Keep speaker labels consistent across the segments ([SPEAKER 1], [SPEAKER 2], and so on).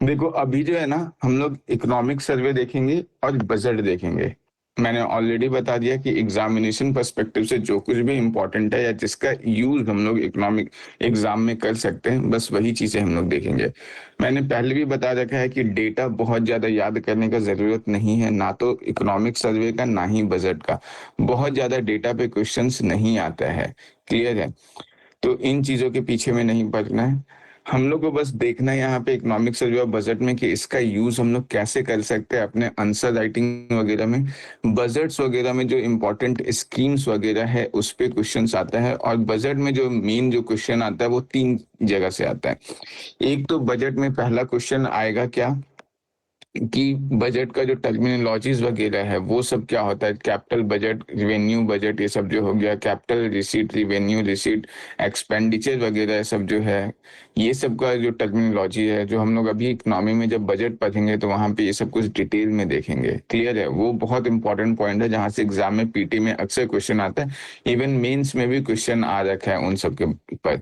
[SPEAKER 1] देखो अभी जो है ना हम लोग इकोनॉमिक सर्वे देखेंगे और बजट देखेंगे। मैंने ऑलरेडी बता दिया कि एग्जामिनेशन पर्सपेक्टिव से जो कुछ भी इम्पोर्टेंट है या जिसका यूज हम लोग इकोनॉमिक एग्जाम में कर सकते हैं, बस वही चीजें हम लोग देखेंगे। मैंने पहले भी बता रखा है कि डेटा बहुत ज्यादा याद करने का जरूरत नहीं है, ना तो इकोनॉमिक सर्वे का ना ही बजट का। बहुत ज्यादा डेटा पे क्वेश्चंस नहीं आता है। क्लियर है? तो इन चीजों के पीछे में नहीं पड़ना है। हम लोग को बस देखना है यहाँ पे इकोनॉमिक सर्वे और बजट में कि इसका यूज हम लोग कैसे कर सकते हैं अपने आंसर राइटिंग वगैरह में। बजट्स वगैरह में जो इम्पोर्टेंट स्कीम्स वगैरह है उस पे क्वेश्चंस आता है, और बजट में जो मेन जो क्वेश्चन आता है वो तीन जगह से आता है। एक तो बजट में पहला क्वेश्चन आएगा क्या कि बजट का जो टर्मिनोलॉजीज वगैरह है वो सब क्या होता है। कैपिटल बजट, रिवेन्यू बजट, ये सब जो हो गया, capital receipt, revenue receipt, expenditure वगैरह सब जो है, ये सब का जो टर्मिनोलॉजी है, जो हम लोग अभी इकोनॉमी में जब बजट पढ़ेंगे तो वहां पे ये सब कुछ डिटेल में देखेंगे। क्लियर है? वो बहुत इंपॉर्टेंट पॉइंट है जहां से एग्जाम में पीटी में अक्सर क्वेश्चन आता है। इवन मेंस में भी क्वेश्चन आ रखा है उन सब के ऊपर।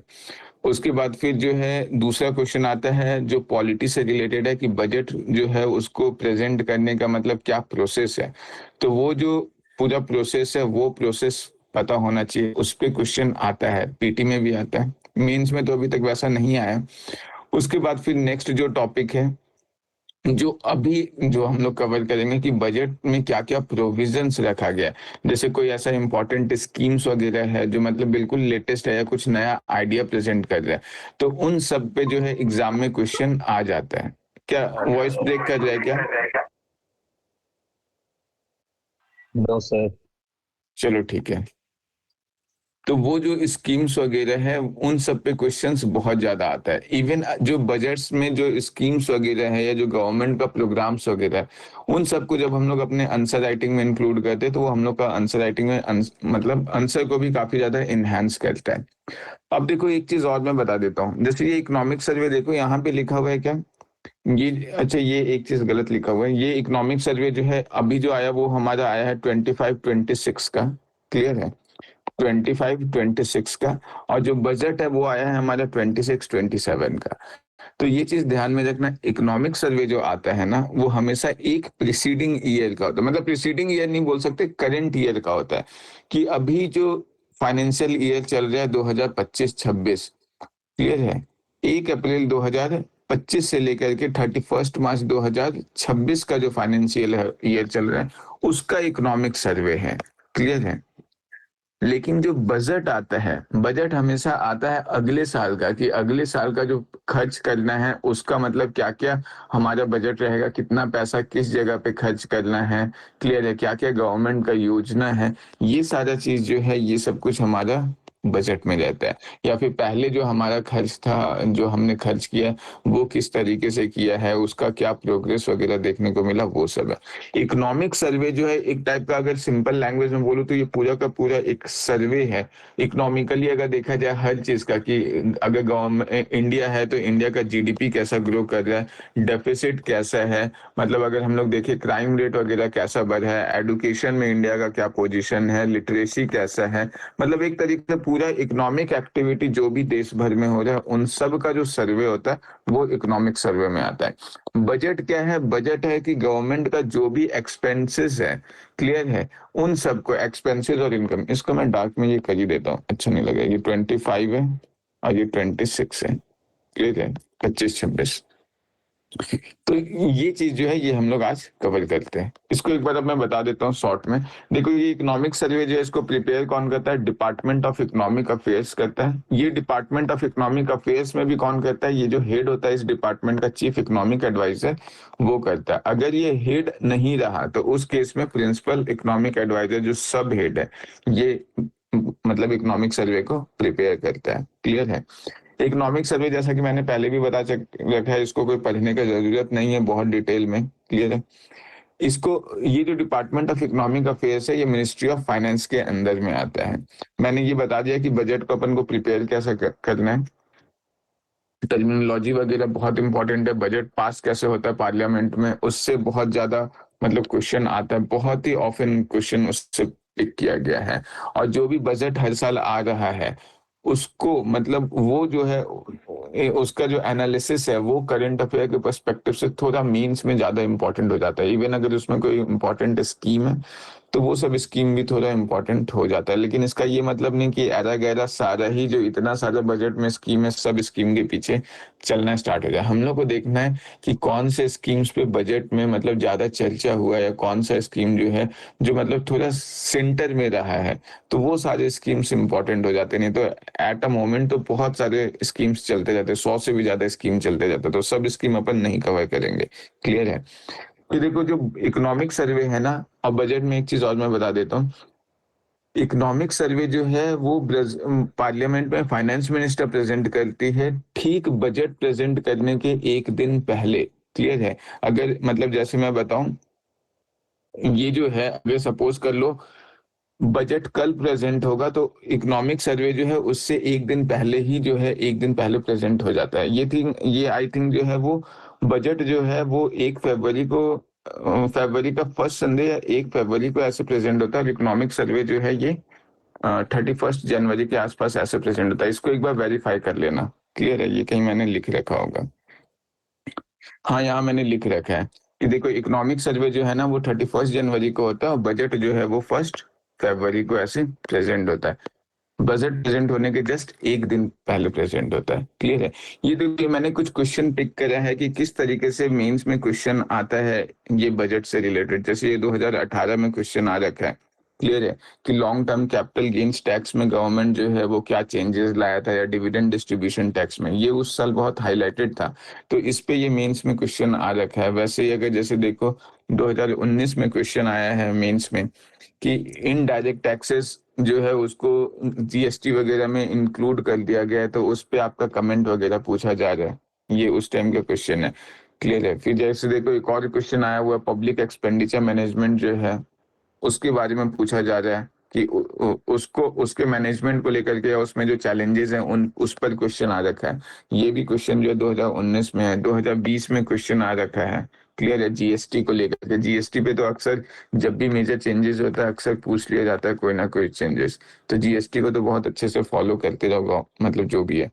[SPEAKER 1] उसके बाद फिर जो है दूसरा क्वेश्चन आता है जो पॉलिटी से रिलेटेड है कि बजट जो है उसको प्रेजेंट करने का मतलब क्या प्रोसेस है। तो वो जो पूरा प्रोसेस है वो प्रोसेस पता होना चाहिए। उस पे क्वेश्चन आता है, पीटी में भी आता है। मेंस में तो अभी तक वैसा नहीं आया। उसके बाद फिर नेक्स्ट जो टॉपिक है, जो अभी जो हम लोग कवर करेंगे कि बजट में क्या क्या प्रोविजंस रखा गया है। जैसे कोई ऐसा इंपॉर्टेंट स्कीम्स वगैरह है जो मतलब बिल्कुल लेटेस्ट है या कुछ नया आइडिया प्रेजेंट कर रहा है, तो उन सब पे जो है एग्जाम में क्वेश्चन आ जाता है। क्या वॉइस ब्रेक कर रहा है क्या?
[SPEAKER 2] No sir.
[SPEAKER 1] चलो ठीक है। तो वो जो स्कीम्स वगैरह है उन सब पे क्वेश्चंस बहुत ज्यादा आता है। इवन जो बजट्स में जो स्कीम्स वगैरह है या जो गवर्नमेंट का प्रोग्राम्स वगैरह है, उन सबको जब हम लोग अपने आंसर राइटिंग में इंक्लूड करते हैं तो वो हम लोग का आंसर राइटिंग में मतलब आंसर को भी काफी ज्यादा इनहेंस करता है। अब देखो एक चीज और मैं बता देता हूँ। जैसे ये इकोनॉमिक सर्वे देखो यहाँ पे लिखा हुआ है क्या, ये अच्छा ये एक चीज गलत लिखा हुआ है। ये इकोनॉमिक सर्वे जो है अभी जो आया वो हमारा आया है 25-26 का। क्लियर है? 25-26 का। और जो बजट है वो आया है हमारा 26-27 का। तो ये चीज ध्यान में रखना, इकोनॉमिक सर्वे जो आता है ना वो हमेशा एक प्रिसीडिंग ईयर का होता है। मतलब प्रिसीडिंग ईयर नहीं बोल सकते, करंट ईयर का होता है। कि अभी जो फाइनेंशियल ईयर चल रहा है 2025-26, क्लियर है, 1 अप्रैल 2025 से लेकर के 31 मार्च 2026 का जो फाइनेंशियल ईयर चल रहा है उसका इकोनॉमिक सर्वे है। क्लियर है? लेकिन जो बजट आता है, बजट हमेशा आता है अगले साल का, कि अगले साल का जो खर्च करना है उसका मतलब क्या क्या हमारा बजट रहेगा, कितना पैसा किस जगह पे खर्च करना है। क्लियर है? क्या क्या गवर्नमेंट का योजना है, ये सारा चीज जो है ये सब कुछ हमारा बजट में रहता है। या फिर पहले जो हमारा खर्च था, जो हमने खर्च किया वो किस तरीके से किया है, उसका क्या प्रोग्रेस वगैरह देखने को मिला, वो सब है। इकोनॉमिक सर्वे जो है एक टाइप का, अगर सिंपल लैंग्वेज में बोलूं तो ये पूरा का पूरा एक सर्वे है। इकोनॉमिकली अगर देखा जाए हर चीज का, कि अगर गवर्नमेंट इंडिया है तो इंडिया का जीडीपी कैसा ग्रो कर रहा है, डेफिसिट कैसा है, मतलब अगर हम लोग देखें क्राइम रेट वगैरह कैसा बढ़ा है, एडुकेशन में इंडिया का क्या पोजीशन है, लिटरेसी कैसा है, मतलब एक तरीके से पूरा इकोनॉमिक एक्टिविटी जो भी देश भर में हो रहा है उन सब का जो सर्वे होता है वो इकोनॉमिक सर्वे में आता है। बजट क्या है? बजट है कि गवर्नमेंट का जो भी एक्सपेंसेस है, क्लियर है, उन सबको एक्सपेंसेस और इनकम, इसको मैं डार्क में ये कर ही देता हूँ, अच्छा नहीं लगेगा। ये 25 है और ये 26 है। क्लियर है? 25-26। तो ये चीज जो है ये हम लोग आज कवर करते हैं। इसको एक बार अब मैं बता देता हूँ शॉर्ट में। देखो ये इकोनॉमिक सर्वे जो है इसको प्रिपेयर कौन करता है? डिपार्टमेंट ऑफ इकोनॉमिक अफेयर्स करता है। ये डिपार्टमेंट ऑफ इकोनॉमिक अफेयर्स में भी कौन करता है? ये जो हेड होता है इस डिपार्टमेंट का, चीफ इकोनॉमिक एडवाइजर, वो करता है। अगर ये हेड नहीं रहा तो उस केस में प्रिंसिपल इकोनॉमिक एडवाइजर जो सब हेड है ये मतलब इकोनॉमिक सर्वे को प्रिपेयर करता है। क्लियर है? इकोनॉमिक सर्वे जैसा कि मैंने पहले भी बता रखा है, इसको कोई पढ़ने का जरूरत नहीं है बहुत डिटेल में। क्लियर है? इसको, ये जो डिपार्टमेंट ऑफ इकोनॉमिक अफेयर्स है ये मिनिस्ट्री ऑफ फाइनेंस के अंदर में आता है। मैंने ये बता दिया कि बजट को अपन को प्रिपेयर कैसे करना है। टर्मिनोलॉजी वगैरह बहुत इंपॉर्टेंट है। बजट पास कैसे होता है पार्लियामेंट में, उससे बहुत ज्यादा मतलब क्वेश्चन आता है, बहुत ही ऑफन क्वेश्चन उससे पिक किया गया है। और जो भी बजट हर साल आ रहा है उसको मतलब वो जो है उसका जो एनालिसिस है वो करंट अफेयर के पर्सपेक्टिव से थोड़ा मीन्स में ज्यादा इंपॉर्टेंट हो जाता है। इवन अगर उसमें कोई इंपॉर्टेंट स्कीम है तो वो सब स्कीम भी थोड़ा इंपॉर्टेंट हो जाता है। लेकिन इसका ये मतलब नहीं कि ऐरा गैरा सारा ही जो इतना सारा बजट में स्कीम है सब स्कीम के पीछे चलना स्टार्ट हो जाए। हम लोग को देखना है कि कौन से स्कीम्स पे बजट में मतलब ज्यादा चर्चा हुआ है, कौन सा स्कीम जो है जो मतलब थोड़ा सेंटर में रहा है, तो वो सारे स्कीम्स इंपॉर्टेंट हो जाते हैं। नहीं तो एट अ मोमेंट तो बहुत सारे स्कीम्स चलते जाते हैं, 100 से भी ज्यादा स्कीम चलते जाते हैं, तो सब स्कीम अपन नहीं कवर करेंगे। क्लियर है? तो देखो जो इकोनॉमिक सर्वे है ना, अब बजट में एक चीज और मैं बता देता हूँ। इकोनॉमिक सर्वे जो है वो पार्लियामेंट में फाइनेंस मिनिस्टर प्रेजेंट करती है ठीक बजट प्रेजेंट करने के एक दिन पहले। क्लियर है? अगर मतलब जैसे मैं बताऊं, ये जो है अगर सपोज कर लो बजट कल प्रेजेंट होगा तो इकोनॉमिक सर्वे जो है उससे एक दिन पहले ही जो है एक दिन पहले प्रेजेंट हो जाता है। ये आई थिंक जो है वो बजट जो है वो 1 फरवरी को फरवरी का फर्स्ट संडे या 1 फरवरी को ऐसे प्रेजेंट होता है। और इकोनॉमिक सर्वे जो है ये 31 जनवरी के आसपास ऐसे प्रेजेंट होता है। इसको एक बार वेरीफाई कर लेना। क्लियर है? ये कहीं मैंने लिख रखा होगा। हाँ, यहाँ मैंने लिख रखा है कि देखो इकोनॉमिक सर्वे जो है ना वो 31 जनवरी को होता है और बजट जो है वो 1 फरवरी को ऐसे प्रेजेंट होता है। बजट प्रेजेंट होने के जस्ट एक दिन पहले प्रेजेंट होता है। क्लियर है? ये देखिए मैंने कुछ क्वेश्चन पिक करा है कि किस तरीके से मेंस में क्वेश्चन आता है ये बजट से रिलेटेड। जैसे ये 2018 में क्वेश्चन आ रखा है। क्लियर है? कि long term capital gains tax में गवर्नमेंट जो है वो क्या चेंजेस लाया था, या डिविडेंड डिस्ट्रीब्यूशन टैक्स में, ये उस साल बहुत हाईलाइटेड था। तो इस पे ये मेंस में क्वेश्चन आ रखा है। वैसे ही अगर जैसे देखो 2019 में क्वेश्चन आया है मेंस में कि इनडायरेक्ट टैक्सेस जो है उसको जीएसटी वगैरह में इंक्लूड कर दिया गया है, तो उस पे आपका कमेंट वगैरह पूछा जा रहा है। ये उस टाइम का क्वेश्चन है। क्लियर है? फिर जैसे देखो एक और क्वेश्चन आया हुआ है पब्लिक एक्सपेंडिचर मैनेजमेंट जो है उसके बारे में पूछा जा रहा है कि उसको उसके मैनेजमेंट को लेकर के या उसमें जो चैलेंजेस हैं उन उस पर क्वेश्चन आ रखा है। ये भी क्वेश्चन जो है 2019 में है। 2020 में क्वेश्चन आ रखा है। क्लियर है? जीएसटी को लेकर के, जीएसटी पे तो अक्सर जब भी मेजर चेंजेस होता है अक्सर पूछ लिया जाता है कोई ना कोई चेंजेस। तो जीएसटी को तो बहुत अच्छे से फॉलो करते रहोगे मतलब जो भी है।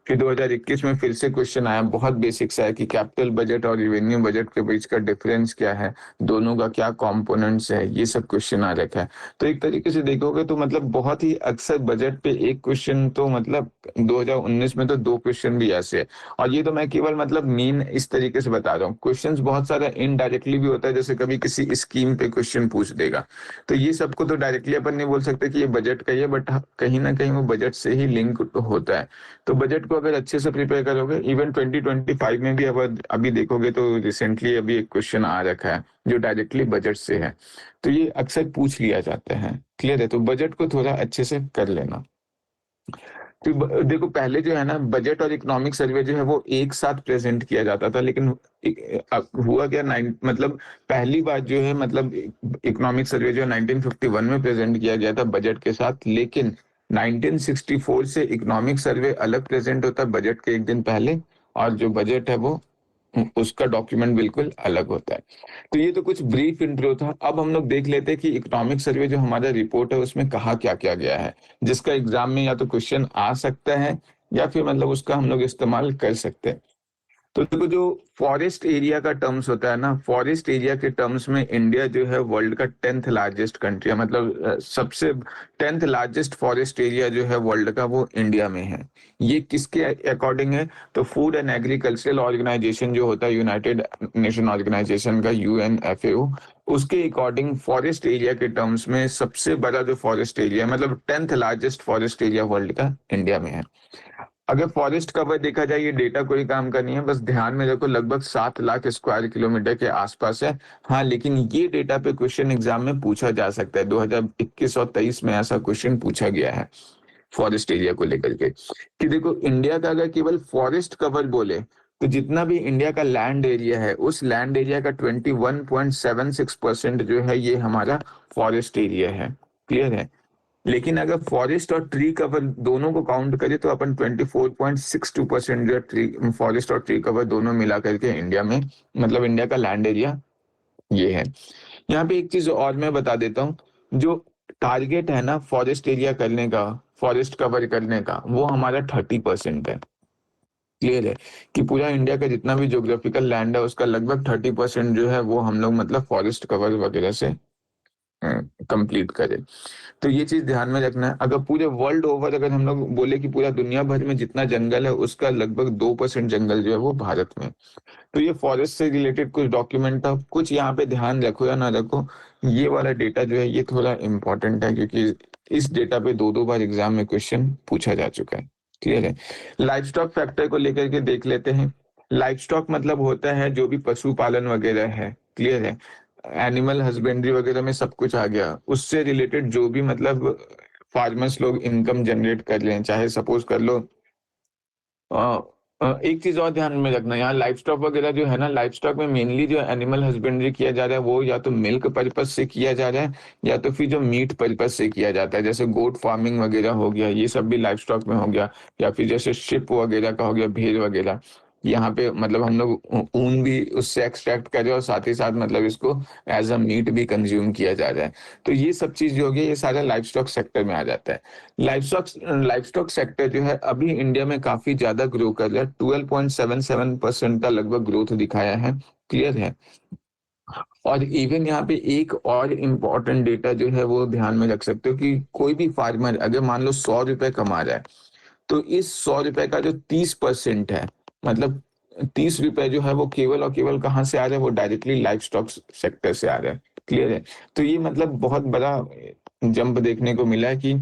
[SPEAKER 1] फिर 2021 में फिर से क्वेश्चन आया, बहुत बेसिक सा है कि कैपिटल बजट और रेवेन्यू बजट के बीच का डिफरेंस क्या है, दोनों का क्या कंपोनेंट्स है, ये सब क्वेश्चन आ रखा है। तो एक तरीके से देखोगे तो मतलब बहुत ही अक्सर बजट पे एक क्वेश्चन तो मतलब 2019 में तो 2 क्वेश्चन भी ऐसे है। और ये तो मैं केवल मतलब मीन इस तरीके से बता रहा हूँ। क्वेश्चंस बहुत सारा इनडायरेक्टली भी होता है, जैसे कभी किसी स्कीम पे क्वेश्चन पूछ देगा। तो ये सबको तो डायरेक्टली अपन नहीं बोल सकते कि ये बजट का ही है, बट कहीं ना कहीं वो बजट से ही लिंक होता है। तो बजट को अगर अच्छे से प्रिपेयर करोगे, इवन 2025 में भी अब अभी देखोगे तो रिसेंटली अभी एक क्वेश्चन आ रखा है जो डायरेक्टली बजट से है। तो ये अक्सर पूछ लिया जाता है। क्लियर है? तो बजट को थोड़ा अच्छे से कर लेना। तो देखो पहले जो है ना बजट और इकोनॉमिक सर्वे जो है वो एक साथ प्रेजेंट किया जाता था, लेकिन अब हुआ क्या मतलब पहली बार जो है मतलब इकोनॉमिक सर्वे जो है 1951 में प्रेजेंट किया गया था बजट के साथ। लेकिन 1964 से इकोनॉमिक सर्वे अलग प्रेजेंट होता है बजट के एक दिन पहले, और जो बजट है वो उसका डॉक्यूमेंट बिल्कुल अलग होता है। तो ये तो कुछ ब्रीफ इंट्रो था। अब हम लोग देख लेते हैं कि इकोनॉमिक सर्वे जो हमारा रिपोर्ट है उसमें कहा क्या क्या गया है, जिसका एग्जाम में या तो क्वेश्चन आ सकता है या फिर मतलब उसका हम लोग इस्तेमाल कर सकते हैं। तो देखो जो फॉरेस्ट एरिया का टर्म्स होता है ना, फॉरेस्ट एरिया के टर्म्स में इंडिया जो है वर्ल्ड का 10th लार्जेस्ट कंट्री है। मतलब सबसे 10th लार्जेस्ट फॉरेस्ट एरिया जो है वर्ल्ड का वो इंडिया में है। ये किसके अकॉर्डिंग है? तो फूड एंड एग्रीकल्चरल ऑर्गेनाइजेशन जो होता है यूनाइटेड नेशन ऑर्गेनाइजेशन का, यूएनएफएओ, उसके अकॉर्डिंग फॉरेस्ट एरिया के टर्म्स में सबसे बड़ा जो फॉरेस्ट एरिया है मतलब 10th largest forest area world का इंडिया में है। अगर फॉरेस्ट कवर देखा जाए, ये डेटा कोई काम का नहीं है, बस ध्यान में रखो लगभग 7 लाख स्क्वायर किलोमीटर के आसपास है। हाँ, लेकिन ये डेटा पे क्वेश्चन एग्जाम में पूछा जा सकता है। 2021 और 23 में ऐसा क्वेश्चन पूछा गया है फॉरेस्ट एरिया को लेकर के कि देखो इंडिया का अगर केवल फॉरेस्ट कवर बोले तो जितना भी इंडिया का लैंड एरिया है उस लैंड एरिया का 21.76% जो है ये हमारा फॉरेस्ट एरिया है। क्लियर है? लेकिन अगर फॉरेस्ट और ट्री कवर दोनों को काउंट करें तो अपन 24.62% जो ट्री फॉरेस्ट और ट्री कवर दोनों मिला करके इंडिया में मतलब इंडिया का लैंड एरिया ये है। यहाँ पे एक चीज और मैं बता देता हूँ। जो टारगेट है ना फॉरेस्ट एरिया करने का, फॉरेस्ट कवर करने का, वो हमारा 30% है। क्लियर है कि पूरा इंडिया का जितना भी ज्योग्राफिकल लैंड है उसका लगभग 30% जो है वो हम लोग मतलब फॉरेस्ट कवर वगैरह से कंप्लीट करें। तो ये चीज ध्यान में रखना है। अगर पूरे वर्ल्ड ओवर अगर हम लोग बोले कि पूरा दुनिया भर में जितना जंगल है उसका लगभग 2% जंगल जो है वो भारत में। तो ये फॉरेस्ट से रिलेटेड कुछ डॉक्यूमेंट था, कुछ यहाँ पे ध्यान रखो या ना रखो, ये वाला डेटा जो है ये थोड़ा इंपॉर्टेंट है, क्योंकि इस डेटा पे दो दो बार एग्जाम में क्वेश्चन पूछा जा चुका है। क्लियर है। लाइफ स्टॉक फैक्टर को लेकर के देख लेते हैं। लाइफ स्टॉक मतलब होता है जो भी पशुपालन वगैरह है। क्लियर है। एनिमल हस्बेंड्री वगैरह में सब कुछ आ गया, उससे रिलेटेड जो भी मतलब फार्मर्स लोग इनकम जनरेट कर रहे हैं, चाहे सपोज कर लो एक चीज और ध्यान में रखना, यहाँ लाइफ स्टॉक वगैरह जो है ना, लाइफ स्टॉक में मेनली जो एनिमल हस्बेंड्री किया जा रहा है वो या तो मिल्क पर्पज से किया जा रहा है या तो फिर जो मीट पर्पज से किया जाता है, जैसे गोट फार्मिंग वगैरह हो गया, ये सब भी लाइफ स्टॉक में हो गया। या फिर जैसे शिप वगैरह का हो गया, भेड़ वगैरह, यहाँ पे मतलब हम लोग ऊन भी उससे एक्सट्रैक्ट कर रहे हैं और साथ ही साथ मतलब इसको एज अ मीट भी कंज्यूम किया जा रहा है। तो ये सब चीज जो हो गया ये सारा लाइफ स्टॉक सेक्टर में आ जाता है। लाइफ स्टॉक सेक्टर जो है अभी इंडिया में काफी ज्यादा ग्रो कर रहा है, 12.77% का लगभग ग्रोथ दिखाया है। क्लियर है। और इवन यहाँ पे एक और इम्पोर्टेंट डेटा जो है वो ध्यान में रख सकते हो कि कोई भी फार्मर अगर मान लो 100 रुपए कमा रहा है, तो इस 100 रुपए का जो 30% है, मतलब 30 रुपए जो है वो केवल और केवल कहाँ से आ रहा है, वो डायरेक्टली लाइफ स्टॉक सेक्टर से आ रहा है। क्लियर है। तो ये मतलब बहुत बड़ा जंप देखने को मिला है कि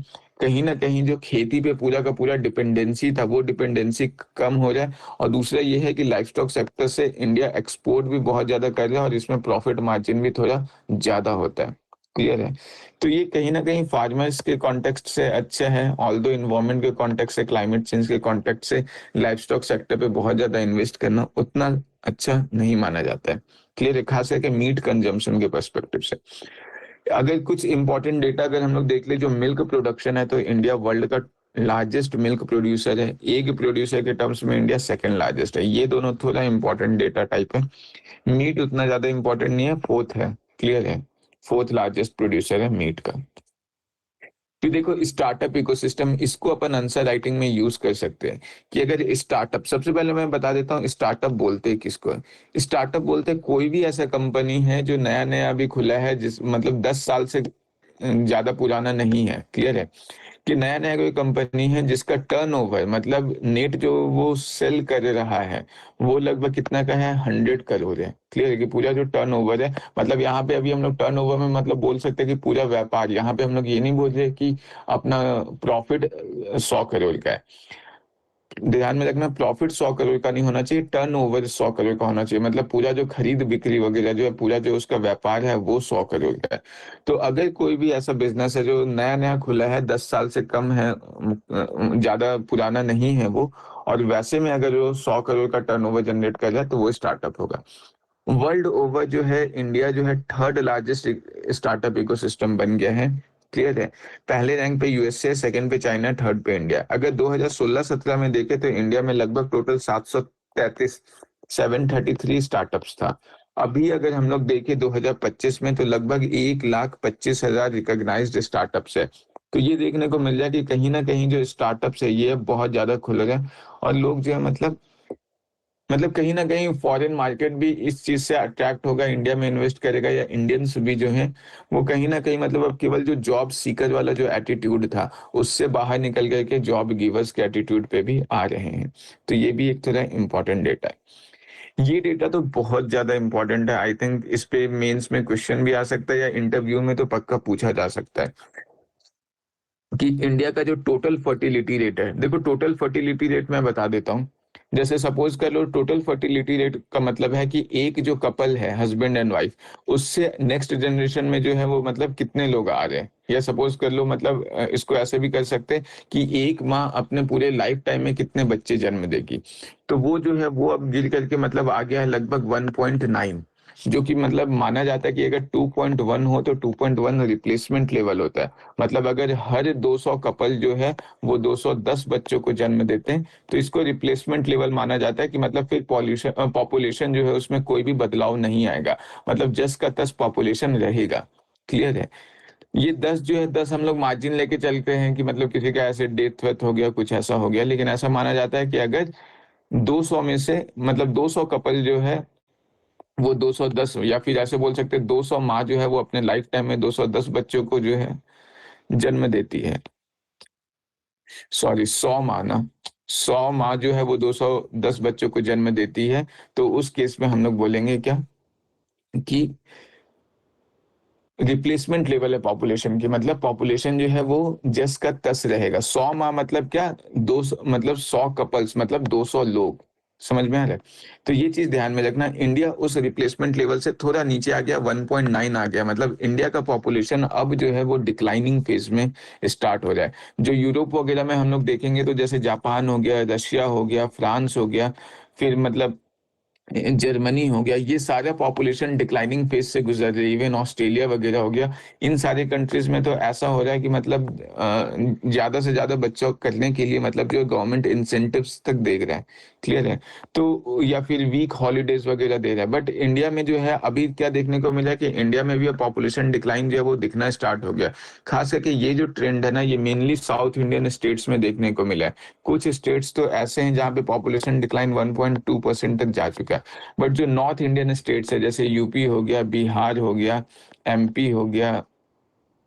[SPEAKER 1] कहीं ना कहीं जो खेती पे पूरा का पूरा डिपेंडेंसी था वो डिपेंडेंसी कम हो रहा है। और दूसरा ये है कि लाइफ स्टॉक सेक्टर से इंडिया एक्सपोर्ट भी बहुत ज्यादा कर रहा है और इसमें प्रॉफिट मार्जिन भी थोड़ा ज्यादा होता है। क्लियर है। तो ये कहीं ना कहीं फार्मर्स के कॉन्टेक्स्ट से अच्छा है, ऑल्दो इन्वायरमेंट के कॉन्टेक्स्ट से, क्लाइमेट चेंज के कॉन्टेक्स्ट से लाइफ स्टॉक सेक्टर पे बहुत ज्यादा इन्वेस्ट करना उतना अच्छा नहीं माना जाता है। क्लियर है। खास करके मीट कंजम्पशन के पर्सपेक्टिव से अगर कुछ इंपॉर्टेंट डेटा अगर हम लोग देख ले, जो मिल्क प्रोडक्शन है तो इंडिया वर्ल्ड का लार्जेस्ट मिल्क प्रोड्यूसर है। एग प्रोड्यूसर के टर्म्स में इंडिया सेकंड लार्जेस्ट है। ये दोनों थोड़ा इंपॉर्टेंट डेटा टाइप है। मीट उतना ज्यादा इंपॉर्टेंट नहीं है, फोर्थ है। क्लियर है। फोर्थ लार्जेस्ट प्रोड्यूसर है मीट का। फिर देखो स्टार्टअप इकोसिस्टम, इसको अपन आंसर राइटिंग में यूज कर सकते हैं कि अगर स्टार्टअप, सबसे पहले मैं बता देता हूँ स्टार्टअप बोलते हैं किसको। स्टार्टअप बोलते हैं कोई भी ऐसा कंपनी है जो नया नया अभी खुला है, जिस मतलब 10 साल से ज्यादा पुराना नहीं है। क्लियर है। कि नया नया कोई कंपनी है जिसका टर्नओवर मतलब नेट जो वो सेल कर रहा है वो लगभग कितना का है, 100 करोड़ है। क्लियर है। कि पूरा जो टर्नओवर है, मतलब यहाँ पे अभी हम लोग टर्नओवर में मतलब बोल सकते हैं कि पूरा व्यापार, यहाँ पे हम लोग ये नहीं बोल रहे कि अपना प्रॉफिट 100 करोड़ का है। ध्यान में रखना प्रॉफिट 100 करोड़ का नहीं होना चाहिए, टर्नओवर 100 करोड़ का होना चाहिए। मतलब पूरा जो खरीद बिक्री वगैरह जो है, पूरा जो उसका व्यापार है वो 100 करोड़ का है। तो अगर कोई भी ऐसा बिजनेस है जो नया नया खुला है, 10 साल से कम है, ज्यादा पुराना नहीं है वो, और वैसे में अगर वो 100 करोड़ का टर्नओवर जनरेट कर रहा है तो वो स्टार्टअप होगा। वर्ल्ड ओवर जो है इंडिया जो है थर्ड लार्जेस्ट स्टार्टअप इकोसिस्टम बन गया है। क्लियर है। पहले रैंक पे यूएसए, सेकंड पे चाइना, थर्ड पे इंडिया। अगर 2016-17 में देखे तो इंडिया में लगभग टोटल 733 733 स्टार्टअप्स था। अभी अगर हम लोग देखें 2025 में तो लगभग 1,25,000 रिकॉग्नाइज्ड स्टार्टअप्स है। तो ये देखने को मिल रहा है कि कहीं ना कहीं जो स्टार्टअप्स है ये बहुत ज्यादा खुल रहे हैं और लोग जो है मतलब कहीं ना कहीं फॉरेन मार्केट भी इस चीज से अट्रैक्ट होगा, इंडिया में इन्वेस्ट करेगा, या इंडियंस भी जो है वो कहीं ना कहीं मतलब अब केवल जो जॉब सीकर वाला जो एटीट्यूड था उससे बाहर निकल करके जॉब गिवर्स के एटीट्यूड पे भी आ रहे हैं। तो ये भी एक तरह इंपॉर्टेंट डेटा है। ये डेटा तो बहुत ज्यादा इंपॉर्टेंट है। आई थिंक इस पे मेंस में क्वेश्चन भी आ सकता है या इंटरव्यू में तो पक्का पूछा जा सकता है कि इंडिया का जो टोटल फर्टिलिटी रेट है, देखो टोटल फर्टिलिटी रेट मैं बता देता हूँ। जैसे सपोज कर लो टोटल फर्टिलिटी रेट का मतलब है कि एक जो कपल है हस्बैंड एंड वाइफ, उससे नेक्स्ट जनरेशन में जो है वो मतलब कितने लोग आ रहे हैं। या सपोज कर लो मतलब इसको ऐसे भी कर सकते हैं कि एक माँ अपने पूरे लाइफ टाइम में कितने बच्चे जन्म देगी। तो वो जो है वो अब गिर करके मतलब आ गया है लगभग 1.9, जो कि मतलब माना जाता है कि अगर 2.1 हो तो 2.1 रिप्लेसमेंट लेवल होता है। मतलब अगर हर 200 कपल जो है वो 210 बच्चों को जन्म देते हैं तो इसको रिप्लेसमेंट लेवल माना जाता है कि मतलब फिर पॉपुलेशन जो है उसमें कोई भी बदलाव नहीं आएगा, मतलब जस का तस पॉपुलेशन रहेगा। क्लियर है। ये 10 जो है 10 हम लोग मार्जिन लेके चलते हैं कि मतलब किसी का ऐसे डेथ वेथ हो गया, कुछ ऐसा हो गया, लेकिन ऐसा माना जाता है कि अगर 200 में से मतलब 200 कपल जो है वो 210, या फिर ऐसे बोल सकते हैं 200 माँ जो है वो अपने लाइफ टाइम में 210 बच्चों को जो है जन्म देती है। सॉरी, 100 माँ ना, 100 माँ जो है वो 210 बच्चों को जन्म देती है। तो उस केस में हम लोग बोलेंगे क्या कि रिप्लेसमेंट लेवल है पॉपुलेशन की, मतलब पॉपुलेशन जो है वो जस का तस रहेगा। 100 माह मतलब क्या, 200 मतलब 100 कपल्स मतलब 200 लोग, समझ में आ रहा है। तो ये चीज ध्यान में रखना, इंडिया उस रिप्लेसमेंट लेवल से थोड़ा नीचे आ गया, 1.9 आ गया, मतलब इंडिया का पॉपुलेशन अब जो है वो डिक्लाइनिंग फेज में स्टार्ट हो रहा है। जो यूरोप वगैरह में हम लोग देखेंगे तो जैसे जापान हो गया, रशिया हो गया, फ्रांस हो गया, फिर मतलब जर्मनी हो गया, ये सारा पॉपुलेशन डिक्लाइनिंग फेज से गुजर रही है। इवन ऑस्ट्रेलिया वगैरह हो गया, इन सारे कंट्रीज में तो ऐसा हो रहा है कि मतलब ज्यादा से ज्यादा बच्चों करने के लिए मतलब जो गवर्नमेंट इंसेंटिव्स तक दे रहा है, क्लियर है। तो या फिर वीक हॉलीडेज वगैरह दे रहा है। बट इंडिया में जो है अभी क्या देखने को मिला है कि इंडिया में भी पॉपुलेशन डिक्लाइन जो है वो दिखना स्टार्ट हो गया। खास करके ये जो ट्रेंड है ना, ये मेनली साउथ इंडियन स्टेट्स में देखने को मिला है। कुछ स्टेट्स तो ऐसे हैं जहाँ पे पॉपुलेशन डिक्लाइन 1.2% तक जा चुका है। बट जो नॉर्थ इंडियन स्टेट्स है, जैसे यूपी हो गया, बिहार हो गया, एमपी हो गया,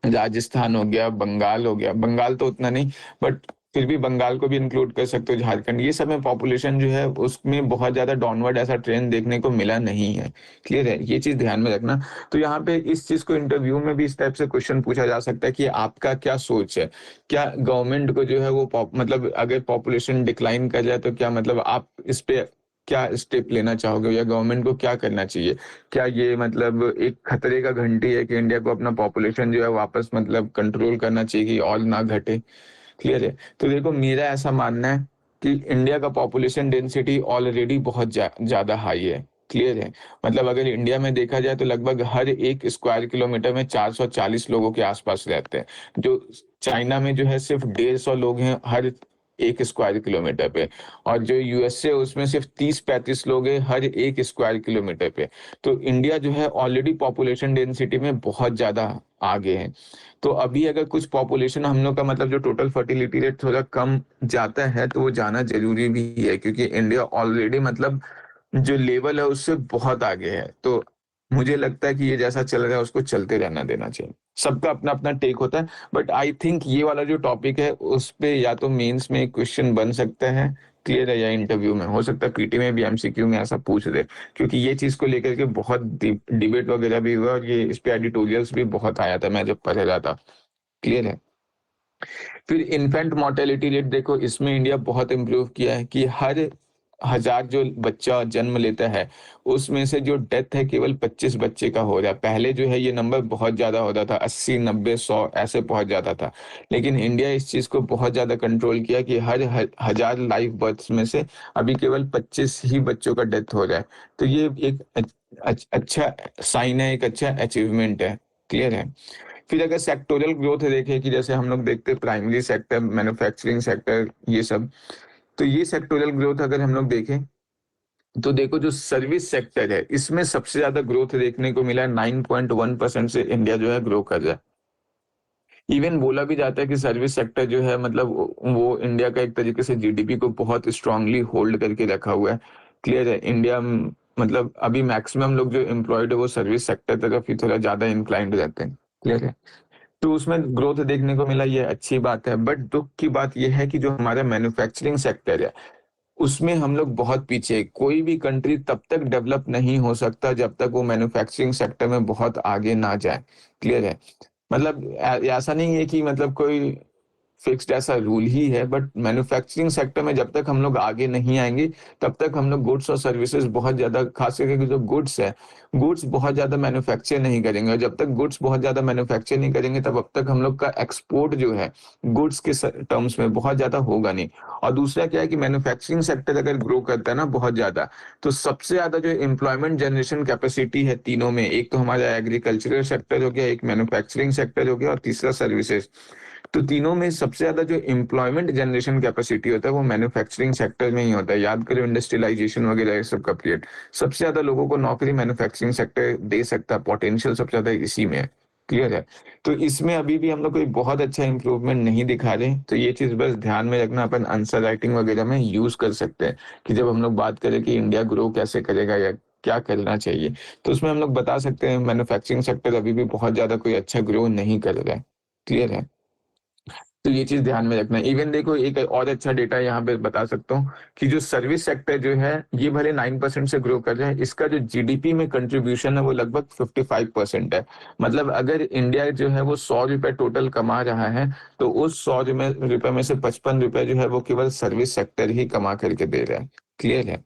[SPEAKER 1] राजस्थान हो गया, बंगाल हो गया, बंगाल तो उतना नहीं, बट फिर भी बंगाल को भी इंक्लूड कर सकते हो, झारखंड, ये सब में पॉपुलेशन जो है उसमें बहुत ज्यादा डाउनवर्ड ऐसा ट्रेंड देखने को मिला नहीं है, क्लियर है, ये चीज ध्यान में रखना। तो यहाँ पे इस चीज को इंटरव्यू में भी इस टाइप से क्वेश्चन पूछा जा सकता है कि आपका क्या सोच है, क्या गवर्नमेंट को जो है वो मतलब अगर पॉपुलेशन डिक्लाइन कर जाए तो क्या मतलब आप इस पे क्या स्टेप लेना चाहोगे, या गवर्नमेंट को क्या करना चाहिए? क्या ये मतलब एक खतरे का घंटी है कि इंडिया को अपना पॉपुलेशन जो है वापस मतलब कंट्रोल करना चाहिए कि और ना घटे, क्लियर है। तो देखो मेरा ऐसा मानना है कि इंडिया का पॉपुलेशन डेंसिटी ऑलरेडी बहुत ज्यादा हाई है, क्लियर है। मतलब अगर इंडिया में देखा जाए तो लगभग हर एक स्क्वायर किलोमीटर में 440 लोगों के आसपास रहते हैं, जो चाइना में जो है सिर्फ 150 लोग हैं हर एक स्क्वायर किलोमीटर पे, और जो यूएसए उसमें सिर्फ 30-35 लोग हैं हर एक स्क्वायर किलोमीटर पे। तो इंडिया जो है ऑलरेडी पॉपुलेशन डेंसिटी में बहुत ज्यादा आगे है। तो अभी अगर कुछ पॉपुलेशन हम लोग का मतलब जो टोटल फर्टिलिटी रेट थोड़ा कम जाता है तो वो जाना जरूरी भी है, क्योंकि इंडिया ऑलरेडी मतलब जो लेवल है उससे बहुत आगे है। तो मुझे लगता है कि ये जैसा चल रहा है उसको चलते रहना देना चाहिए। सबका अपना अपना टेक होता है, बट आई थिंक ये वाला जो टॉपिक है उस पे या तो मेंस में एक क्वेश्चन बन सकता है, क्लियर है, या इंटरव्यू में हो सकता है, पीटी में भी एमसीक्यू में ऐसा पूछ दे, क्योंकि ये चीज को लेकर के बहुत डिबेट वगैरह भी हुआ और ये इस पे एडिटोरियल्स भी बहुत आया था मैं जब पढ़ रहा था, क्लियर है। फिर इन्फेंट मोर्टेलिटी रेट देखो, इसमें इंडिया बहुत इम्प्रूव किया है कि हर 1000 जो बच्चा जन्म लेता है उसमें से जो डेथ है केवल 25 बच्चे का हो रहा है। पहले जो है ये नंबर बहुत ज्यादा होता था, 80, 90, 100 ऐसे पहुंच जाता था, लेकिन इंडिया इस चीज को बहुत ज्यादा कंट्रोल किया कि हर 1000 लाइव बर्थ्स में से अभी केवल 25 ही बच्चों का डेथ हो रहा है। तो ये एक अच्छा साइन है, एक अच्छा अचीवमेंट है, क्लियर है। फिर अगर सेक्टोरल ग्रोथ देखें कि जैसे हम लोग देखते हैं प्राइमरी सेक्टर, मैन्युफैक्चरिंग सेक्टर, ये सब, तो ये सेक्टोरल ग्रोथ अगर हम लोग देखें तो देखो जो सर्विस सेक्टर है इसमें सबसे ज्यादा ग्रोथ देखने को मिला है, 9.1% से इंडिया जो है ग्रो कर रहा है। इवन बोला भी जाता है कि सर्विस सेक्टर जो है मतलब वो इंडिया का एक तरीके से जीडीपी को बहुत स्ट्रांगली होल्ड करके रखा हुआ है, क्लियर है। इंडिया मतलब अभी मैक्सिमम लोग जो एम्प्लॉयड है वो सर्विस सेक्टर तरफ ही थोड़ा ज्यादा इंक्लाइंड रहते हैं, क्लियर है। तो उसमें ग्रोथ देखने को मिला, ये अच्छी बात है। बट दुख की बात यह है कि जो हमारा मैन्युफैक्चरिंग सेक्टर है उसमें हम लोग बहुत पीछे हैं। कोई भी कंट्री तब तक डेवलप नहीं हो सकता जब तक वो मैन्युफैक्चरिंग सेक्टर में बहुत आगे ना जाए, क्लियर है। मतलब ऐसा नहीं है कि मतलब कोई फिक्स्ड ऐसा रूल ही है, बट मैन्युफैक्चरिंग सेक्टर में जब तक हम लोग आगे नहीं आएंगे तब तक हम लोग गुड्स और सर्विसेज बहुत ज्यादा, खास करके जो गुड्स है, गुड्स बहुत ज्यादा मैन्युफैक्चर नहीं करेंगे, और जब तक गुड्स बहुत ज्यादा मैन्युफैक्चर नहीं करेंगे तब तक हम लोग का एक्सपोर्ट जो है गुड्स के टर्म्स में बहुत ज्यादा होगा नहीं। और दूसरा क्या है कि मैन्युफैक्चरिंग सेक्टर अगर ग्रो करता है ना बहुत ज्यादा, तो सबसे ज्यादा जो एम्प्लॉयमेंट जनरेशन कैपेसिटी है तीनों में, एक तो हमारा एग्रीकल्चरल सेक्टर हो गया, एक मैन्युफैक्चरिंग सेक्टर हो गया, और तीसरा सर्विसेज। तो तीनों में सबसे ज्यादा जो एम्प्लॉयमेंट जनरेशन कैपेसिटी होता है वो मैन्युफैक्चरिंग सेक्टर में ही होता है। याद करो इंडस्ट्रियलाइजेशन वगैरह ये सब का पीरियड, सबसे ज्यादा लोगों को नौकरी मैन्युफैक्चरिंग सेक्टर दे सकता है, पोटेंशियल सबसे ज्यादा इसी में है, क्लियर है? तो इसमें अभी भी हम लोग कोई बहुत अच्छा इम्प्रूवमेंट नहीं दिखा रहे, तो ये चीज़ बस ध्यान में रखना, अपन आंसर राइटिंग वगैरह में यूज़ कर सकते हैं, कि जब हम लोग बात करें कि इंडिया ग्रो कैसे करेगा या क्या करना चाहिए, तो उसमें हम लोग बता सकते हैं मैन्युफैक्चरिंग सेक्टर अभी भी बहुत ज़्यादा कोई अच्छा ग्रो नहीं कर रहा है। क्लियर है? तो ये चीज़ ध्यान में रखना है। इवन देखो एक और अच्छा डेटा यहाँ पे बता सकता हूँ कि जो सर्विस सेक्टर जो है, ये भले 9% से ग्रो कर रहा है, इसका जो जीडीपी में कंट्रीब्यूशन है वो लगभग 55% है। मतलब अगर इंडिया जो है वो 100 रुपए टोटल कमा रहा है, तो उस 100 रुपए में से 55 रुपए जो है वो केवल सर्विस सेक्टर ही कमा करके दे रहा है। क्लियर है?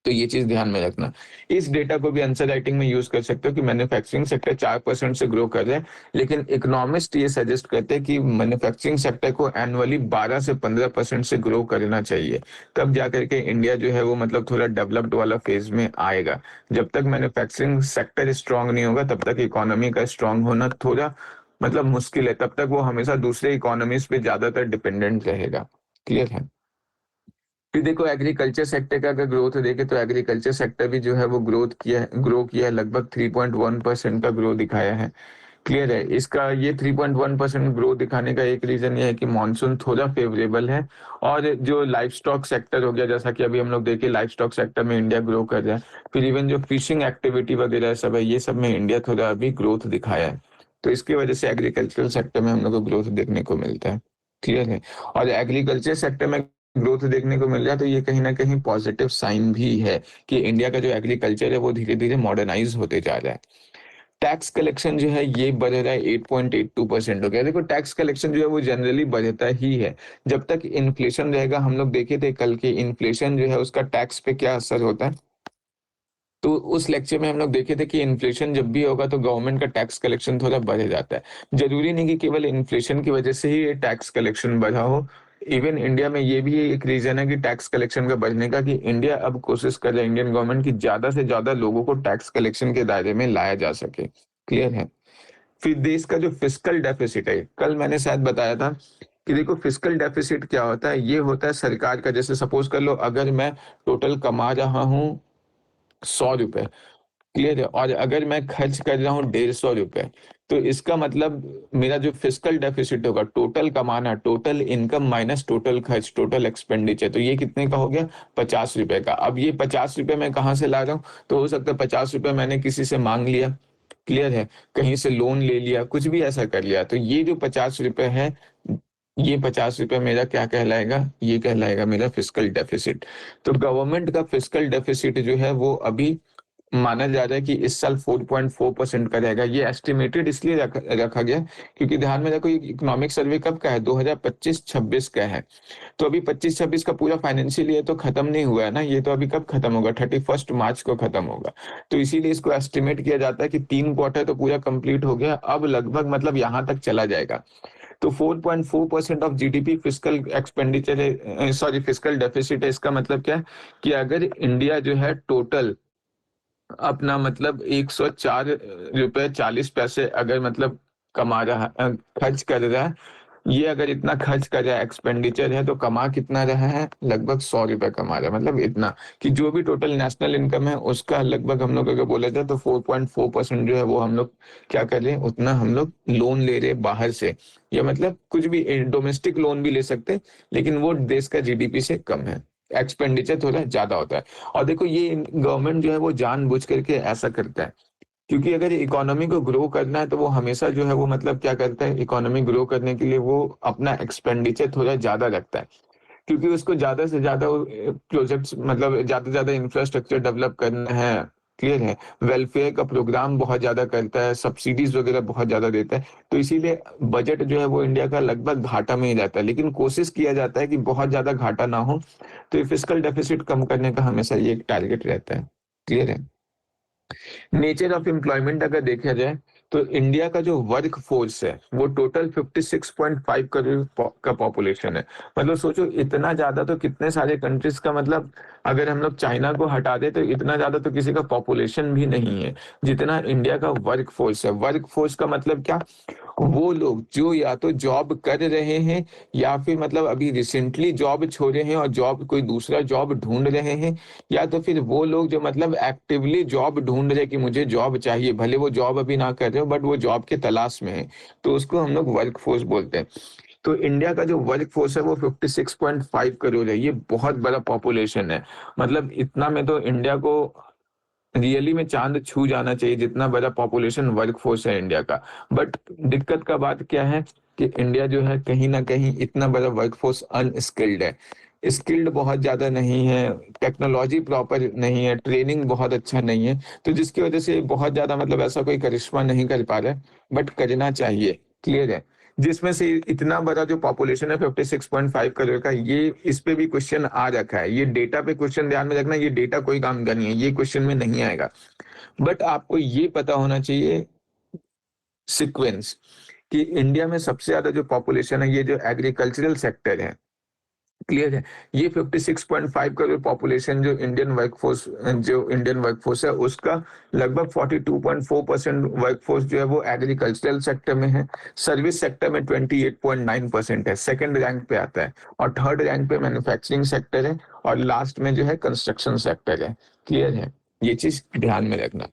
[SPEAKER 1] तो ये चीज़ ध्यान में रखना। इस डेटा को भी आंसर राइटिंग में यूज़ कर सकते हो कि मैन्युफैक्चरिंग सेक्टर 4% से ग्रो कर रहा है, लेकिन इकोनॉमिस्ट ये सजेस्ट करते हैं कि मैन्युफैक्चरिंग सेक्टर को एनुअली 12 से 15% से ग्रो करना चाहिए। तब जाकर के इंडिया जो है वो मतलब थोड़ा डेवलप्ड वाला फेज़ में आएगा। जब तक मैन्युफैक्चरिंग सेक्टर स्ट्रॉन्ग नहीं होगा, तब तक इकोनॉमी का स्ट्रॉन्ग होना थोड़ा मतलब मुश्किल है। तब तक वो हमेशा दूसरे इकोनॉमीज़ पे ज़्यादातर डिपेंडेंट रहेगा। क्लियर है? फिर देखो एग्रीकल्चर सेक्टर का अगर ग्रोथ देखें, तो एग्रीकल्चर सेक्टर भी जो है वो ग्रो किया है, लगभग 3.1% का ग्रो दिखाया है। क्लियर है? इसका ये 3.1% ग्रोथ दिखाने का एक रीजन ये है कि मॉनसून थोड़ा फेवरेबल है, और जो लाइफ स्टॉक सेक्टर हो गया, जैसा कि अभी हम लोग देखें लाइफ स्टॉक सेक्टर में इंडिया ग्रो कर रहा है। फिर इवन जो फिशिंग एक्टिविटी वगैरह सब है, ये सब में इंडिया थोड़ा अभी ग्रोथ दिखाया है। तो इसकी वजह से एग्रीकल्चरल सेक्टर में हम लोग को ग्रोथ देखने को मिलता है। क्लियर है? और एग्रीकल्चर सेक्टर में ग्रोथ देखने को मिल रहा है, तो ये कहीं ना कहीं पॉजिटिव साइन भी है कि इंडिया का जो एग्रीकल्चर है वो धीरे धीरे मॉडर्नाइज होते जा रहा है। टैक्स कलेक्शन जो है ये बढ़ रहा है, 8.82% हो गया। देखो टैक्स कलेक्शन जो है वो जनरली बढ़ता ही है जब तक इन्फ्लेशन रहेगा। हम लोग देखे थे कल के इन्फ्लेशन जो है उसका टैक्स पे क्या असर होता है, तो उस लेक्चर में हम लोग देखे थे कि इन्फ्लेशन जब भी होगा तो गवर्नमेंट का टैक्स कलेक्शन थोड़ा बढ़ जाता है। जरूरी नहीं कि केवल इन्फ्लेशन की वजह से ही ये टैक्स कलेक्शन बढ़ा हो। इवन इंडिया में ये भी एक रीजन है कि टैक्स कलेक्शन का बढ़ने का, कि इंडिया अब कोशिश कर रहा है, इंडियन गवर्नमेंट, की ज्यादा से ज्यादा लोगों को टैक्स कलेक्शन के दायरे में लाया जा सके। क्लियर है? फिर देश का जो फिस्कल डेफिसिट है, कल मैंने शायद बताया था कि देखो फिस्कल डेफिसिट क्या होता है। ये होता है सरकार का, जैसे सपोज कर लो अगर मैं टोटल कमा रहा हूँ 100 रुपए, क्लियर है, और अगर मैं खर्च कर रहा हूँ 150 रुपए, तो इसका मतलब मेरा जो फिस्कल डेफिसिट होगा, टोटल कमाना, टोटल इनकम माइनस टोटल खर्च, टोटल एक्सपेंडिचर, तो ये कितने का हो गया? 50 रुपए का। अब ये 50 रुपए मैं कहाँ से ला रहा हूँ? तो हो सकता है 50 रुपए मैंने किसी से मांग लिया, क्लियर है, कहीं से लोन ले लिया, कुछ भी ऐसा कर लिया, तो ये जो 50 रुपए है, ये 50 रुपए मेरा क्या कहलाएगा? ये कहलाएगा मेरा फिस्कल डेफिसिट। तो गवर्नमेंट का फिस्कल डेफिसिट जो है वो अभी माना जा रहा है कि इस साल 4.4% का रहेगा। ये एस्टिमेटेड इसलिए रखा गया क्योंकि ध्यान में रखो, ये इकोनॉमिक सर्वे कब का है? 2025-26 का है। तो अभी 25-26 का पूरा फाइनेंशियल ईयर तो खत्म नहीं हुआ है ना, ये तो अभी कब खत्म होगा? 31 मार्च को खत्म होगा। तो इसीलिए इसको एस्टिमेट किया जाता है कि 3 क्वार्टर तो पूरा कंप्लीट हो गया, अब लगभग मतलब यहाँ तक चला जाएगा। तो 4.4% ऑफ जीडीपी फिस्कल एक्सपेंडिचर है, सॉरी फिस्कल डेफिसिट है। इसका मतलब क्या है कि अगर इंडिया जो है टोटल अपना मतलब 104 रुपए 40 पैसे अगर मतलब कमा रहा खर्च कर रहा है, ये अगर इतना खर्च कर रहा है, एक्सपेंडिचर है, तो कमा कितना रहा है? लगभग 100 रुपए कमा रहा है। मतलब इतना कि जो भी टोटल नेशनल इनकम है उसका लगभग हम लोग अगर बोले जाए तो 4.4% जो है वो हम लोग क्या कर रहे हैं, उतना हम लोग लोन ले रहे हैं बाहर से, या मतलब कुछ भी डोमेस्टिक लोन भी ले सकते हैं, लेकिन वो देश का जीडीपी से कम है, एक्सपेंडिचर थोड़ा ज्यादा होता है। और देखो ये गवर्नमेंट जो है वो जानबूझ करके ऐसा करता है, क्योंकि अगर इकोनॉमी को ग्रो करना है तो वो हमेशा जो है वो मतलब क्या करता है, इकोनॉमी ग्रो करने के लिए वो अपना एक्सपेंडिचर थोड़ा ज्यादा रखता है, क्योंकि उसको ज्यादा से ज्यादा प्रोजेक्ट्स मतलब ज्यादा से ज्यादा इंफ्रास्ट्रक्चर डेवलप करना है। क्लियर है? वेलफेयर का प्रोग्राम बहुत ज्यादा करता है, सब्सिडीज वगैरह बहुत ज्यादा देता है। तो इसीलिए बजट जो है वो इंडिया का लगभग घाटा में ही रहता है, लेकिन कोशिश किया जाता है कि बहुत ज्यादा घाटा ना हो। तो ये फिस्कल डेफिसिट कम करने का हमेशा ये एक टारगेट रहता है। क्लियर है? नेचर ऑफ एम्प्लॉयमेंट अगर देखा जाए, तो इंडिया का जो वर्क फोर्स है वो टोटल 56.5 करोड़ का पॉपुलेशन है। मतलब सोचो इतना ज्यादा, तो कितने सारे कंट्रीज का मतलब, अगर हम लोग चाइना को हटा दे तो इतना ज्यादा तो किसी का पॉपुलेशन भी नहीं है जितना इंडिया का वर्क फोर्स है। वर्क फोर्स का मतलब क्या? वो लोग जो या तो जॉब कर रहे हैं या फिर मतलब अभी रिसेंटली जॉब छोड़े हैं और जॉब कोई दूसरा जॉब ढूंढ रहे हैं, या तो फिर वो लोग जो मतलब एक्टिवली जॉब ढूंढ रहे कि मुझे जॉब चाहिए, भले वो जॉब अभी ना कर रहे हो बट वो जॉब के तलाश में है, तो उसको हम लोग वर्क फोर्स बोलते हैं। तो इंडिया का जो वर्क फोर्स है वो 56.5 करोड़ है। ये बहुत बड़ा पॉपुलेशन है। मतलब इतना में तो इंडिया को रियली में चांद छू जाना चाहिए, जितना बड़ा पॉपुलेशन वर्क फोर्स है इंडिया का। बट दिक्कत का बात क्या है कि इंडिया जो है कहीं ना कहीं इतना बड़ा वर्क फोर्स अनस्किल्ड है। स्किल्ड बहुत ज्यादा नहीं है, टेक्नोलॉजी प्रॉपर नहीं है, ट्रेनिंग बहुत अच्छा नहीं है, तो जिसकी वजह से बहुत ज्यादा मतलब ऐसा कोई करिश्मा नहीं कर पा रहा है, बट करना चाहिए। क्लियर है। जिसमें से इतना बड़ा जो पॉपुलेशन है 56.5 करोड़ का, ये इस पे भी क्वेश्चन आ रखा है। ये डेटा पे क्वेश्चन ध्यान में रखना, ये डेटा कोई काम का नहीं है, ये क्वेश्चन में नहीं आएगा। बट आपको ये पता होना चाहिए सीक्वेंस कि इंडिया में सबसे ज्यादा जो पॉपुलेशन है ये जो एग्रीकल्चरल सेक्टर है। क्लियर है। ये 56.5 करोड़ पॉपुलेशन जो इंडियन वर्कफोर्स है उसका लगभग 42.4% वर्कफोर्स जो है वो एग्रीकल्चरल सेक्टर में है। सर्विस सेक्टर में 28.9% है, सेकंड रैंक पे आता है। और थर्ड रैंक पे मैन्युफैक्चरिंग सेक्टर है, और लास्ट में जो है कंस्ट्रक्शन सेक्टर है। क्लियर है। ये चीज ध्यान में रखना।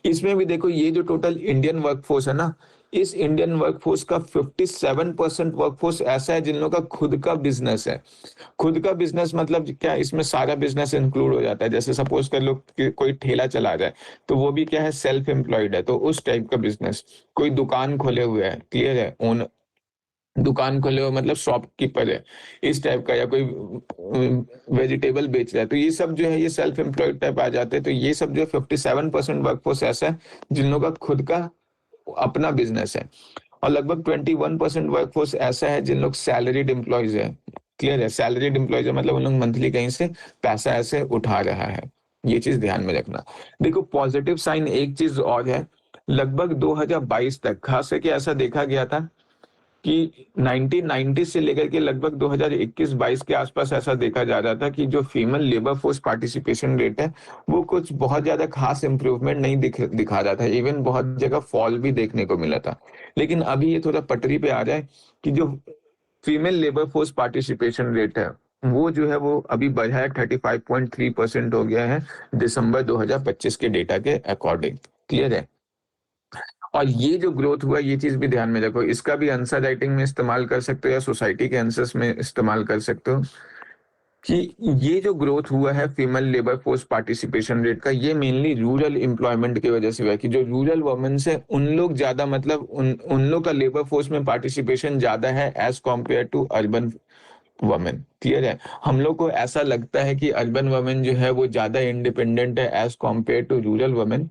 [SPEAKER 1] इसमें भी देखो ये जो टोटल इंडियन वर्कफोर्स है ना, इस इंडियन वर्कफोर्स का 57% वर्कफोर्स ऐसा है जिन लोगों का खुद का बिजनेस है। खुद का बिजनेस मतलब क्या, इसमें सारा बिजनेस इंक्लूड हो जाता है। जैसे सपोज कर लो कि कोई ठेला चला रहा है, तो वो भी क्या है, सेल्फ एम्प्लॉयड है, तो उस टाइप का बिजनेस। कोई दुकान खोले हुए है, क्लियर है, ओन दुकान खोले हुए मतलब शॉपकीपर है, इस टाइप का। या कोई वेजिटेबल बेच रहा है, तो ये सब जो है ये सेल्फ एम्प्लॉयड टाइप आ जाते हैं। तो ये सब जो 57% वर्कफोर्स ऐसा है जिन लोगों का खुद का अपना बिजनेस है। और लगभग 21% वर्कफोर्स ऐसा है जिन लोग सैलरीड एम्प्लॉयज है। क्लियर है। सैलरीड एम्प्लॉयज है मतलब उन लोग मंथली कहीं से पैसा ऐसे उठा रहा है। ये चीज ध्यान में रखना। देखो पॉजिटिव साइन एक चीज और है, लगभग 2022 तक खास करके ऐसा देखा गया था कि 1990 से लेकर के लगभग 2021-22 के आसपास ऐसा देखा जा रहा था कि जो female labour force participation rate है वो कुछ बहुत ज्यादा खास इंप्रूवमेंट नहीं दिखा रहा था। इवन बहुत जगह फॉल भी देखने को मिला था। लेकिन अभी ये थोड़ा पटरी पे आ रहा है कि जो female labour force participation rate है वो जो है वो अभी बढ़ा है, 35.3% हो गया है दिसंबर 2025 के डेटा के अकॉर्डिंग। क्लियर है। और ये जो ग्रोथ हुआ ये चीज भी ध्यान में रखो, इसका भी आंसर राइटिंग में इस्तेमाल कर सकते हो या सोसाइटी के आंसर्स में इस्तेमाल कर सकते हो कि ये जो ग्रोथ हुआ है female labour force participation rate का, ये मेनली रूरल एम्प्लॉयमेंट की वजह से हुआ है कि जो रूरल वुमेन्स है उन लोग ज्यादा मतलब उन लोग का लेबर फोर्स में पार्टिसिपेशन ज्यादा है as compare to urban women. Clear है। हम लोग को ऐसा लगता है कि अर्बन वुमेन जो है वो ज्यादा इंडिपेंडेंट है as compare to rural women,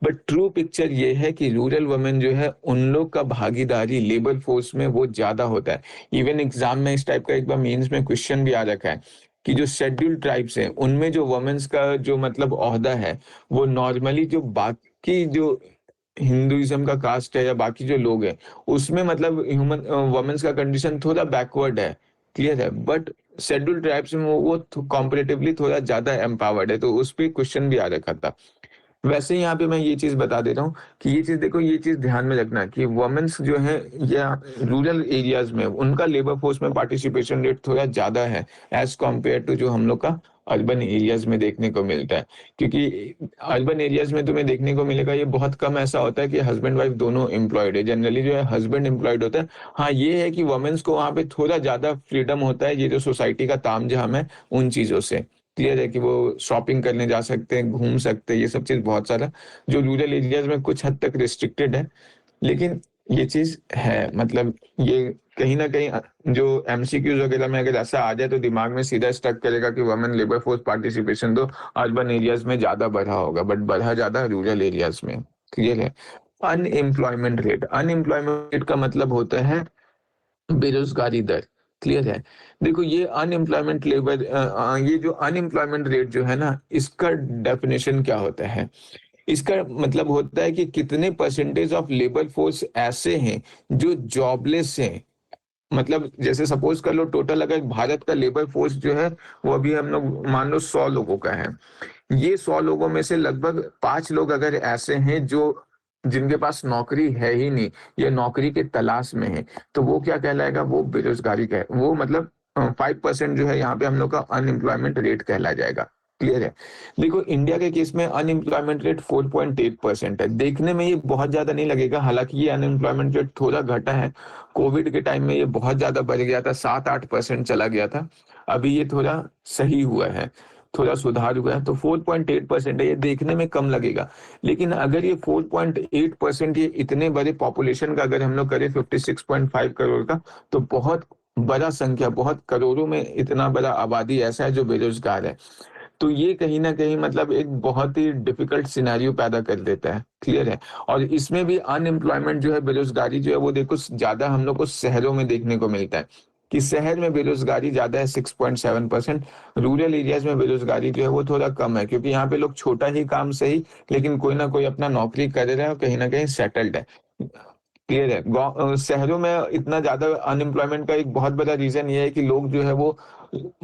[SPEAKER 1] but true picture ये है कि रूरल वुमेन जो है उन लोग का भागीदारी लेबर फोर्स में वो ज्यादा होता है। इवन एग्जाम में इस टाइप का एक बार मेंस में क्वेश्चन भी आ रखा है कि जो शेड्यूल्ड ट्राइब्स हैं उनमें जो वुमेन्स का जो मतलब ओहदा है वो नॉर्मली जो बाकी जो हिंदुइज्म का कास्ट है या बाकी जो लोग हैं उसमें मतलब ह्यूमन वुमेन्स का कंडीशन थोड़ा बैकवर्ड है। क्लियर है। बट शेड्यूल्ड ट्राइब्स में वो कॉम्परेटिवली थोड़ा ज्यादा एम्पावर्ड है, तो उस पर क्वेश्चन भी आ रखा था। वैसे ही यहाँ पे मैं ये चीज बता दे रहा हूँ कि ये चीज देखो, ये चीज ध्यान में रखना कि वुमेन्स जो है या रूरल एरियाज में उनका लेबर फोर्स में पार्टिसिपेशन रेट थोड़ा ज्यादा है एज कॉम्पेयर टू जो हम लोग का अर्बन एरियाज में देखने को मिलता है। क्योंकि अर्बन एरियाज में तुम्हें देखने को मिलेगा ये बहुत कम ऐसा होता है कि हस्बैंड वाइफ दोनों एम्प्लॉयड है। जनरली जो है हस्बैंड एम्प्लॉयड होता है। हाँ ये है कि वुमेन्स को वहां पे थोड़ा ज्यादा फ्रीडम होता है, ये जो सोसाइटी का तामझाम है उन चीजों से। क्लियर है कि वो शॉपिंग करने जा सकते हैं, घूम सकते हैं, ये सब चीज बहुत सारा जो रूरल एरियाज में कुछ हद तक रिस्ट्रिक्टेड है। लेकिन ये चीज है मतलब ये कहीं ना कहीं जो एमसीक्यूज वगैरह में अगर ऐसा आ जाए तो दिमाग में सीधा स्टक करेगा कि वुमेन लेबर फोर्स पार्टिसिपेशन तो अर्बन एरियाज में ज्यादा बढ़ा होगा, बट बढ़ा ज्यादा रूरल एरियाज में। क्लियर है। अनएम्प्लॉयमेंट रेट का मतलब होता है बेरोजगारी दर। क्लियर है। देखो ये अनएम्प्लॉयमेंट लेबर ये जो अनएम्प्लॉयमेंट रेट जो है ना इसका डेफिनेशन क्या होता है, इसका मतलब होता है कि कितने परसेंटेज ऑफ लेबर फोर्स ऐसे हैं जो जॉबलेस हैं। मतलब जैसे सपोज कर लो टोटल अगर भारत का लेबर फोर्स जो है वो अभी हम लोग मान लो 100 लोगों का है। ये 100 लोगों में से लगभग 5 लोग अगर ऐसे हैं जो जिनके पास नौकरी है ही नहीं या नौकरी के तलाश में है, तो वो क्या कहलाएगा, वो बेरोजगारी का वो मतलब 5% जो है यहाँ पे हम लोग का अनएम्प्लॉयमेंट रेट कहला जाएगा। क्लियर है? देखो इंडिया के केस में अनएम्प्लॉयमेंट रेट 4.8% है। देखने में ये बहुत ज्यादा नहीं लगेगा, हालांकि ये अनएम्प्लॉयमेंट रेट थोड़ा घटा है। कोविड के टाइम में ये बहुत ज्यादा बढ़ गया था, 7-8% चला गया था। अभी ये थोड़ा सही हुआ है, थोड़ा सुधार हुआ है, तो 4.8% है। ये देखने में कम लगेगा, लेकिन अगर ये 4.8% ये इतने बड़े पॉपुलेशन का अगर हम लोग करें 56.5 करोड़ का, तो बहुत बड़ा संख्या, बहुत करोड़ों में इतना बड़ा आबादी ऐसा है जो बेरोजगार है। तो ये कहीं ना कहीं मतलब एक बहुत ही डिफिकल्ट सिनेरियो पैदा कर देता है। क्लियर है? और इसमें भी अनएम्प्लॉयमेंट जो है, बेरोजगारी जो है, वो देखो ज्यादा हम लोग को शहरों में देखने को मिलता है कि शहर में बेरोजगारी ज्यादा है 6.7%। रूरल एरियाज में बेरोजगारी जो है वो थोड़ा कम है, क्योंकि यहाँ पे लोग छोटा ही काम सही, लेकिन कोई ना कोई अपना नौकरी कर रहा है और कहीं ना कहीं सेटल्ड है। क्लियर है? शहरों में इतना ज्यादा अनएम्प्लॉयमेंट का एक बहुत बड़ा रीजन ये है कि लोग जो है वो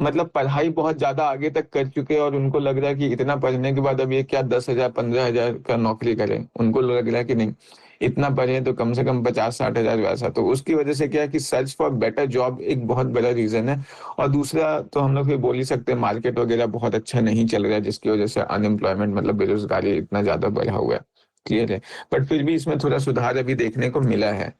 [SPEAKER 1] मतलब पढ़ाई बहुत ज्यादा आगे तक कर चुके हैं और उनको लग रहा है कि इतना पढ़ने के बाद अब ये क्या 10,000 15,000 का नौकरी करें। उनको लग रहा है कि नहीं, इतना पढ़े तो कम से कम 50-60 हजार वैसा। तो उसकी वजह से क्या है कि सर्च फॉर बेटर जॉब एक बहुत बड़ा रीजन है। और दूसरा तो हम लोग ये बोल ही सकते हैं, मार्केट वगैरह बहुत अच्छा नहीं चल रहा है, जिसकी वजह से अनएम्प्लॉयमेंट मतलब बेरोजगारी इतना ज्यादा बढ़ा हुआ है। क्लियर है? बट फिर भी इसमें थोड़ा सुधार अभी देखने को मिला है।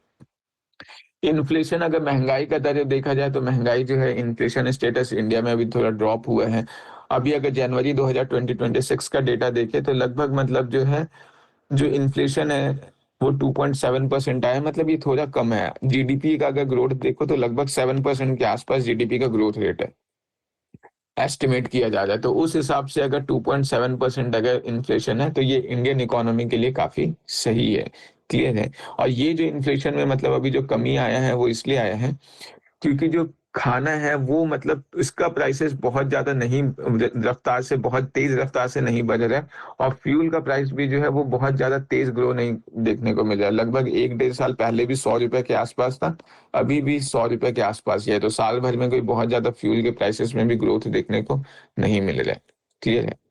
[SPEAKER 1] इन्फ्लेशन, अगर महंगाई का दर देखा जाए तो महंगाई जो है, इन्फ्लेशन स्टेटस इंडिया में अभी थोड़ा ड्रॉप हुआ है। अभी अगर जनवरी 2026 का डेटा देखे तो लगभग मतलब जो है, जो इन्फ्लेशन है वो 2.7% आया, मतलब ये थोड़ा कम है। जीडीपी का अगर ग्रोथ देखो तो लगभग 7% के आसपास जीडीपी का ग्रोथ रेट है, एस्टिमेट किया जा रहा है। तो उस हिसाब से अगर 2.7% अगर इन्फ्लेशन है तो ये इंडियन इकोनॉमी के लिए काफी सही है। क्लियर है? और ये जो इन्फ्लेशन में मतलब अभी जो कमी आया है वो इसलिए आया है क्योंकि जो खाना है वो मतलब इसका प्राइसेस बहुत ज्यादा नहीं, रफ्तार से, बहुत तेज रफ्तार से नहीं बढ़ रहा है। और फ्यूल का प्राइस भी जो है वो बहुत ज्यादा तेज ग्रो नहीं देखने को मिल रहा है। लगभग 1-1.5 साल पहले भी 100 रुपए के आसपास था, अभी भी 100 रुपए के आसपास ही है। तो साल भर में कोई बहुत ज्यादा फ्यूल के प्राइसेस में भी ग्रोथ देखने को नहीं मिल रहा है। क्लियर है?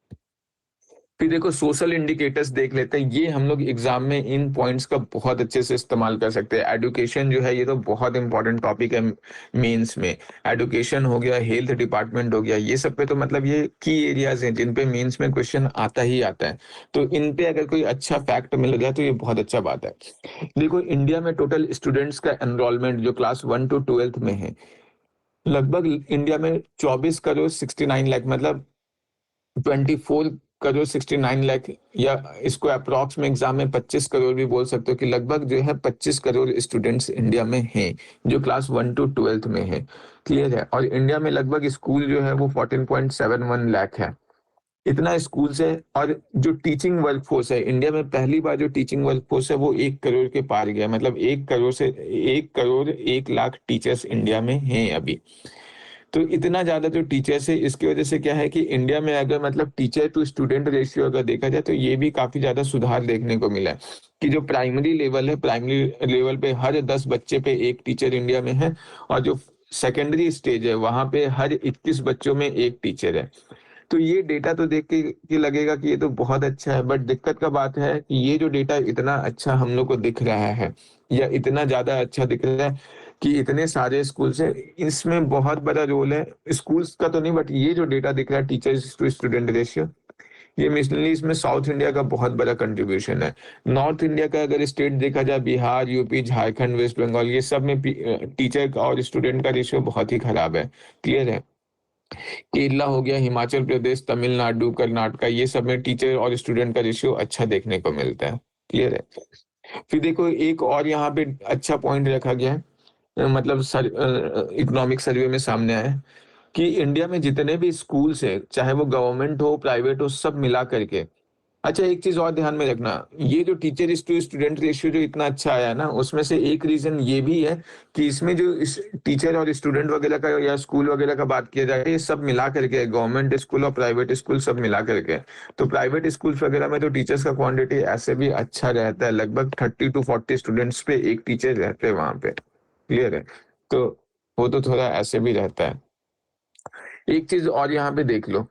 [SPEAKER 1] फिर देखो सोशल इंडिकेटर्स देख लेते हैं। ये हम लोग एग्जाम में इन पॉइंट्स का बहुत अच्छे से इस्तेमाल कर सकते हैं। एडुकेशन जो है ये तो बहुत इंपॉर्टेंट टॉपिक है मेंस में। एडुकेशन हो गया, हेल्थ डिपार्टमेंट हो गया, ये सब पे तो मतलब ये की एरियाज हैं जिन पे मेंस में क्वेश्चन आता ही आता है। तो इन पे अगर कोई अच्छा फैक्ट मिल गया तो ये बहुत अच्छा बात है। देखो इंडिया में टोटल स्टूडेंट्स का एनरोलमेंट जो क्लास 1 to 12 में है, लगभग इंडिया में 24 करोड़ 69 लाख, मतलब 24 करोड़ 69 लाख, या इसको अप्रॉक्स में एग्जाम में 25 करोड़ भी बोल सकते हो, कि लगभग जो है 25 करोड़ स्टूडेंट्स इंडिया में हैं जो क्लास 1 to 12 में है। क्लियर है? और इंडिया में लगभग स्कूल जो है वो 14.71 लाख है। इतना स्कूल है। और जो टीचिंग वर्कफोर्स है इंडिया में, पहली बार जो टीचिंग वर्कफोर्स है वो 1 करोड़ के पार गया, मतलब 1 करोड़ 1 लाख टीचर्स इंडिया में हैं अभी। तो इतना ज्यादा जो टीचर्स है, इसकी वजह से क्या है कि इंडिया में अगर मतलब टीचर टू स्टूडेंट रेशियो अगर देखा जाए तो ये भी काफी ज्यादा सुधार देखने को मिला है कि जो प्राइमरी लेवल है, प्राइमरी लेवल पे हर 10 बच्चे पे एक टीचर इंडिया में है। और जो सेकेंडरी स्टेज है वहां पे हर 21 बच्चों में एक टीचर है। तो ये डेटा तो देख के लगेगा कि ये तो बहुत अच्छा है, बट दिक्कत का बात है कि ये जो डेटा इतना अच्छा हम लोग को दिख रहा है, या इतना ज्यादा अच्छा दिख रहा है कि इतने सारे स्कूल से, इसमें बहुत बड़ा रोल है स्कूल्स का तो नहीं, बट ये जो डेटा दिख रहा है टीचर्स टू स्टूडेंट रेशियो, ये मिसली इसमें साउथ इंडिया का बहुत बड़ा कंट्रीब्यूशन है। नॉर्थ इंडिया का अगर स्टेट देखा जाए, बिहार, यूपी, झारखंड, वेस्ट बंगाल, ये सब में टीचर का और स्टूडेंट का रेशियो बहुत ही खराब है। क्लियर है? केरला हो गया, हिमाचल प्रदेश, तमिलनाडु, कर्नाटक, ये सब में टीचर और स्टूडेंट का रेशियो अच्छा देखने को मिलता है। क्लियर है? फिर देखो एक और यहाँ पे अच्छा पॉइंट रखा गया है, मतलब इकोनॉमिक सर्वे में सामने आया है कि इंडिया में जितने भी स्कूल्स है, चाहे वो गवर्नमेंट हो प्राइवेट हो, सब मिला करके, अच्छा एक चीज और ध्यान में रखना, ये जो टीचर टू स्टूडेंट रेशियो जो इतना अच्छा आया है ना, उसमें से एक रीजन ये भी है कि इसमें जो इस टीचर और स्टूडेंट वगैरह का या स्कूल वगैरह का बात किया जाए, ये सब मिला करके, गवर्नमेंट स्कूल और प्राइवेट स्कूल सब मिला करके। तो प्राइवेट स्कूल वगैरह में तो टीचर्स का क्वांटिटी ऐसे भी अच्छा रहता है, लगभग 30 to 40 स्टूडेंट्स पे एक टीचर रहते हैं वहां पे। क्लियर है? तो वो तो थोड़ा ऐसे भी रहता है। एक चीज और यहाँ पे देख लो,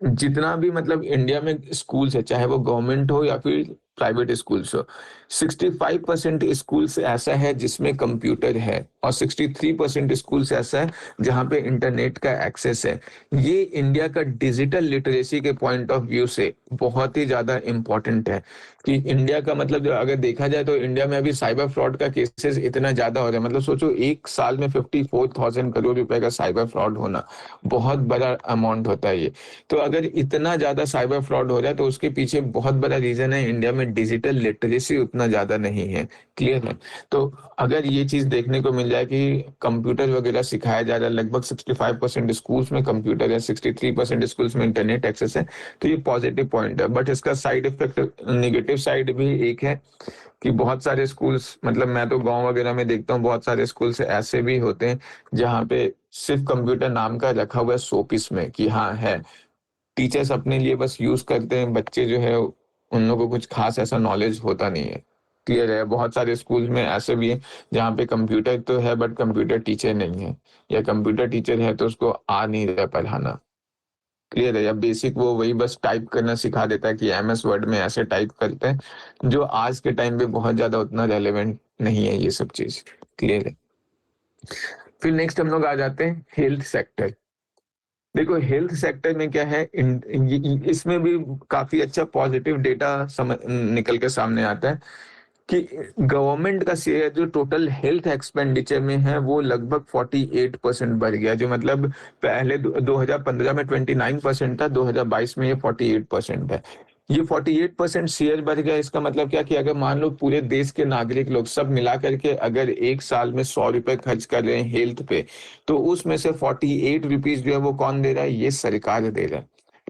[SPEAKER 1] जितना भी मतलब इंडिया में स्कूल्स है, चाहे वो गवर्नमेंट हो या फिर प्राइवेट स्कूल्स हो, 65% स्कूल्स ऐसा है जिसमें कंप्यूटर है और 63% स्कूल्स ऐसा है जहाँ पे इंटरनेट का एक्सेस है। ये इंडिया का डिजिटल लिटरेसी के पॉइंट ऑफ व्यू से बहुत ही ज़्यादा इम्पोर्टेंट है कि इंडिया का मतलब जो अगर देखा जाए तो इंडिया में अभी साइबर फ्रॉड का केसेस इतना ज़्यादा हो रहा है। मतलब सोचो एक साल में 54,000 करोड़ रुपए का साइबर फ्रॉड होना बहुत बड़ा अमाउंट होता है ये। तो अगर इतना ज्यादा साइबर फ्रॉड हो रहा है तो उसके पीछे बहुत बड़ा रीजन है इंडिया में डिजिटल लिटरेसी उतना ज्यादा नहीं है। क्लियर है? तो अगर ये चीज देखने को मिल जाए कि कंप्यूटर वगैरह सिखाया जा रहा है, लगभग 65% स्कूल्स में कंप्यूटर है, 63% स्कूल्स में इंटरनेट एक्सेस है, तो ये पॉजिटिव पॉइंट है। बट इसका साइड इफेक्ट, नेगेटिव साइड भी एक है कि बहुत सारे स्कूल्स, मतलब मैं तो गांव वगैरह में देखता हूँ बहुत सारे स्कूल्स ऐसे भी होते हैं जहाँ पे सिर्फ कंप्यूटर नाम का रखा हुआ है शोपीस में कि हाँ है। टीचर्स अपने लिए बस यूज करते हैं, बच्चे जो है उन लोगों को कुछ खास ऐसा नॉलेज होता नहीं है। क्लियर है? बहुत सारे स्कूल में ऐसे भी है जहाँ पे कंप्यूटर तो है बट कंप्यूटर टीचर नहीं है, या कंप्यूटर टीचर है तो उसको आ नहीं रहा पढ़ाना। क्लियर है? या बेसिक वो वही बस टाइप करना सिखा देता है कि एमएस वर्ड में ऐसे टाइप करते हैं, जो आज के टाइम पे बहुत ज्यादा उतना रेलेवेंट नहीं है ये सब चीज। क्लियर है? फिर नेक्स्ट हम लोग आ जाते हैं हेल्थ सेक्टर। देखो हेल्थ सेक्टर में क्या है, इसमें भी काफी अच्छा पॉजिटिव डेटा निकल के सामने आता है कि गवर्नमेंट का शेयर जो टोटल हेल्थ एक्सपेंडिचर में है वो लगभग 48% बढ़ गया। जो मतलब पहले 2015 में 29% था, 2022 में ये 48% है। ये 48% शेयर बढ़ गया, इसका मतलब क्या कि अगर मान लो पूरे देश के नागरिक लोग सब मिला करके अगर एक साल में 100 रुपए खर्च कर रहे हैं हेल्थ पे, तो उसमें से 48 रुपीज जो है वो कौन दे रहा है? ये सरकार दे रहा है।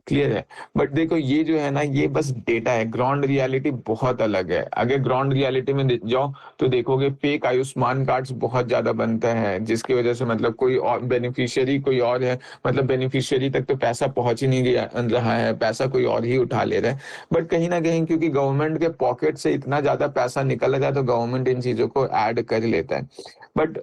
[SPEAKER 1] क्लियर है? बट देखो ये जो है ना, ये बस डेटा है, ग्राउंड रियलिटी बहुत अलग है। अगर ग्राउंड रियलिटी में जाओ तो देखोगे फेक आयुष्मान कार्ड्स बहुत ज्यादा बनता है, जिसकी वजह से मतलब कोई और बेनिफिशियरी कोई और है, मतलब बेनिफिशियरी तक तो पैसा पहुंच ही नहीं रहा है, पैसा कोई और ही उठा ले रहा है। बट कहीं ना कहीं क्योंकि गवर्नमेंट के पॉकेट से इतना ज्यादा पैसा निकल रहा है तो गवर्नमेंट इन चीजों को ऐड कर लेता है। बट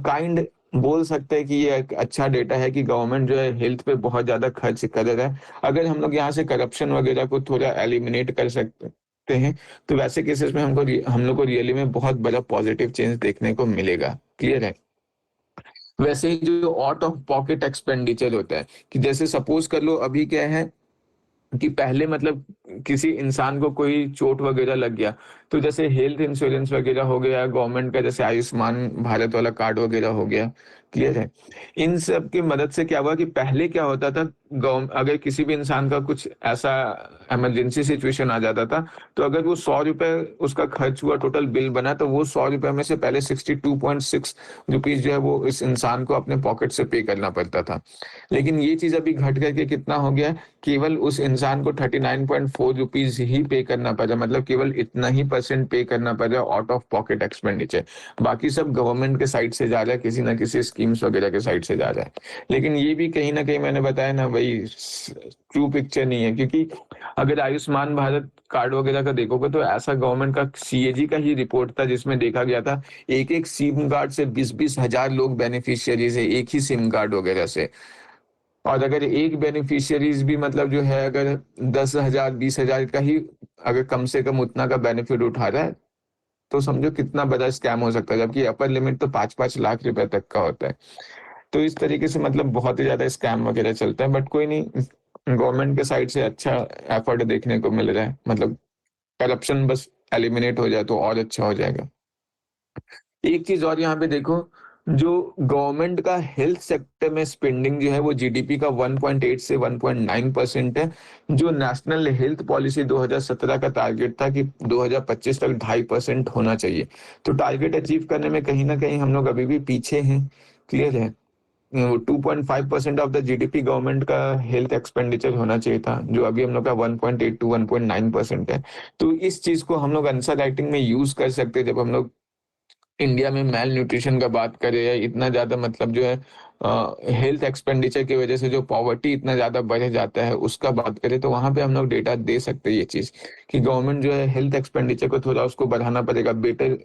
[SPEAKER 1] काइंड बोल सकते हैं कि ये एक अच्छा डेटा है कि गवर्नमेंट जो है हेल्थ पे बहुत ज्यादा खर्च कर रहा है। अगर हम लोग यहाँ से करप्शन वगैरह को थोड़ा एलिमिनेट कर सकते हैं तो वैसे केसेस में हम लोग को रियली में बहुत बड़ा पॉजिटिव चेंज देखने को मिलेगा। क्लियर है? वैसे ही जो आउट ऑफ पॉकेट एक्सपेंडिचर होता है कि जैसे सपोज कर लो अभी क्या है कि पहले मतलब किसी इंसान को कोई चोट वगैरह लग गया तो जैसे हेल्थ इंश्योरेंस वगैरह हो गया गवर्नमेंट का, जैसे आयुष्मान भारत वाला कार्ड वगैरह हो गया। क्लियर है? इन सब की मदद से क्या हुआ कि पहले क्या होता था, अगर किसी भी इंसान का कुछ ऐसा इमरजेंसी सिचुएशन आ जाता था तो अगर वो 100 रुपए उसका खर्च हुआ, टोटल बिल बना, तो वो 100 रुपए में से पहले 62.6 रुपीज जो है वो इस इंसान को अपने पॉकेट से पे करना पड़ता था। लेकिन ये चीज अभी घट करके कितना हो गया, केवल उस इंसान को 39.4 रुपीज ही पे करना पड़ा, मतलब केवल इतना ही परसेंट पे करना पड़ा आउट ऑफ पॉकेट एक्सपेंडिचर। बाकी सब गवर्नमेंट के साइड से जा रहा है, किसी ना किसी स्कीम्स वगैरह के साइड से जा रहा है। लेकिन ये भी कहीं ना कहीं मैंने बताया ना, वही ट्रू पिक्चर नहीं है, क्योंकि अगर आयुष्मान भारत कार्ड वगैरह का देखोगे तो ऐसा गवर्नमेंट का सीएजी का ही रिपोर्ट था जिसमें देखा गया था एक एक सिम कार्ड से 20-20 हजार लोग बेनिफिशियरीज है, एक ही सिम कार्ड वगैरह से। और अगर एक बेनिफिशियरीज भी मतलब जो है अगर 10,000 20,000 का ही अगर कम से कम उतना का बेनिफिट उठा रहा है तो समझो कितना बड़ा स्कैम हो सकता है, जबकि अपर लिमिट तो 5-5 लाख रुपए तक का होता है। तो इस तरीके से मतलब बहुत ही ज्यादा स्कैम वगैरह चलता है। बट कोई नहीं, गवर्नमेंट के साइड से अच्छा एफर्ट देखने को मिल रहा है, मतलब करप्शन बस एलिमिनेट हो जाए तो और अच्छा हो जाएगा। एक चीज और यहाँ पे देखो, जो गवर्नमेंट का हेल्थ सेक्टर में स्पेंडिंग जो है वो जीडीपी का 1.8 से 1.9% है। जो नेशनल हेल्थ पॉलिसी 2017 का टारगेट था कि 2025 तक 2.5% होना चाहिए, तो टारगेट अचीव करने में कहीं ना कहीं हम लोग अभी भी पीछे हैं। क्लियर है? 2.5% ऑफ द जीडीपी गवर्नमेंट का हेल्थ एक्सपेंडिचर होना चाहिए था, जो अभी हम लोग का 1.8 टू 1.9% है। तो इस चीज को हम लोग आंसर राइटिंग में यूज कर सकते हैं जब हम लोग इंडिया में मेल न्यूट्रिशन का बात करें, या इतना ज्यादा मतलब जो है हेल्थ एक्सपेंडिचर की वजह से जो पॉवर्टी इतना ज्यादा बढ़ जाता है उसका बात करें, तो वहां पे हम लोग डेटा दे सकते हैं ये चीज कि गवर्नमेंट जो है हेल्थ एक्सपेंडिचर को थोड़ा उसको बढ़ाना पड़ेगा, बेटर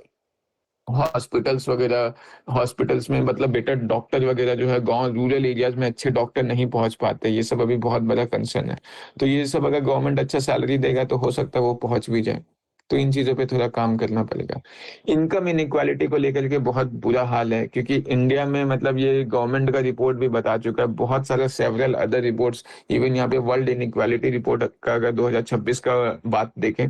[SPEAKER 1] हॉस्पिटल्स वगैरह, हॉस्पिटल्स में मतलब बेटर डॉक्टर वगैरह जो है गांव रूरल एरियाज में अच्छे डॉक्टर नहीं पहुंच पाते, ये सब अभी बहुत बड़ा कंसर्न है। तो ये सब अगर गवर्नमेंट अच्छा सैलरी देगा तो हो सकता है वो पहुंच भी जाए। तो इन चीजों पे थोड़ा काम करना पड़ेगा। इनकम इनइक्वालिटी को लेकर के बहुत बुरा हाल है, क्योंकि इंडिया में मतलब ये गवर्नमेंट का रिपोर्ट भी बता चुका है, बहुत सारे सेवरल अदर रिपोर्ट्स, इवन यहाँ पे वर्ल्ड इनइक्वालिटी रिपोर्ट का अगर 2026 का बात देखें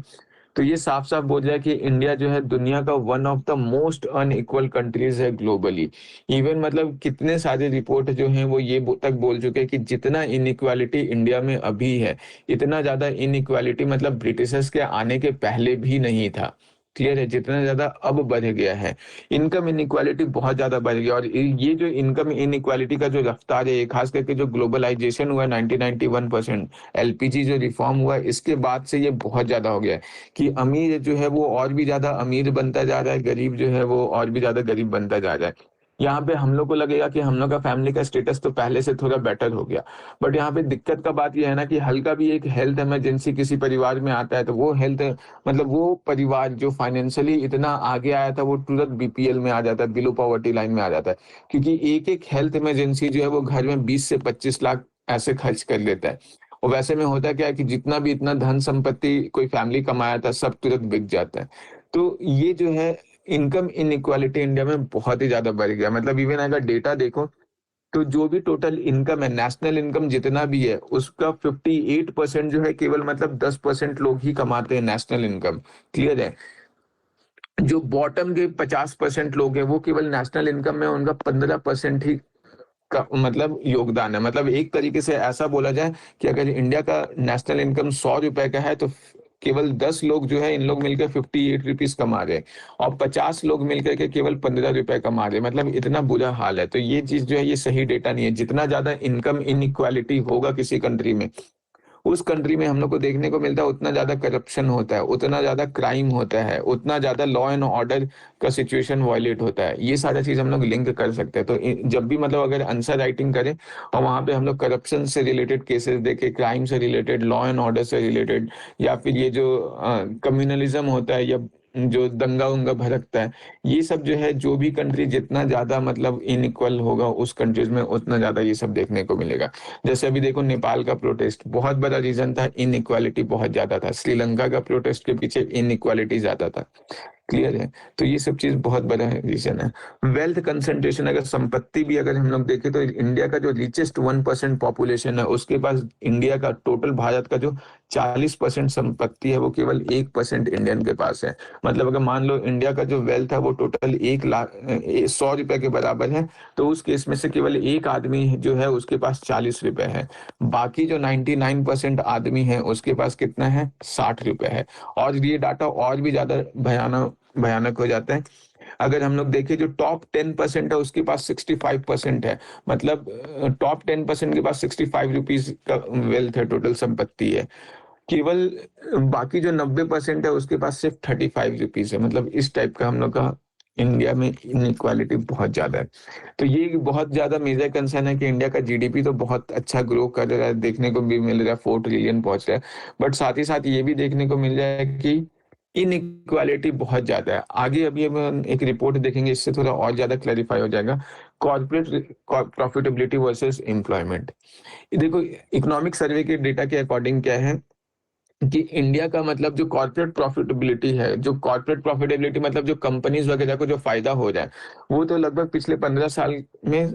[SPEAKER 1] तो ये साफ साफ बोल रहा है कि इंडिया जो है दुनिया का one of the most unequal countries है ग्लोबली। इवन मतलब कितने सारे रिपोर्ट जो हैं वो ये तक बोल चुके हैं कि जितना इनइक्वालिटी इंडिया में अभी है, इतना ज्यादा इनइक्वालिटी मतलब ब्रिटिशर्स के आने के पहले भी नहीं था। क्लियर है, जितना ज्यादा अब बढ़ गया है। इनकम इनइक्वालिटी बहुत ज्यादा बढ़ गया, और ये जो इनकम इनइक्वालिटी का जो रफ्तार है, खास करके जो ग्लोबलाइजेशन हुआ 1991%, एलपीजी जो रिफॉर्म हुआ इसके बाद से ये बहुत ज्यादा हो गया है कि अमीर जो है वो और भी ज्यादा अमीर बनता जा रहा है, गरीब जो है वो और भी ज्यादा गरीब बनता जा रहा है। यहाँ पे हम लोग को लगेगा कि हम लोग का फैमिली का स्टेटस तो पहले से थोड़ा बेटर हो गया, बट यहाँ पे दिक्कत का बात यह है ना कि हल्का भी एक हेल्थ इमरजेंसी किसी परिवार में आता है तो वो हेल्थ मतलब वो परिवार जो फाइनेंशियली इतना आगे आया था वो तुरंत बीपीएल में आ जाता है, बिलो पॉवर्टी लाइन में आ जाता है। क्योंकि एक एक हेल्थ इमरजेंसी जो है वो घर में 20 से 25 लाख ऐसे खर्च कर लेता है। और वैसे में होता क्या है कि जितना भी इतना धन संपत्ति कोई फैमिली कमाया था सब तुरंत बिक जाता है। तो ये जो है इनकम इनइक्वालिटी इंडिया में बहुत ही ज्यादा बढ़ गया। मतलब इवन अगर डेटा देखो तो जो भी टोटल इनकम है, नेशनल इनकम जितना भी है उसका 58% जो है केवल मतलब 10% लोग ही कमाते हैं नेशनल इनकम। क्लियर है, जो बॉटम के 50% लोग हैं वो केवल नेशनल इनकम में उनका 15% ही का मतलब योगदान है। मतलब एक तरीके से ऐसा बोला जाए कि अगर इंडिया का नेशनल इनकम 100 रुपए का है तो केवल 10 लोग जो है इन लोग मिलकर 58 रुपीज कमा रहे हैं, और 50 लोग मिलकर के केवल 15 रुपए कमा रहे हैं। मतलब इतना बुरा हाल है। तो ये चीज जो है ये सही डेटा नहीं है। जितना ज्यादा इनकम इनइक्वालिटी होगा किसी कंट्री में, उस कंट्री में हम लोग को देखने को मिलता है उतना ज्यादा करप्शन होता है, उतना ज्यादा क्राइम होता है, उतना ज्यादा लॉ एंड ऑर्डर का सिचुएशन वायलेट होता है। ये सारा चीज हम लोग लिंक कर सकते हैं। तो जब भी मतलब अगर आंसर राइटिंग करें और वहां पे हम लोग करप्शन से रिलेटेड केसेस देखें, क्राइम से रिलेटेड, लॉ एंड ऑर्डर से रिलेटेड, या फिर ये जो कम्युनलिज्म होता है या जो दंगा उंगा भड़कता है, ये सब जो है जो भी कंट्री जितना ज्यादा मतलब इनइक्वल होगा उस कंट्रीज में उतना ज्यादा ये सब देखने को मिलेगा। जैसे अभी देखो नेपाल का प्रोटेस्ट बहुत बड़ा रीजन था, इनइक्वालिटी बहुत ज्यादा था। श्रीलंका का प्रोटेस्ट के पीछे इनइक्वालिटी ज्यादा था। क्लियर है, तो ये सब चीज बहुत बड़ा रीजन है। वेल्थ कंसंट्रेशन, अगर संपत्ति भी अगर हम लोग देखें तो इंडिया का जो रिचेस्ट 1% पॉपुलेशन है उसके पास इंडिया का टोटल भारत का जो 40% संपत्ति है वो केवल 1% इंडियन के पास है। मतलब अगर मान लो इंडिया का जो वेल्थ है वो टोटल 1 लाख 100 रुपए के बराबर है, तो उस केस में से केवल एक आदमी जो है उसके पास 40 रुपए है। बाकी जो 99% आदमी है उसके पास कितना है, 60 रुपए है। और ये डाटा और भी ज्यादा भयानक भयानक हो जाता है। अगर हम लोग देखें जो टॉप 10% है उसके पास 65% है। मतलब टॉप 10% के पास 65 रुपीज का वेल्थ है, टोटल संपत्ति है। केवल बाकी जो 90% है उसके पास सिर्फ 35 रुपीज है। मतलब इस टाइप का हम लोग का इंडिया में इनइक्वालिटी बहुत ज्यादा है। तो ये बहुत ज्यादा मेजर कंसर्न है कि इंडिया का जीडीपी तो बहुत अच्छा ग्रो कर रहा है, देखने को भी मिल रहा है, 4 ट्रिलियन पहुंच रहा है, बट साथ ही साथ ये भी देखने को मिल रहा है कि इनइक्वालिटी बहुत ज्यादा है। आगे अभी हम एक रिपोर्ट देखेंगे, इससे थोड़ा और ज्यादा क्लैरिफाई हो जाएगा। Corporate profitability versus employment. देखो, इकोनॉमिक सर्वे के डेटा के अकॉर्डिंग क्या है कि इंडिया का मतलब जो कॉर्पोरेट प्रॉफिटेबिलिटी है, जो कॉर्पोरेट प्रॉफिटेबिलिटी मतलब जो कंपनीज वगैरह को जो फायदा हो रहा है, वो तो लगभग पिछले 15 साल में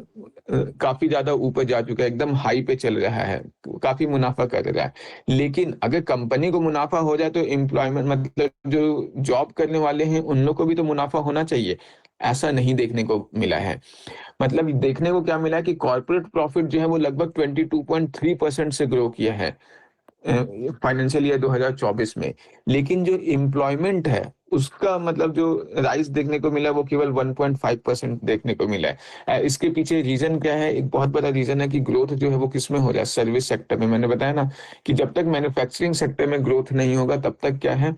[SPEAKER 1] काफी ज्यादा ऊपर जा चुका है, एकदम हाई पे चल रहा है, काफी मुनाफा कर रहा है। लेकिन अगर कंपनी को मुनाफा हो जाए तो एम्प्लॉयमेंट मतलब जो जॉब करने वाले हैं उन लोग को भी तो मुनाफा होना चाहिए। ऐसा नहीं देखने को मिला है। मतलब देखने को क्या मिला है कि कॉर्पोरेट प्रॉफिट जो है वो लगभग 22.3% से ग्रो किया है फाइनेंशियल ईयर 2024 में। लेकिन जो एम्प्लॉयमेंट है उसका मतलब जो राइज देखने को मिला वो केवल 1.5% देखने को मिला है। इसके पीछे रीजन क्या है, एक बहुत बड़ा रीजन है कि ग्रोथ जो है वो किसमें हो रहा है, सर्विस सेक्टर में। मैंने बताया ना कि जब तक मैन्युफैक्चरिंग सेक्टर में ग्रोथ नहीं होगा तब तक क्या है,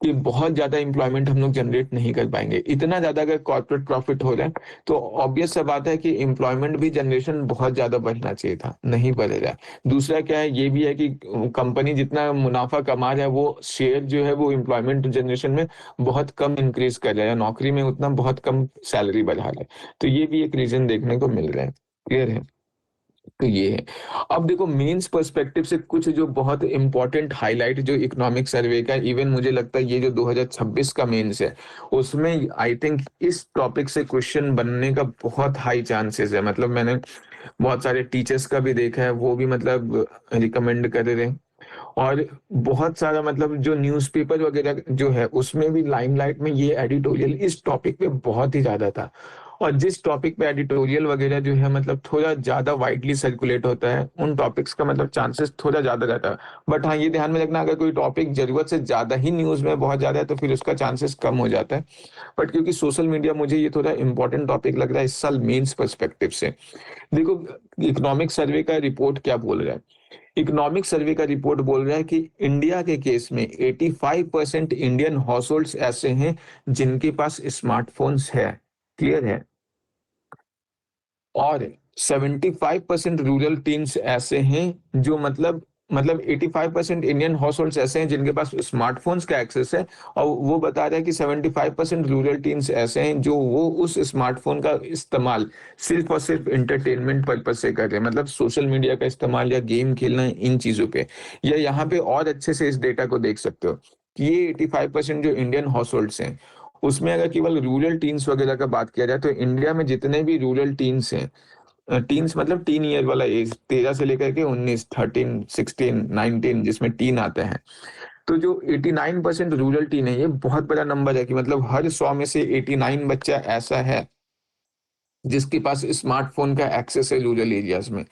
[SPEAKER 1] कि बहुत ज्यादा एम्प्लॉयमेंट हम लोग जनरेट नहीं कर पाएंगे। इतना ज्यादा अगर कॉर्पोरेट प्रॉफिट हो रहा है तो ऑब्वियस सा बात है कि एम्प्लॉयमेंट भी जनरेशन बहुत ज्यादा बढ़ना चाहिए था, नहीं बढ़ रहा है। दूसरा क्या है, ये भी है कि कंपनी जितना मुनाफा कमा रहा है वो शेयर जो है वो एम्प्लॉयमेंट जनरेशन में बहुत कम इंक्रीज कर रहा है, या नौकरी में उतना बहुत कम सैलरी बढ़ा रहा है। तो ये भी एक रीजन देखने को मिल रहा है। क्लियर है? तो ये है। अब देखो मेंस पर्सपेक्टिव से कुछ जो बहुत इंपॉर्टेंट हाईलाइट जो इकोनॉमिक सर्वे का, इवन मुझे लगता है ये जो 2026 का मेंस है उसमें आई थिंक इस टॉपिक से क्वेश्चन बनने का बहुत हाई चांसेस है। मतलब मैंने बहुत सारे टीचर्स का भी देखा है, वो भी मतलब रिकमेंड कर रहे हैं। और बहुत सारा मतलब जो न्यूज़पेपर वगैरह जो है उसमें भी लाइमलाइट में ये एडिटोरियल इस टॉपिक पे बहुत ही ज्यादा था। और जिस टॉपिक पे एडिटोरियल वगैरह जो है मतलब थोड़ा ज्यादा वाइडली सर्कुलेट होता है, उन टॉपिक्स का मतलब चांसेस थोड़ा ज्यादा रहता है। बट हाँ, ये ध्यान में रखना, अगर कोई टॉपिक जरूरत से ज्यादा ही न्यूज में बहुत ज्यादा है तो फिर उसका चांसेस कम हो जाता है। बट क्योंकि सोशल मीडिया, मुझे ये थोड़ा इंपॉर्टेंट टॉपिक लग रहा है इस साल मेंस पर्सपेक्टिव से। देखो इकोनॉमिक सर्वे का रिपोर्ट क्या बोल रहा है। इकोनॉमिक सर्वे का रिपोर्ट बोल रहा है कि इंडिया के केस में 85% इंडियन हाउस होल्ड्स ऐसे हैं जिनके पास स्मार्टफोन्स है। क्लियर है? और 75% रूरल टीम्स ऐसे हैं जो मतलब 85% इंडियन हाउस होल्ड्स ऐसे हैं जिनके पास स्मार्टफोन्स का एक्सेस है। और वो बता रहा है कि 75% रूरल टीम्स ऐसे हैं जो वो उस स्मार्टफोन का इस्तेमाल सिर्फ और सिर्फ इंटरटेनमेंट पर्पज से कर रहे हैं, मतलब सोशल मीडिया का इस्तेमाल या गेम खेलना, इन चीजों पे। या यहाँ पे और अच्छे से इस डेटा को देख सकते हो कि ये 85% जो इंडियन हाउस होल्ड्स हैं उसमें अगर केवल रूरल टीन्स वगैरह का बात किया जाए तो इंडिया में जितने भी रूरल टीन्स हैं, टीन्स मतलब 10 ईयर वाला एज, 13 से लेकर के 19, 13, 16, 19, जिसमें टीन आते हैं। तो जो 89% रूरल टीन है, ये बहुत बड़ा नंबर है कि मतलब हर 100 में से 89 बच्चा ऐसा है जिसके पास स्मार्टफोन का एक्सेस है रूरल एरियाज में।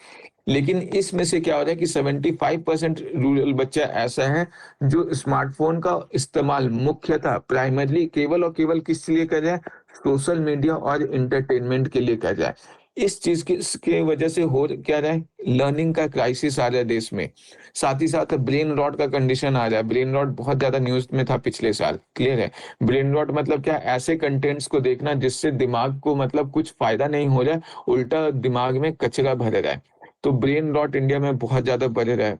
[SPEAKER 1] लेकिन इसमें से क्या हो रहा है कि 75% रूरल बच्चा ऐसा है जो स्मार्टफोन का इस्तेमाल मुख्यतः प्राइमरली केवल और केवल किस लिए कर रहा है, सोशल मीडिया और इंटरटेनमेंट के लिए कर रहा है। इस चीज के वजह से हो क्या रहा है, लर्निंग का क्राइसिस आ रहा है देश में। साथ ही साथ ब्रेन रॉट का कंडीशन आ रहा है। ब्रेन रॉट बहुत ज्यादा न्यूज में था पिछले साल। क्लियर है? ब्रेन रॉट मतलब क्या, ऐसे कंटेंट्स को देखना जिससे दिमाग को मतलब कुछ फायदा नहीं हो रहा है, उल्टा दिमाग में कचरा भर रहा है। तो ब्रेन रॉट इंडिया में बहुत ज्यादा बढ़ रहा है।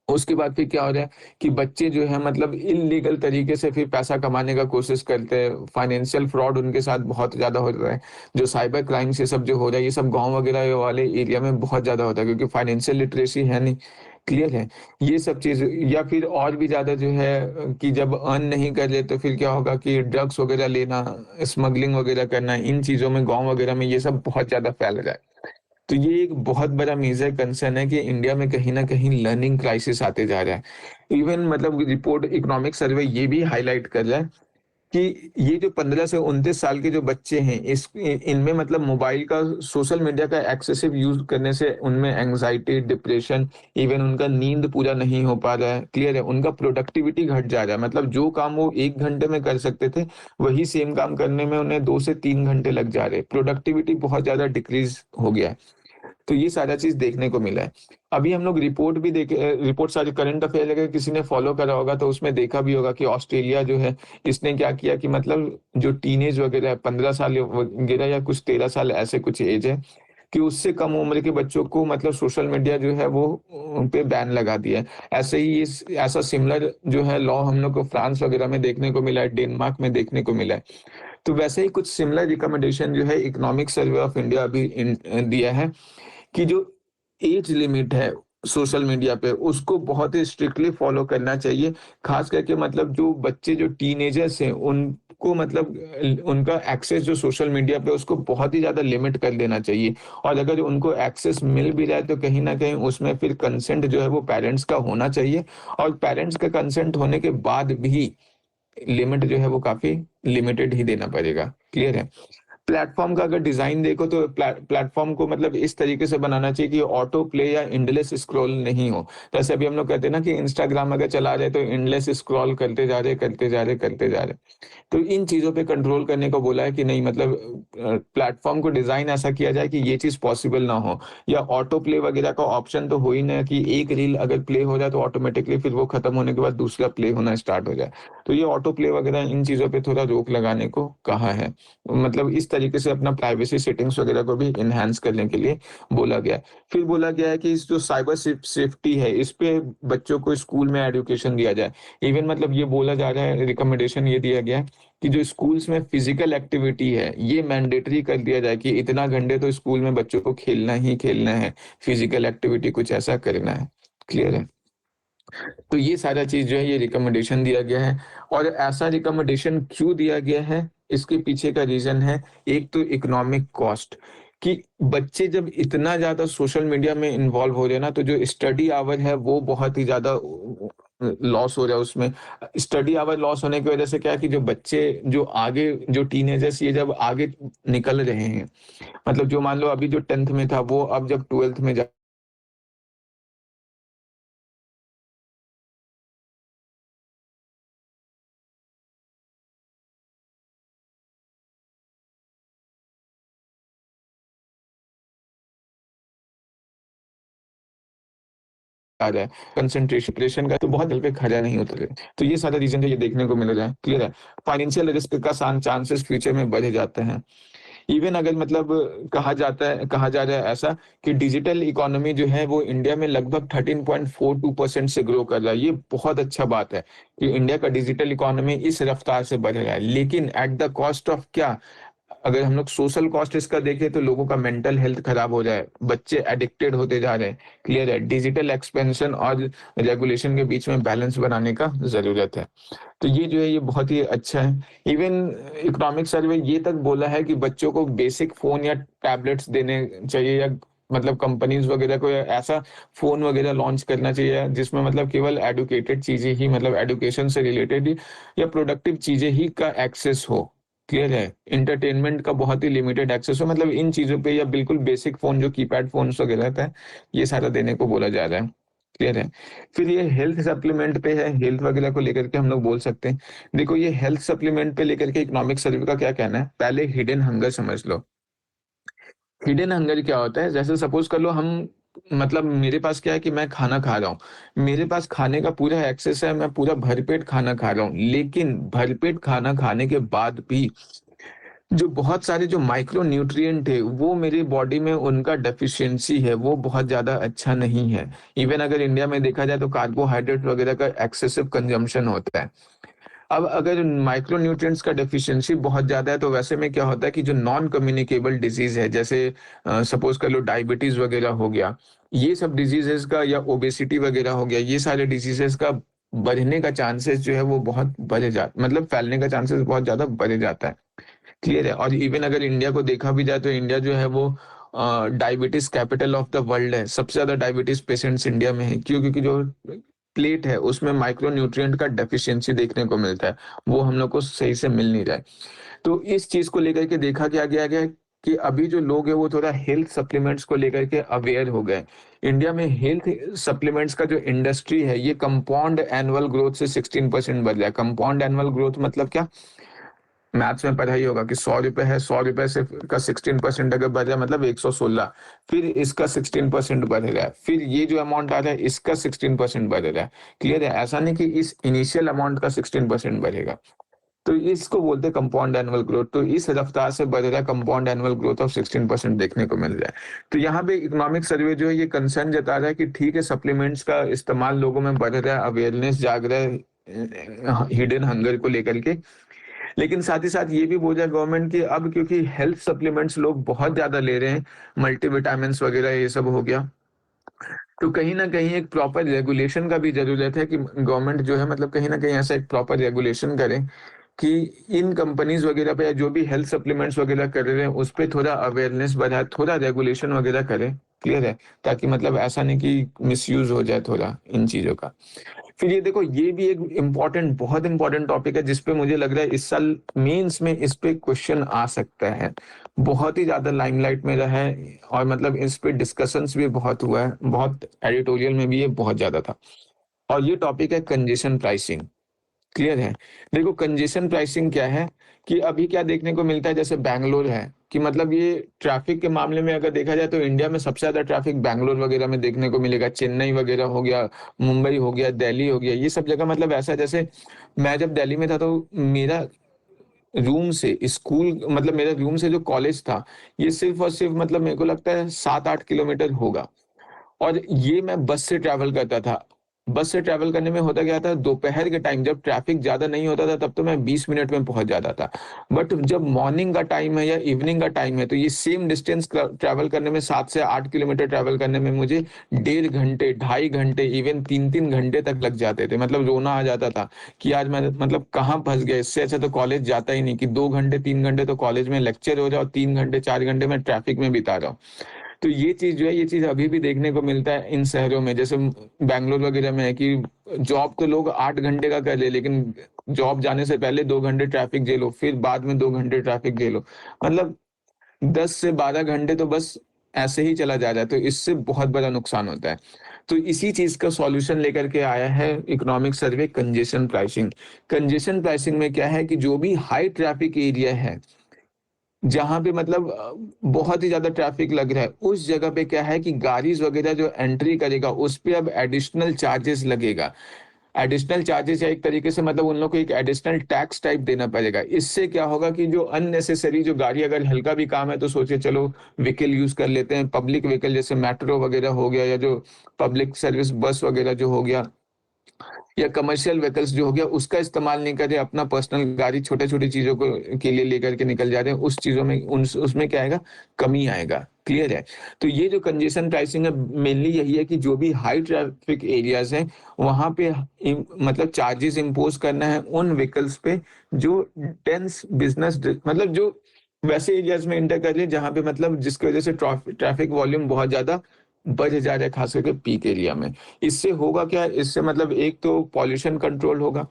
[SPEAKER 1] उसके बाद फिर क्या हो रहा है कि बच्चे जो है मतलब इलीगल तरीके से फिर पैसा कमाने का कोशिश करते हैं। फाइनेंशियल फ्रॉड उनके साथ बहुत ज्यादा हो रहा है। जो साइबर क्राइम्स ये सब जो हो रहा है, ये सब गांव वगैरह वाले एरिया में बहुत ज्यादा होता है क्योंकि फाइनेंशियल लिटरेसी है नहीं। क्लियर है? ये सब चीज, या फिर और भी ज्यादा जो है कि जब अर्न नहीं कर ले तो फिर क्या होगा कि ड्रग्स वगैरह लेना, स्मगलिंग वगैरह करना, इन चीजों में गांव वगैरह में ये सब बहुत ज्यादा फैल रहा है। तो ये एक बहुत बड़ा मेजर कंसर्न है कि इंडिया में कहीं ना कहीं लर्निंग क्राइसिस आते जा रहा है। इवन मतलब रिपोर्ट इकोनॉमिक सर्वे ये भी हाईलाइट कर रहा है कि ये जो 15 से 29 साल के जो बच्चे हैं इनमें मतलब मोबाइल का, सोशल मीडिया का एक्सेसिव यूज करने से उनमें एंजाइटी, डिप्रेशन, इवन उनका नींद पूरा नहीं हो पा रहा है। क्लियर है? उनका प्रोडक्टिविटी घट जा रहा है। मतलब जो काम वो 1 घंटे में कर सकते थे वही सेम काम करने में उन्हें 2 से 3 घंटे लग जा रहे हैं। प्रोडक्टिविटी बहुत ज्यादा डिक्रीज हो गया है। तो ये सारा चीज देखने को मिला है। अभी हम लोग रिपोर्ट भी देखे, रिपोर्ट सारे करंट अफेयर अगर किसी ने फॉलो करा होगा तो उसमें देखा भी होगा कि ऑस्ट्रेलिया जो है इसने क्या किया कि मतलब जो टीनेज वगैरह है, 15 साल वगैरह या कुछ 13 साल ऐसे कुछ एज है, कि उससे कम उम्र के बच्चों को मतलब सोशल मीडिया जो है वो उन पे बैन लगा दिया है। ऐसे ही ऐसा सिमिलर जो है लॉ हम लोग को फ्रांस वगैरह में देखने को मिला है, डेनमार्क में देखने को मिला है। तो वैसे ही कुछ सिमिलर रिकमेंडेशन जो है इकोनॉमिक सर्वे ऑफ इंडिया अभी दिया है कि जो एज लिमिट है सोशल मीडिया पे उसको बहुत ही स्ट्रिक्टली फॉलो करना चाहिए। खास करके मतलब जो बच्चे जो टीनेजर्स हैं उनको मतलब उनका एक्सेस जो सोशल मीडिया पे उसको बहुत ही ज्यादा लिमिट कर देना चाहिए। और अगर उनको एक्सेस मिल भी रहा है तो कहीं ना कहीं उसमें फिर कंसेंट जो है वो पेरेंट्स का होना चाहिए। और पेरेंट्स का कंसेंट होने के बाद भी लिमिट जो है वो काफी लिमिटेड ही देना पड़ेगा। क्लियर है? प्लेटफ़ॉर्म का अगर डिज़ाइन देखो तो प्लेटफ़ॉर्म को मतलब इस तरीके से बनाना चाहिए कि ऑटो प्ले या एंडलेस स्क्रॉल नहीं हो। जैसे अभी हम लोग कहते हैं ना कि इंस्टाग्राम अगर चला रहे हैं तो एंडलेस स्क्रॉल करते जा रहे, करते जा रहे, करते जा रहे। तो इन चीज़ों पे कंट्रोल करने को बोला है कि नहीं मतलब प्लेटफ़ॉर्म को डिज़ाइन ऐसा किया जाए कि ये चीज़ पॉसिबल ना हो या ऑटो प्ले वगैरह का ऑप्शन तो हो ही ना कि एक रील अगर प्ले हो जाए तो ऑटोमैटिकली फिर वो खत्म होने के बाद दूसरा प्ले होना स्टार्ट हो जाए। तो ये ऑटो प्ले वगैरह इन चीज़ों पे थोड़ा रोक लगाने को कहा है। मतलब इस तरीके से अपना प्राइवेसी सेटिंग्स वगैरह को भी एनहांस करने के लिए बोला गया है। फिर बोला गया है कि इस जो साइबर सेफ्टी है, इस पे बच्चों को स्कूल में एजुकेशन दिया जाए। इवन मतलब ये बोला जा रहा है, रिकमेंडेशन ये दिया गया है कि जो स्कूल्स में फिजिकल एक्टिविटी है, ये मैंडेटरी कर दिया जाए कि इतना घंटे तो स्कूल में बच्चों को खेलना ही खेलना है, फिजिकल एक्टिविटी कुछ ऐसा करना है। क्लियर है? तो ये सारा चीज़ जो है ये रिकमेंडेशन दिया गया है और ऐसा रिकमेंडेशन क्यों दिया गया है, इसके पीछे का रीज़न है, एक तो इकोनॉमिक कॉस्ट कि बच्चे जब इतना ज़्यादा सोशल मीडिया में इन्वॉल्व हो रहे हैं ना, तो जो स्टडी आवर है वो बहुत ही ज़्यादा लॉस हो रहा है उसमें। स्टडी आवर लॉस होने की वज़ह से क्या है कि जो बच्चे जो आगे जो टीनेजर्स ये जब आगे निकल रहे हैं, मतलब जो मान लो अभी जो 10th में था वो अब जब 12th में जा आ रहा है, कंसंट्रेशन का तो बहुत दिल पे खरा नहीं उतरे। तो ये सारा रीज़न जो ये देखने को मिल रहा है, क्लियर है? फाइनेंशियल रिस्क का चांसेस फ्यूचर में बढ़ जाते हैं। इवन अगर मतलब कहा जा रहा है ऐसा कि डिजिटल इकोनॉमी जो है वो इंडिया में लगभग 13.42% से ग्रो कर रहा है। ये बहुत अच्छा बात है कि इंडिया का डिजिटल इकोनॉमी इस रफ्तार से बढ़ रहा है। लेकिन एट द कॉस्ट ऑफ क्या? अगर हम लोग सोशल कॉस्ट इसका देखें तो लोगों का मेंटल हेल्थ खराब हो जाए, बच्चे एडिक्टेड होते जा रहे हैं। क्लियर है? डिजिटल एक्सपेंशन और रेगुलेशन के बीच में बैलेंस बनाने का ज़रूरत है। तो ये जो है ये बहुत ही अच्छा है। इवन इकोनॉमिक सर्वे ये तक बोला है कि बच्चों को बेसिक फ़ोन या टैबलेट्स देने चाहिए या मतलब कंपनीज़ वगैरह को ऐसा फ़ोन वगैरह लॉन्च करना चाहिए जिसमें मतलब केवल एडुकेटेड चीज़ें ही मतलब एजुकेशन से रिलेटेड ही या प्रोडक्टिव चीज़ें ही का एक्सेस हो। क्लियर है? एंटरटेनमेंट का बहुत ही लिमिटेड एक्सेस हो मतलब इन चीज़ों पे या बिल्कुल बेसिक फ़ोन जो कीपैड फ़ोन्स वगैरह रहता है, ये सारा देने को बोला जा रहा है। क्लियर है? फिर ये हेल्थ सप्लीमेंट पे है, हेल्थ वगैरह को लेकर के हम लोग बोल सकते हैं। देखो ये हेल्थ सप्लीमेंट पे लेकर के इकोनॉमिक सर्वे का क्या कहना है, पहले हिडन हंगर समझ लो। हिडन हंगर क्या होता है? जैसे सपोज़ कर लो हम मतलब मेरे पास क्या है कि मैं खाना खा रहा हूँ। मेरे पास खाने का पूरा एक्सेस है, मैं पूरा भरपेट खाना खा रहा हूँ। लेकिन भरपेट खाना खाने के बाद भी जो बहुत सारे जो माइक्रो न्यूट्रिएंट है, वो मेरी बॉडी में उनका डेफिशिएंसी है, वो बहुत ज़्यादा अच्छा नहीं है। इवन अगर इंडिया में देखा जाए तो कार्बोहाइड्रेट वगैरह का एक्सेसिव कंजम्पशन होता है। अब अगर माइक्रो न्यूट्रिएंट्स का डेफिशिएंसी बहुत ज़्यादा है, तो वैसे में क्या होता है कि जो नॉन कम्युनिकेबल डिज़ीज़ है, जैसे सपोज़ कर लो डायबिटीज़ वगैरह हो गया, ये सब डिज़ीज़ेज़ का या ओबेसिटी वगैरह हो गया, ये सारे डिज़ीज़ेज़ का बढ़ने का चांसेस जो है वो बहुत बढ़ जा मतलब फैलने का चांसेस बहुत ज़्यादा बढ़ जाता है। क्लियर है? और इवन अगर इंडिया को देखा भी जाए तो इंडिया जो है वो diabetes capital of the world है। सबसे ज़्यादा डायबिटीज पेशेंट्स इंडिया में है। क्यों? क्योंकि जो प्लेट है उसमें माइक्रो न्यूट्रिएंट का डेफिशिएंसी देखने को मिलता है। वो हम लोग को सही से मिल नहीं रहा है। तो इस चीज़ को लेकर के देखा क्या गया है कि अभी जो लोग हैं वो थोड़ा हेल्थ सप्लीमेंट्स को लेकर के अवेयर हो गए। इंडिया में हेल्थ सप्लीमेंट्स का जो इंडस्ट्री है ये कंपाउंड एनुअल ग्रोथ से 16% बढ़ रहा है। कंपाउंड एनुअल ग्रोथ मतलब क्या? मैथ्स में पढ़ा ही होगा कि ₹100 है, ₹100 से का 16% अगर बढ़ जाए मतलब 116, फिर इसका 16% बढ़ेगा, फिर ये जो अमाउंट आ रहा है इसका 16% बढ़ेगा। क्लियर है? ऐसा नहीं कि इस इनिशियल अमाउंट का 16% बढ़ेगा। तो इसको बोलते हैं कंपाउंड एनुअल ग्रोथ। तो इस रफ्तार से बढ़ रहा है कंपाउंड एनुअल ग्रोथ ऑफ 16% देखने को मिल रहा है। तो यहाँ पे इकोनॉमिक सर्वे जो है ये कंसर्न जता रहा है कि ठीक है सप्लीमेंट्स का इस्तेमाल लोगों में बढ़ रहा है, अवेयरनेस जाग रहा है हिडन हंगर को लेकर के। लेकिन साथ ही साथ ये भी बोला गवर्नमेंट की अब क्योंकि हेल्थ सप्लीमेंट्स लोग बहुत ज़्यादा ले रहे हैं, मल्टीविटामिन्स वगैरह ये सब हो गया, तो कहीं न कहीं एक प्रॉपर रेगुलेशन का भी ज़रूरत है कि गवर्नमेंट जो है मतलब कहीं न कहीं ऐसा एक प्रॉपर रेगुलेशन करे कि इन कंपनीज़ वगैरह पे या जो भी हेल्थ सप्लीमेंट्स वगैरह कर रहे हैं, उस पे थोड़ा अवेयरनेस बढ़ाए, थोड़ा रेगुलेशन वगैरह करे, क्लियर है? ताकि मतलब ऐसा नहीं कि मिसयूज़ हो जाए थोड़ा इन चीज़ों का। फिर ये देखो, ये भी एक इम्पोर्टेंट, बहुत इंपॉर्टेंट टॉपिक है जिसपे मुझे लग रहा है इस साल मेंस में इस पे क्वेश्चन आ सकता है। बहुत ही ज्यादा लाइमलाइट में रहा है और मतलब इस पे डिस्कशंस भी बहुत हुआ है, बहुत एडिटोरियल में भी ये बहुत ज्यादा था। और ये टॉपिक है कंजेशन प्राइसिंग। क्लियर है? देखो, कंजेशन प्राइसिंग क्या है कि अभी क्या देखने को मिलता है, जैसे बैंगलोर है कि मतलब ये ट्रैफिक के मामले में अगर देखा जाए तो इंडिया में सबसे ज्यादा ट्रैफिक बैंगलोर वगैरह में देखने को मिलेगा। चेन्नई वगैरह हो गया, मुंबई हो गया, दिल्ली हो गया, ये सब जगह मतलब ऐसा, जैसे मैं जब दिल्ली में था तो मेरा रूम से स्कूल, मतलब मेरे रूम से जो कॉलेज था, ये सिर्फ और सिर्फ मतलब मेरे को लगता है 7-8 किलोमीटर होगा। और ये मैं बस से ट्रैवल करता था। बस से ट्रैवल करने में होता क्या था, दोपहर के टाइम जब ट्रैफिक ज्यादा नहीं होता था तब तो मैं 20 मिनट में पहुंच जाता था। बट जब मॉर्निंग का टाइम है या इवनिंग का टाइम है तो ये सेम डिस्टेंस ट्रैवल करने में, 7 से 8 किलोमीटर ट्रैवल करने में मुझे 1.5 घंटे, 2.5 घंटे, इवन 3-3 घंटे तक लग जाते थे। मतलब रोना आ जाता था कि आज मैं मतलब कहाँ फंस गया। इससे अच्छा तो कॉलेज जाता ही नहीं, कि 2 घंटे 3 घंटे तो कॉलेज में लेक्चर हो जाओ, 3 घंटे 4 घंटे में ट्रैफिक में बिता रहा हूँ। तो ये चीज जो है, ये चीज अभी भी देखने को मिलता है इन शहरों में, जैसे बैंगलोर वगैरह में है कि जॉब तो लोग 8 घंटे का कर ले, लेकिन जॉब जाने से पहले 2 घंटे ट्रैफिक झेलो, फिर बाद में 2 घंटे ट्रैफिक झेलो। मतलब 10 से 12 घंटे तो बस ऐसे ही चला जा रहा है। तो इससे बहुत बड़ा नुकसान होता है। तो इसी चीज का सॉल्यूशन लेकर के आया है economic survey, congestion pricing. Congestion pricing में क्या है कि जो भी हाई ट्रैफिक एरिया है, जहाँ पे मतलब बहुत ही ज़्यादा ट्रैफ़िक लग रहा है, उस जगह पे क्या है कि गाड़ीज़ वग़ैरह जो एंट्री करेगा, उस पे अब एडिशनल चार्जेस लगेगा। एडिशनल चार्जेस या एक तरीके से मतलब उन लोग को एक एडिशनल टैक्स टाइप देना पड़ेगा। इससे क्या होगा कि जो अननेसेसरी जो गाड़ी, अगर हल्का भी काम है तो सोचिए चलो व्हीकल यूज़ कर लेते हैं, पब्लिक व्हीकल जैसे मेट्रो वग़ैरह हो गया या जो पब्लिक सर्विस बस वग़ैरह जो हो गया, या कमर्शियल व्हीकल्स जो हो गया, उसका इस्तेमाल नहीं कर रहे, अपना पर्सनल गाड़ी छोटे-छोटी चीज़ों को के लिए लेकर के निकल जा रहे हैं, उस चीज़ों में उसमें क्या आएगा, कमी आएगा। क्लियर है? तो ये जो कंजेशन प्राइसिंग है, मेनली यही है कि जो भी हाई ट्रैफिक एरियाज़ हैं, वहाँ पे मतलब चार्जेस इम्पोज़ करना है उन व्हीकल्स पे जो डेंस बिज़नेस मतलब जो वैसे एरियाज़ में एंटर कर रहे हैं जहाँ पे मतलब जिसकी वज़ह से ट्रैफिक वॉल्यूम बहुत ज़्यादा बढ़ जा रहा है, खास करके पीक एरिया में। इससे होगा क्या, इससे मतलब एक तो पॉल्यूशन कंट्रोल होगा।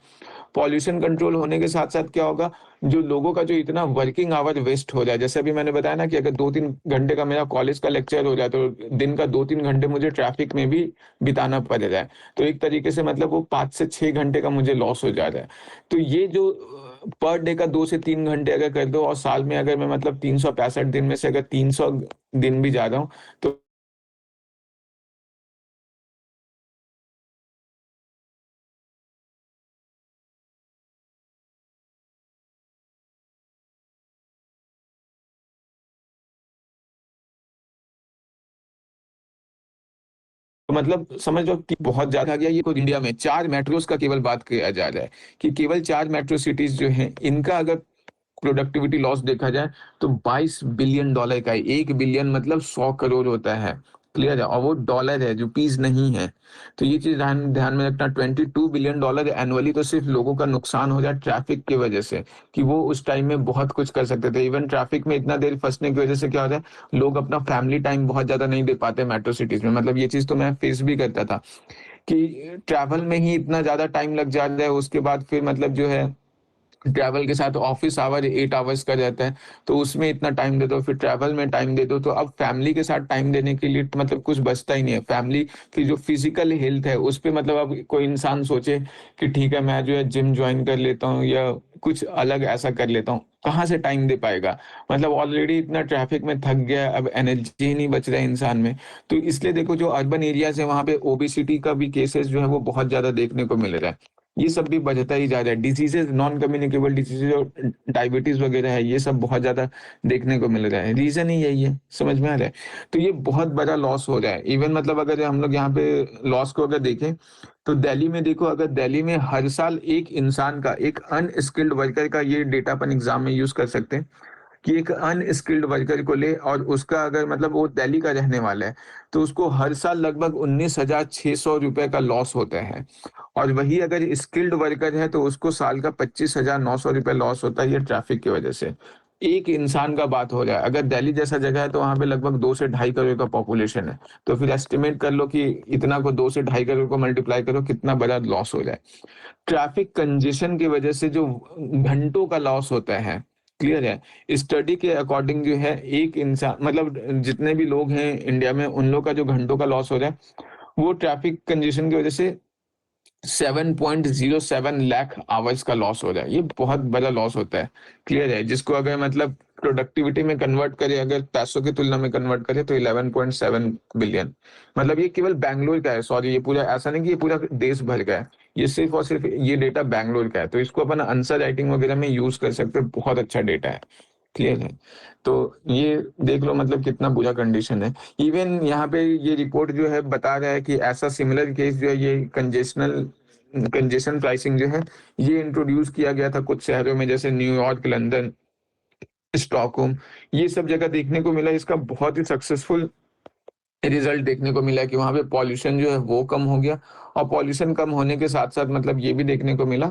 [SPEAKER 1] पॉल्यूशन कंट्रोल होने के साथ-साथ क्या होगा, जो लोगों का जो इतना वर्किंग आवर वेस्ट हो रहा है, जैसे अभी मैंने बताया ना कि अगर 2-3 घंटे का मेरा कॉलेज का लेक्चर हो रहा है, तो दिन का 2-3 घंटे मुझे ट्रैफिक में भी बिताना पड़ रहा है। तो एक तरीके से मतलब वो 5 से 6 घंटे का मुझे लॉस हो जा रहा है। तो ये जो पर डे का 2 से 3 घंटे अगर कर दो, और साल में अगर मैं मतलब 365 दिन में से अगर 300 दिन भी जा रहा हूँ, तो मतलब समझ लो कि बहुत ज्यादा आ गया। ये खुद इंडिया में 4 मेट्रोस का केवल बात किया जा रहा है कि केवल 4 मेट्रो सिटीज जो हैं, इनका अगर प्रोडक्टिविटी लॉस देखा जाए तो $22 बिलियन का है। 1 बिलियन मतलब 100 करोड़ होता है। क्लियर है? और वो डॉलर है, रुपीज नहीं है। तो ये चीज ध्यान ध्यान में रखना। $22 बिलियन एनुअली तो सिर्फ लोगों का नुकसान हो जाए ट्रैफिक की वजह से, कि वो उस टाइम में बहुत कुछ कर सकते थे। इवन ट्रैफिक में इतना देर फंसने की वजह से क्या होता है, लोग अपना फैमिली टाइम बहुत ज्यादा नहीं दे पाते मेट्रो सिटीज में। मतलब ये चीज तो मैं फेस भी करता था कि ट्रैवल में ही इतना ज्यादा टाइम लग जाता है, उसके बाद फिर मतलब जो है ट्रैवल के साथ ऑफिस आवर 8 आवर्स का रहता है, तो उसमें इतना टाइम दे दो, फिर ट्रैवल में टाइम दे दो, तो अब फैमिली के साथ टाइम देने के लिए मतलब कुछ बचता ही नहीं है। फैमिली की जो फिजिकल हेल्थ है उस पे मतलब अब कोई इंसान सोचे कि ठीक है मैं जो है जिम ज्वाइन कर लेता हूँ या कुछ अलग ऐसा कर लेता हूँ, कहाँ से टाइम दे पाएगा। मतलब ऑलरेडी इतना ट्रैफिक में थक गया है, अब एनर्जी ही नहीं बच रहा है इंसान में। तो इसलिए देखो, जो अर्बन एरियाज है वहां पे ओबेसिटी का भी केसेस जो है वो बहुत ज्यादा देखने को मिल रहा है। ये सब भी बढ़ता ही जा रहा है। डिजीजेस, नॉन कम्युनिकेबल डिजीजेज और डायबिटीज वगैरह है, ये सब बहुत ज्यादा देखने को मिल रहा है। रीजन ही यही है, समझ में आ रहा है? तो ये बहुत बड़ा लॉस हो रहा है। इवन मतलब अगर हम लोग यहाँ पे लॉस को अगर देखें तो दिल्ली में देखो, अगर दिल्ली में हर साल एक इंसान का, एक अनस्किल्ड वर्कर का, ये डेटा अपन एग्जाम में यूज कर सकते हैं कि एक अनस्किल्ड वर्कर को ले और उसका अगर मतलब वो दिल्ली का रहने वाला है, तो उसको हर साल लगभग 19,600 रुपए का लॉस होता है। और वही अगर स्किल्ड वर्कर है तो उसको साल का 25,900 रुपए लॉस होता है, ये ट्रैफिक की वजह से। एक इंसान का बात हो रहा है। अगर दिल्ली जैसा जगह है तो वहां पे लगभग 2 से 2.5 करोड़ का पॉपुलेशन है, तो फिर एस्टिमेट कर लो कि इतना को 2 से 2.5 करोड़ को मल्टीप्लाई करो, कितना बड़ा लॉस हो जाए। ट्रैफिक कंजेशन की वजह से जो घंटों का लॉस होता है, क्लियर है। स्टडी के अकॉर्डिंग जो है एक इंसान मतलब जितने भी लोग हैं इंडिया में, उन लोग का जो घंटों का लॉस हो रहा है वो ट्रैफिक कंजेशन की वजह से 7.07 लाख आवर्स का लॉस हो रहा है। ये बहुत बड़ा लॉस होता है, क्लियर है। जिसको अगर मतलब प्रोडक्टिविटी में कन्वर्ट करें, अगर पैसों की तुलना में कन्वर्ट करें तो 11.7 बिलियन, मतलब ये केवल बैंगलोर का है। सॉरी, ये पूरा ऐसा नहीं कि ये पूरा देश भर का है, ये सिर्फ और सिर्फ ये डेटा बैंगलोर का है। तो इसको अपन आंसर राइटिंग वगैरह में यूज कर सकते हैं, बहुत अच्छा डेटा है, क्लियर है। तो ये देख लो मतलब कितना बुरा कंडीशन है। इवन यहाँ पे ये रिपोर्ट जो है बता रहा है कि ऐसा सिमिलर केस जो है, ये कंजेशन प्राइसिंग जो है, ये इंट्रोड्यूस किया गया था कुछ शहरों में, जैसे न्यूयॉर्क, लंदन, स्टॉकहोम, ये सब जगह देखने को मिला। इसका बहुत ही सक्सेसफुल रिजल्ट देखने को मिला कि वहां पे पॉल्यूशन जो है वो कम हो गया। और पॉल्यूशन कम होने के साथ साथ मतलब ये भी देखने को मिला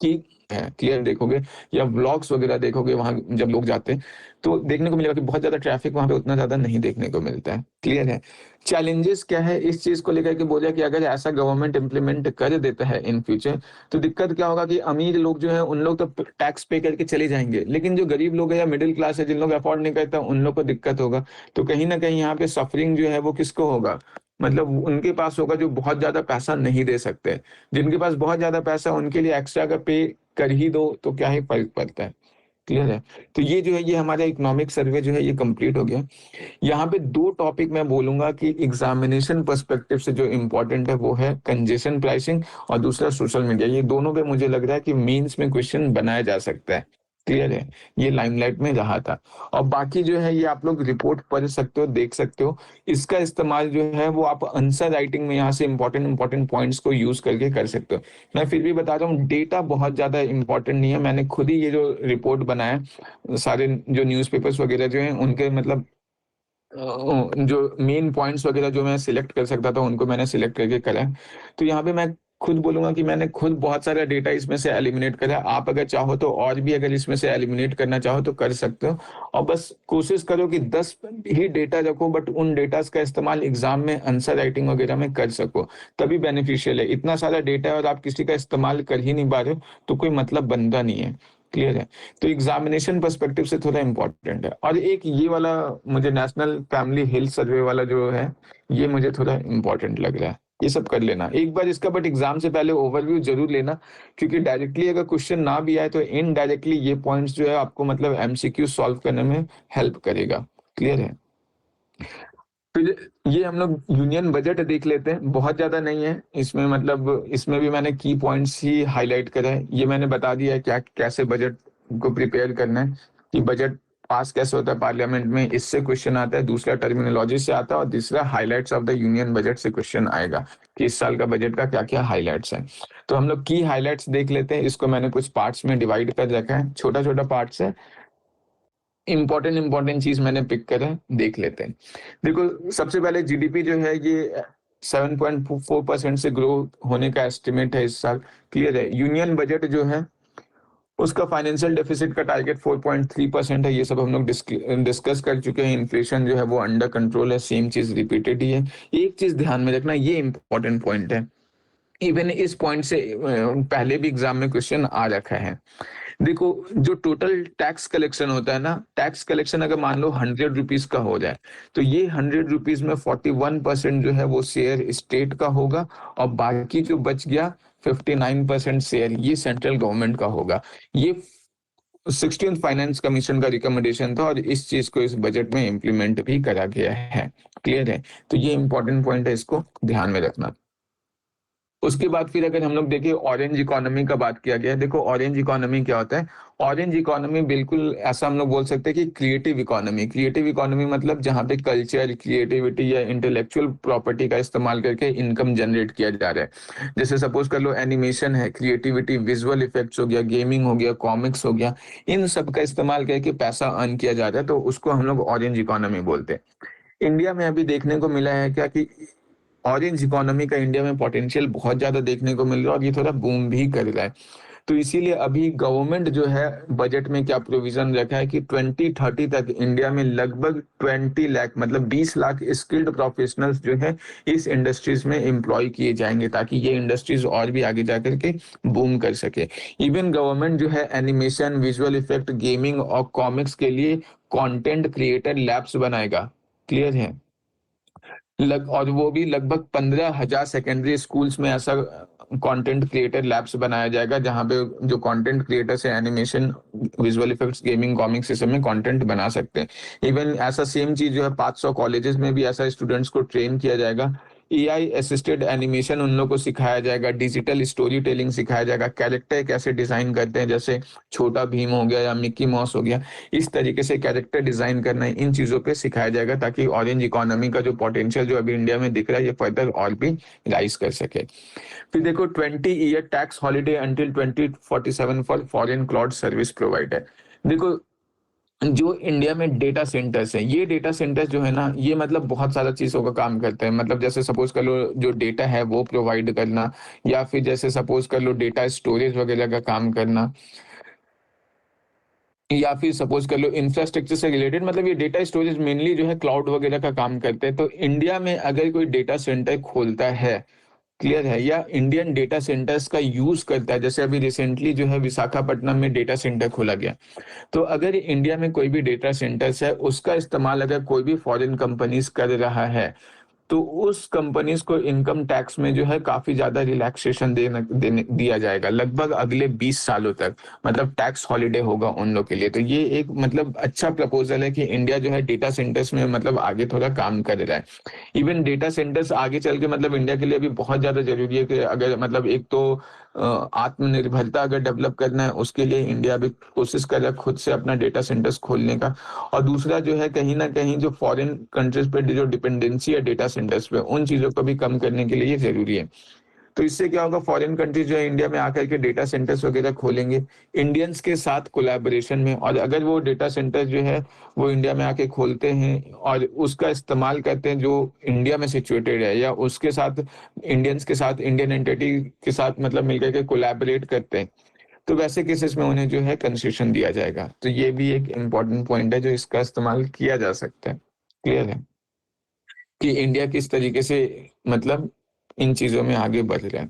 [SPEAKER 1] कि है, क्लियर देखोगे या व्लॉग्स वगैरह देखोगे वहां जब लोग जाते हैं, तो देखने को मिलेगा कि बहुत ज्यादा ट्रैफिक वहां पे उतना ज्यादा नहीं देखने को मिलता है, क्लियर है। चैलेंजेस क्या है इस चीज को लेकर के बोला कि अगर ऐसा गवर्नमेंट इम्प्लीमेंट कर देता है इन फ्यूचर, तो दिक्कत क्या होगा कि अमीर लोग जो है उन लोग तो टैक्स पे करके चले जाएंगे, लेकिन जो गरीब लोग है या मिडिल क्लास है, जिन लोग अफोर्ड नहीं करता, उन लोग को दिक्कत होगा। तो कहीं ना कहीं यहाँ पे सफरिंग जो है वो किसको होगा, मतलब उनके पास होगा जो बहुत ज्यादा पैसा नहीं दे सकते। जिनके पास बहुत ज्यादा पैसा, उनके लिए एक्स्ट्रा का पे कर ही दो तो क्या ही फर्क पड़ता है, क्लियर है। तो ये जो है, ये हमारा इकोनॉमिक सर्वे जो है ये कंप्लीट हो गया। यहाँ पे 2 टॉपिक मैं बोलूंगा कि एग्जामिनेशन पर्सपेक्टिव से जो इम्पोर्टेंट है वो है कंजेशन प्राइसिंग, और दूसरा सोशल मीडिया। ये दोनों पे मुझे लग रहा है कि मेंस में क्वेश्चन बनाया जा सकता है, क्लियर है। ये लाइमलाइट में रहा था। और बाकी जो है ये आप लोग रिपोर्ट पढ़ सकते हो, देख सकते हो। इसका इस्तेमाल जो है वो आप आंसर राइटिंग में यहाँ से इंपॉर्टेंट इंपॉर्टेंट पॉइंट्स को यूज करके कर सकते हो। मैं फिर भी बता रहा हूँ, डेटा बहुत ज्यादा इंपॉर्टेंट नहीं है। मैंने खुद ही ये जो रिपोर्ट बनाया, सारे जो न्यूज़पेपर्स वगैरह जो हैं उनके मतलब जो मेन पॉइंट्स वगैरह जो मैं सिलेक्ट कर सकता था उनको मैंने सिलेक्ट करके करा है। तो यहाँ पे मैं खुद बोलूंगा कि मैंने खुद बहुत सारा डेटा इसमें से एलिमिनेट करा। आप अगर चाहो तो और भी अगर इसमें से एलिमिनेट करना चाहो तो कर सकते हो। और बस कोशिश करो कि 10 ही डेटा रखो, बट उन डेटास का इस्तेमाल एग्जाम में आंसर राइटिंग वगैरह में कर सको, तभी बेनिफिशियल है। इतना सारा डेटा है और आप किसी का इस्तेमाल कर ही नहीं पा रहे हो तो कोई मतलब बनता नहीं है, क्लियर है। तो एग्जामिनेशन पर्सपेक्टिव से थोड़ा इंपॉर्टेंट है। और एक ये वाला मुझे नेशनल फैमिली हेल्थ सर्वे वाला जो है, ये मुझे थोड़ा इंपॉर्टेंट लग रहा है। ये सब कर लेना एक बार इसका, बट एग्जाम से पहले ओवरव्यू जरूर लेना, क्योंकि डायरेक्टली अगर क्वेश्चन ना भी आए तो इनडायरेक्टली ये पॉइंट्स जो है आपको मतलब एमसीक्यू सॉल्व करने में हेल्प करेगा, क्लियर है। फिर ये हम लोग यूनियन बजट देख लेते हैं, बहुत ज्यादा नहीं है इसमें, मतलब इसमें भी मैंने की पॉइंट्स ही हाईलाइट करे हैं। ये मैंने बता दिया है क्या कैसे बजट को प्रिपेयर करना है, कि बजट पास कैसे होता है पार्लियामेंट में, इससे क्वेश्चन आता है। दूसरा टर्मिनोलॉजी से आता है, और तीसरा highlights of the union budget से क्वेश्चन आएगा कि इस साल का बजट का क्या क्या हाईलाइट्स हैं। तो हम लोग की हाईलाइट्स देख लेते हैं। इसको मैंने कुछ पार्ट्स में डिवाइड कर रखा है, छोटा छोटा पार्ट्स है। इंपॉर्टेंट इंपॉर्टेंट चीज मैंने पिक करे, देख लेते हैं। देखो सबसे पहले जीडीपी जो है ये 7.4% से ग्रो होने का एस्टिमेट है इस साल, क्लियर है। यूनियन बजट जो है उसका फाइनेंशियल डेफिसिट का टारगेट 4.3% है। ये सब हम लोग डिस्कस कर चुके हैं। इन्फ्लेशन जो है वो अंडर कंट्रोल है, सेम चीज रिपीटेड ही है। एक चीज ध्यान में रखना, ये इंपॉर्टेंट पॉइंट है, इवन इस पॉइंट से पहले भी एग्जाम में क्वेश्चन आ रखा है। देखो जो टोटल टैक्स कलेक्शन होता है ना, टैक्स कलेक्शन अगर मान लो 100 रुपीज का हो जाए, तो ये 100 रुपीज में 41% जो है वो शेयर स्टेट का होगा, और बाकी जो बच गया 59% शेयर ये सेंट्रल गवर्नमेंट का होगा। ये 16th फाइनेंस कमीशन का रिकमेंडेशन था, और इस चीज को इस बजट में इम्प्लीमेंट भी करा गया है, क्लियर है। तो ये इंपॉर्टेंट पॉइंट है, इसको ध्यान में रखना। उसके बाद फिर अगर हम लोग देखें ऑरेंज इकोनॉमी का बात किया गया है। देखो ऑरेंज इकोनॉमी क्या होता है, ऑरेंज इकोनॉमी बिल्कुल ऐसा हम लोग बोल सकते हैं कि क्रिएटिव इकोनॉमी। क्रिएटिव इकोनॉमी मतलब जहाँ पे कल्चर, क्रिएटिविटी या इंटेलेक्चुअल प्रॉपर्टी का इस्तेमाल करके इनकम जनरेट किया जा रहा है। जैसे सपोज कर लो एनिमेशन है, क्रिएटिविटी, विजुअल इफेक्ट्स हो गया, गेमिंग हो गया, कॉमिक्स हो गया, इन सब का इस्तेमाल करके पैसा अर्न किया जा रहा है, तो उसको हम लोग ऑरेंज इकोनॉमी बोलते हैं। इंडिया में अभी देखने को मिला है क्या कि ऑरेंज इकोनॉमी का इंडिया में पोटेंशियल बहुत ज़्यादा देखने को मिल रहा है और ये थोड़ा बूम भी कर रहा है। तो इसीलिए अभी गवर्नमेंट जो है बजट में क्या प्रोविज़न रखा है कि 2030 तक इंडिया में लगभग 20 लाख मतलब 20 लाख स्किल्ड प्रोफेशनल्स जो है इस इंडस्ट्रीज में एम्प्लॉय किए जाएंगे ताकि ये इंडस्ट्रीज और भी आगे जाकर के बूम कर सके। इवन गवर्नमेंट जो है एनिमेशन, विजुअल इफेक्ट, गेमिंग और कॉमिक्स के लिए कंटेंट क्रिएटर लैब्स बनाएगा। क्लियर है? और वो भी लगभग 15,000 सेकेंडरी स्कूल्स में ऐसा कंटेंट क्रिएटर लैब्स बनाया जाएगा जहां पे जो कंटेंट क्रिएटर्स है animation, visual effects, gaming, comics इस सब में कंटेंट बना सकते हैं। इवन ऐसा सेम चीज जो है 500 कॉलेजेस में भी ऐसा स्टूडेंट्स को ट्रेन किया जाएगा। एआई असिस्टेड एनिमेशन उन लोगों को सिखाया जाएगा, डिजिटल स्टोरी टेलिंग सिखाया जाएगा, कैरेक्टर कैसे डिजाइन करते हैं, जैसे छोटा भीम हो गया या मिक्की माउस हो गया, इस तरीके से कैरेक्टर डिजाइन करना है, इन चीजों पे सिखाया जाएगा ताकि ऑरेंज इकोनॉमी का जो पोटेंशियल जो अभी इंडिया में दिख रहा है ये फर्दर और भी राइज कर सके। फिर देखो 20 year tax holiday until 2047 for foreign cloud service provider. देखो जो इंडिया में डेटा सेंटर्स हैं, ये डेटा सेंटर्स जो है ना ये मतलब बहुत सारा चीजों का काम करते हैं। मतलब जैसे सपोज कर लो जो डेटा है वो प्रोवाइड करना, या फिर जैसे सपोज कर लो डेटा स्टोरेज वगैरह का काम करना, या फिर सपोज कर लो इंफ्रास्ट्रक्चर से रिलेटेड, मतलब ये डेटा स्टोरेज मेनली जो है क्लाउड वगैरह का काम करते हैं। तो इंडिया में अगर कोई डेटा सेंटर खोलता है, क्लियर है, या इंडियन डेटा सेंटर्स का यूज करता है, जैसे अभी रिसेंटली जो है विशाखापट्टनम में डेटा सेंटर खोला गया, तो अगर इंडिया में कोई भी डेटा सेंटर्स है उसका इस्तेमाल अगर कोई भी फॉरेन कंपनीज कर रहा है तो उस कंपनीज को इनकम टैक्स में जो है काफी ज्यादा रिलैक्सेशन देने दिया जाएगा लगभग अगले 20 सालों तक। मतलब टैक्स हॉलिडे होगा उन लोग के लिए। तो ये एक मतलब अच्छा प्रपोजल है कि इंडिया जो है डेटा सेंटर्स में मतलब आगे थोड़ा काम कर रहा है। इवन डेटा सेंटर्स आगे चल के मतलब इंडिया के लिए अभी बहुत ज्यादा जरूरी है कि अगर मतलब एक तो आत्मनिर्भरता अगर डेवलप करना है उसके लिए इंडिया अभी कोशिश कर रहा है खुद से अपना डेटा सेंटर्स खोलने का। और दूसरा जो है कहीं ना कहीं जो फॉरेन कंट्रीज पे जो डिपेंडेंसी है डेटा सेंटर्स पे, उन चीजों को भी कम करने के लिए ये जरूरी है। तो इससे क्या होगा, फॉरेन कंट्रीज जो है इंडिया में आकर के डेटा सेंटर्स वगैरह खोलेंगे इंडियंस के साथ कोलैबोरेशन में, और अगर वो डेटा सेंटर जो है वो इंडिया में आके खोलते हैं और उसका इस्तेमाल करते हैं जो इंडिया में सिचुएटेड है, या उसके साथ इंडियंस के साथ इंडियन एंटिटी के साथ मतलब मिलकर के कोलैबोरेट करते हैं, तो वैसे केसेस में उन्हें जो है कंसेशन दिया जाएगा। तो ये भी एक इम्पोर्टेंट पॉइंट है जो इसका इस्तेमाल किया जा सकता है। क्लियर है कि इंडिया किस तरीके से मतलब इन चीजों में आगे बढ़ रहा है।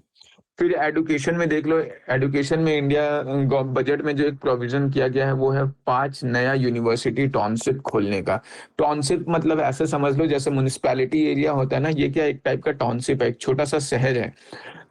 [SPEAKER 1] फिर एडुकेशन में देख लो, एडुकेशन में इंडिया बजट में जो एक प्रोविजन किया गया है वो है 5 नया यूनिवर्सिटी टाउनशिप खोलने का। टाउनशिप मतलब ऐसे समझ लो जैसे म्युनिसिपैलिटी एरिया होता है ना, ये क्या एक टाइप का टाउनशिप है, एक छोटा सा शहर है।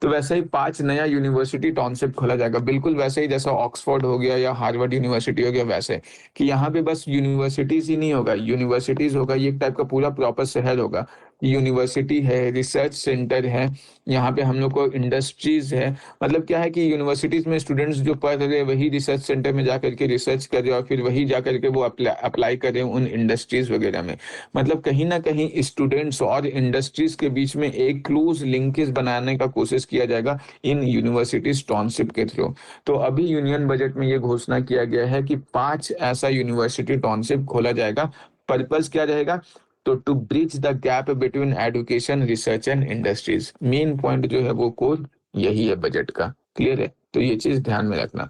[SPEAKER 1] तो वैसे ही 5 नया यूनिवर्सिटी टाउनशिप खोला जाएगा, बिल्कुल वैसे ही जैसा ऑक्सफोर्ड हो गया या हार्वर्ड यूनिवर्सिटी हो गया, वैसे कि यहाँ पे बस यूनिवर्सिटीज ही नहीं होगा, यूनिवर्सिटीज होगा, ये एक टाइप का पूरा प्रॉपर शहर होगा। यूनिवर्सिटी है, रिसर्च सेंटर है, यहाँ पे हम लोग को इंडस्ट्रीज है। मतलब क्या है कि यूनिवर्सिटीज में स्टूडेंट्स जो पढ़ रहे हैं वही रिसर्च सेंटर में जाकर के रिसर्च कर रहे हैं और फिर वही जाकर के वो अप्लाई कर रहे हैं उन इंडस्ट्रीज वगैरह में। मतलब कहीं ना कहीं स्टूडेंट्स और इंडस्ट्रीज के बीच में एक क्लोज लिंकेज बनाने का कोशिश किया जाएगा इन यूनिवर्सिटीज टाउनशिप के थ्रू। तो अभी यूनियन बजट में ये घोषणा किया गया है कि 5 ऐसा यूनिवर्सिटी टाउनशिप खोला जाएगा। पर्पस क्या रहेगा, तो to bridge the gap between education, research and industries. Main point जो है वो कोर यही है बजट का। क्लियर है? तो ये चीज ध्यान में रखना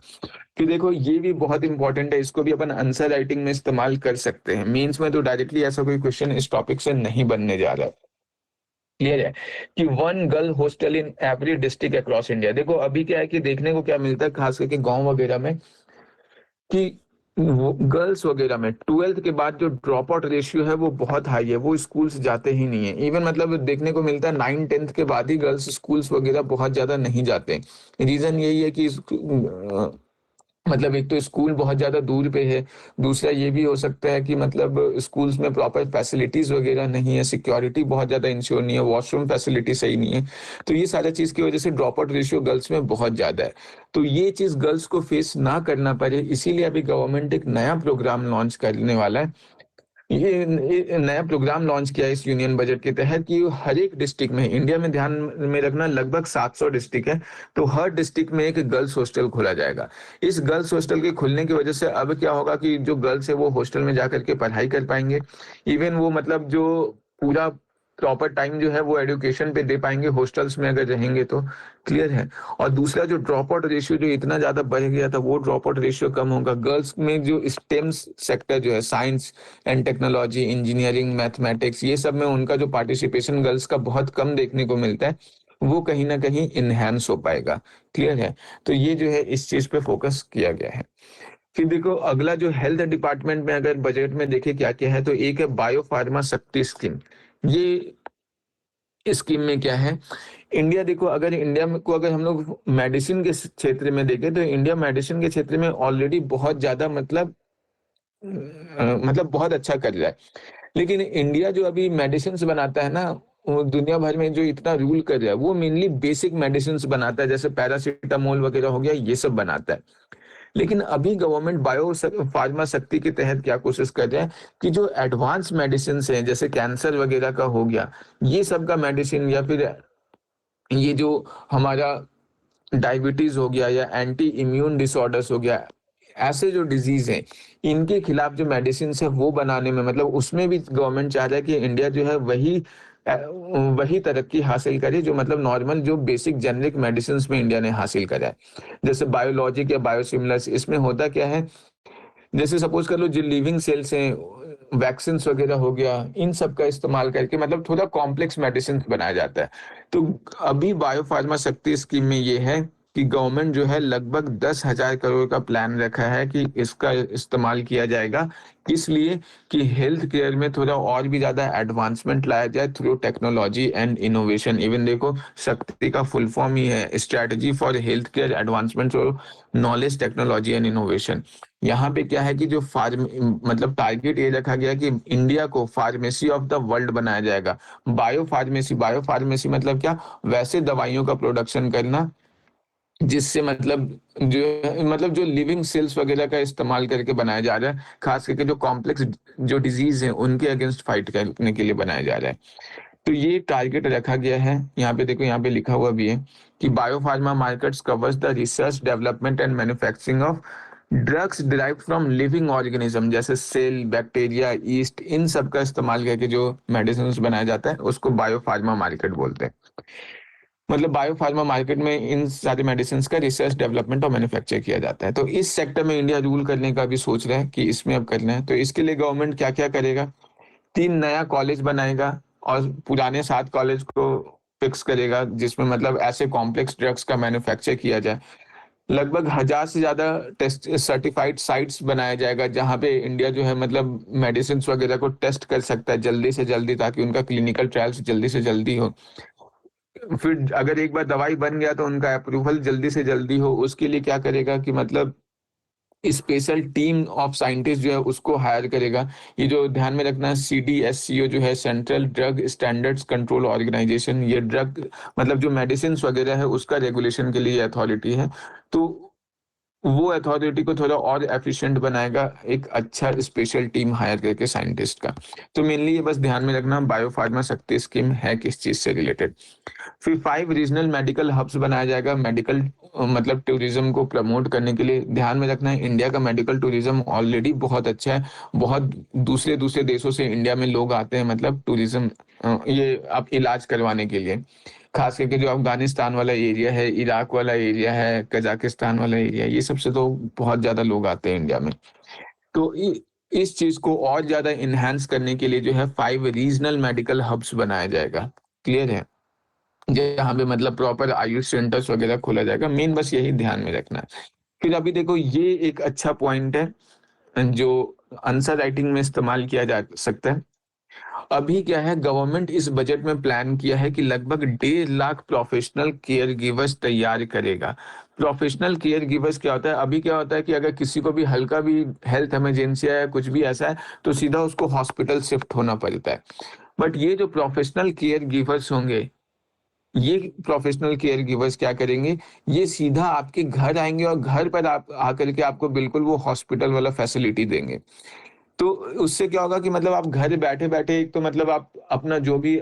[SPEAKER 1] कि देखो ये भी बहुत इंपॉर्टेंट है, इसको भी अपन आंसर राइटिंग में इस्तेमाल कर सकते हैं। मेंस में तो डायरेक्टली ऐसा कोई क्वेश्चन इस टॉपिक से नहीं बनने जा रहा है। क्लियर है कि 1 girl hostel in every district across India. देखो अभी क्या है कि देखने को क्या मिलता है खास करके गांव वगैरह में कि गर्ल्स वगैरह में 12th के बाद जो ड्रॉप आउट रेशियो है वो बहुत हाई है, वो स्कूल्स जाते ही नहीं है। इवन मतलब देखने को मिलता है 9-10th के बाद ही गर्ल्स स्कूल्स वगैरह बहुत ज्यादा नहीं जाते। रीजन यही है कि मतलब एक तो स्कूल बहुत ज्यादा दूर पे है, दूसरा ये भी हो सकता है कि मतलब स्कूल्स में प्रॉपर फैसिलिटीज वगैरह नहीं है, सिक्योरिटी बहुत ज्यादा इंश्योर नहीं है, वॉशरूम फैसिलिटी सही नहीं है। तो ये सारा चीज की वजह से ड्रॉप आउट रेशियो गर्ल्स में बहुत ज्यादा है। तो ये चीज गर्ल्स को फेस ना करना पड़े इसीलिए अभी गवर्नमेंट एक नया प्रोग्राम लॉन्च करने वाला है ये नया प्रोग्राम लॉन्च किया है इस यूनियन बजट के तहत कि हर एक डिस्ट्रिक्ट में, इंडिया में ध्यान में रखना लगभग 700 डिस्ट्रिक्ट है, तो हर डिस्ट्रिक्ट में एक गर्ल्स हॉस्टल खोला जाएगा। इस गर्ल्स हॉस्टल के खुलने की वजह से अब क्या होगा कि जो गर्ल्स है वो हॉस्टल में जाकर के पढ़ाई कर पाएंगे। इवन वो मतलब जो पूरा प्रॉपर टाइम जो है वो एजुकेशन पे दे पाएंगे हॉस्टल्स में अगर रहेंगे तो। क्लियर है। और दूसरा जो ड्रॉप आउट रेशियो जो इतना ज्यादा बढ़ गया था, वो ड्रॉप आउट रेशियो कम होगा। गर्ल्स में जो स्टेम सेक्टर जो है, science and technology, engineering, mathematics, ये सब में उनका जो पार्टिसिपेशन गर्ल्स का बहुत कम देखने को मिलता है, वो कहीं ना कहीं इनहेंस हो पाएगा। क्लियर है। तो ये जो है इस चीज पे फोकस किया गया है। फिर देखो अगला जो हेल्थ डिपार्टमेंट में अगर बजट में देखे क्या क्या है, तो एक है बायो फार्मा शक्ति स्कीम। ये स्कीम में क्या है, इंडिया देखो, अगर इंडिया में को अगर हम लोग मेडिसिन के क्षेत्र में देखें तो इंडिया मेडिसिन के क्षेत्र में ऑलरेडी बहुत ज्यादा मतलब बहुत अच्छा कर रहा है। लेकिन इंडिया जो अभी मेडिसिन बनाता है ना, वो दुनिया भर में जो इतना रूल कर रहा है, वो मेनली बेसिक मेडिसिन बनाता है, जैसे पैरासीटामोल वगैरह हो गया, ये सब बनाता है। लेकिन अभी गवर्नमेंट बायो फार्मा शक्ति के तहत क्या कोशिश कर रहे हैं कि जो एडवांस मेडिसिन हैं, जैसे कैंसर वगैरह का हो गया, ये सब का मेडिसिन, या फिर ये जो हमारा डायबिटीज हो गया या एंटी इम्यून डिसऑर्डर्स हो गया, ऐसे जो डिजीज हैं, इनके खिलाफ जो मेडिसिन है वो बनाने में, मतलब उसमें भी गवर्नमेंट चाह रहा है कि इंडिया जो है वही तरक्की हासिल करे जो मतलब नॉर्मल जो बेसिक जेनरिक मेडिसिन में इंडिया ने हासिल करा है। जैसे बायोलॉजिक या बायोसिमिलर्स, इसमें होता क्या है, जैसे सपोज कर लो जो लिविंग सेल्स हैं, वैक्सीन वगैरह हो गया, इन सब का इस्तेमाल करके मतलब थोड़ा कॉम्प्लेक्स मेडिसिन बनाया जाता है। तो अभी बायोफार्मा शक्ति स्कीम में ये है कि गवर्नमेंट जो है लगभग 10,000 करोड़ का प्लान रखा है कि इसका इस्तेमाल किया जाएगा। किस लिए? कि हेल्थ केयर में थोड़ा और भी ज्यादा एडवांसमेंट लाया जाए through technology and innovation. Even देखो, शक्ति का फुल फॉर्म ही है strategy for health care advancement और नॉलेज, टेक्नोलॉजी एंड इनोवेशन। यहाँ पे क्या है कि जो फार्म मतलब टारगेट ये रखा गया कि इंडिया को फार्मेसी ऑफ द वर्ल्ड बनाया जाएगा। बायो फार्मेसी मतलब क्या? वैसे दवाइयों का प्रोडक्शन करना जिससे जो लिविंग सेल्स वगैरह का इस्तेमाल करके बनाया जा रहा है, खास करके जो कॉम्प्लेक्स जो डिजीज है उनके अगेंस्ट फाइट करने के लिए बनाया जा रहा है। तो ये टारगेट रखा गया है। यहाँ पे देखो, यहाँ पे लिखा हुआ भी है कि biopharma markets covers the research, development and manufacturing of drugs derived from living organism, जैसे सेल, बैक्टीरिया, ईस्ट, इन सब का इस्तेमाल करके जो मेडिसिन बनाया जाता है उसको बायोफार्मा मार्केट बोलते हैं। मतलब बायोफार्मा मार्केट में इन सारी मेडिसिन का रिसर्च, डेवलपमेंट और मैन्युफैक्चर किया जाता है। तो इस सेक्टर में इंडिया रूल करने का भी सोच रहा है कि इसमें अब करना है। तो इसके लिए गवर्नमेंट क्या क्या करेगा, 3 नया कॉलेज बनाएगा और पुराने 7 कॉलेज को फिक्स करेगा, जिसमें मतलब ऐसे कॉम्प्लेक्स ड्रग्स का मैन्युफैक्चर किया जाए। लगभग 1,000 से ज्यादा टेस्ट सर्टिफाइड साइट्स बनाया जाएगा, जहां पे इंडिया जो है मतलब मेडिसिन वगैरह को टेस्ट कर सकता है जल्दी से जल्दी, ताकि उनका क्लिनिकल ट्रायल्स जल्दी से जल्दी हो। फिर अगर एक बार दवाई बन गया तो उनका अप्रूवल जल्दी से जल्दी हो। उसके लिए क्या करेगा कि मतलब स्पेशल टीम ऑफ साइंटिस्ट जो है उसको हायर करेगा। ये जो ध्यान में रखना, CDSCO जो है, central drug standards control organisation, ये ड्रग मतलब जो मेडिसिन वगैरह है उसका रेगुलेशन के लिए अथॉरिटी है। तो वो अथॉरिटी को थोड़ा और एफिशिएंट बनाएगा एक अच्छा स्पेशल टीम हायर करके साइंटिस्ट का। तो मेनली ये बस ध्यान में रखना, बायोफार्मा शक्ति स्कीम है किस चीज से रिलेटेड। फिर 5 रीजनल मेडिकल हब्स बनाया जाएगा मेडिकल मतलब टूरिज्म को प्रमोट करने के लिए। ध्यान में रखना है, इंडिया का मेडिकल टूरिज्म ऑलरेडी बहुत अच्छा है। बहुत दूसरे दूसरे देशों से इंडिया में लोग आते हैं, मतलब टूरिज्म ये अब इलाज करवाने के लिए। खास करके जो अफगानिस्तान वाला एरिया है, इराक वाला एरिया है, कजाकिस्तान वाला एरिया, ये सबसे तो बहुत ज्यादा लोग आते हैं इंडिया में। तो इस चीज को और ज्यादा इनहेंस करने के लिए जो है 5 रीजनल मेडिकल हब्स बनाया जाएगा। क्लियर है। जहाँ पे मतलब प्रॉपर आयुष सेंटर्स वगैरह खोला जाएगा। मेन बस यही ध्यान में रखना है। फिर अभी देखो, ये एक अच्छा पॉइंट है जो आंसर राइटिंग में इस्तेमाल किया जा सकता है। अभी क्या है, गवर्नमेंट इस बजट में प्लान किया है कि लगभग 1.5 लाख प्रोफेशनल केयर गिवर्स तैयार करेगा। प्रोफेशनल केयर गिवर्स क्या होता है? अभी क्या होता है कि अगर किसी को भी हल्का भी हेल्थ इमरजेंसी है, कुछ भी ऐसा है, तो सीधा उसको हॉस्पिटल शिफ्ट होना पड़ता है। बट ये जो प्रोफेशनल केयर गिवर्स होंगे, ये प्रोफेशनल केयर गिवर्स क्या करेंगे, ये सीधा आपके घर आएंगे और घर पर आप आकर के आपको बिल्कुल वो हॉस्पिटल वाला फैसिलिटी देंगे। तो उससे क्या होगा कि मतलब आप घर बैठे-बैठे एक तो मतलब आप अपना जो भी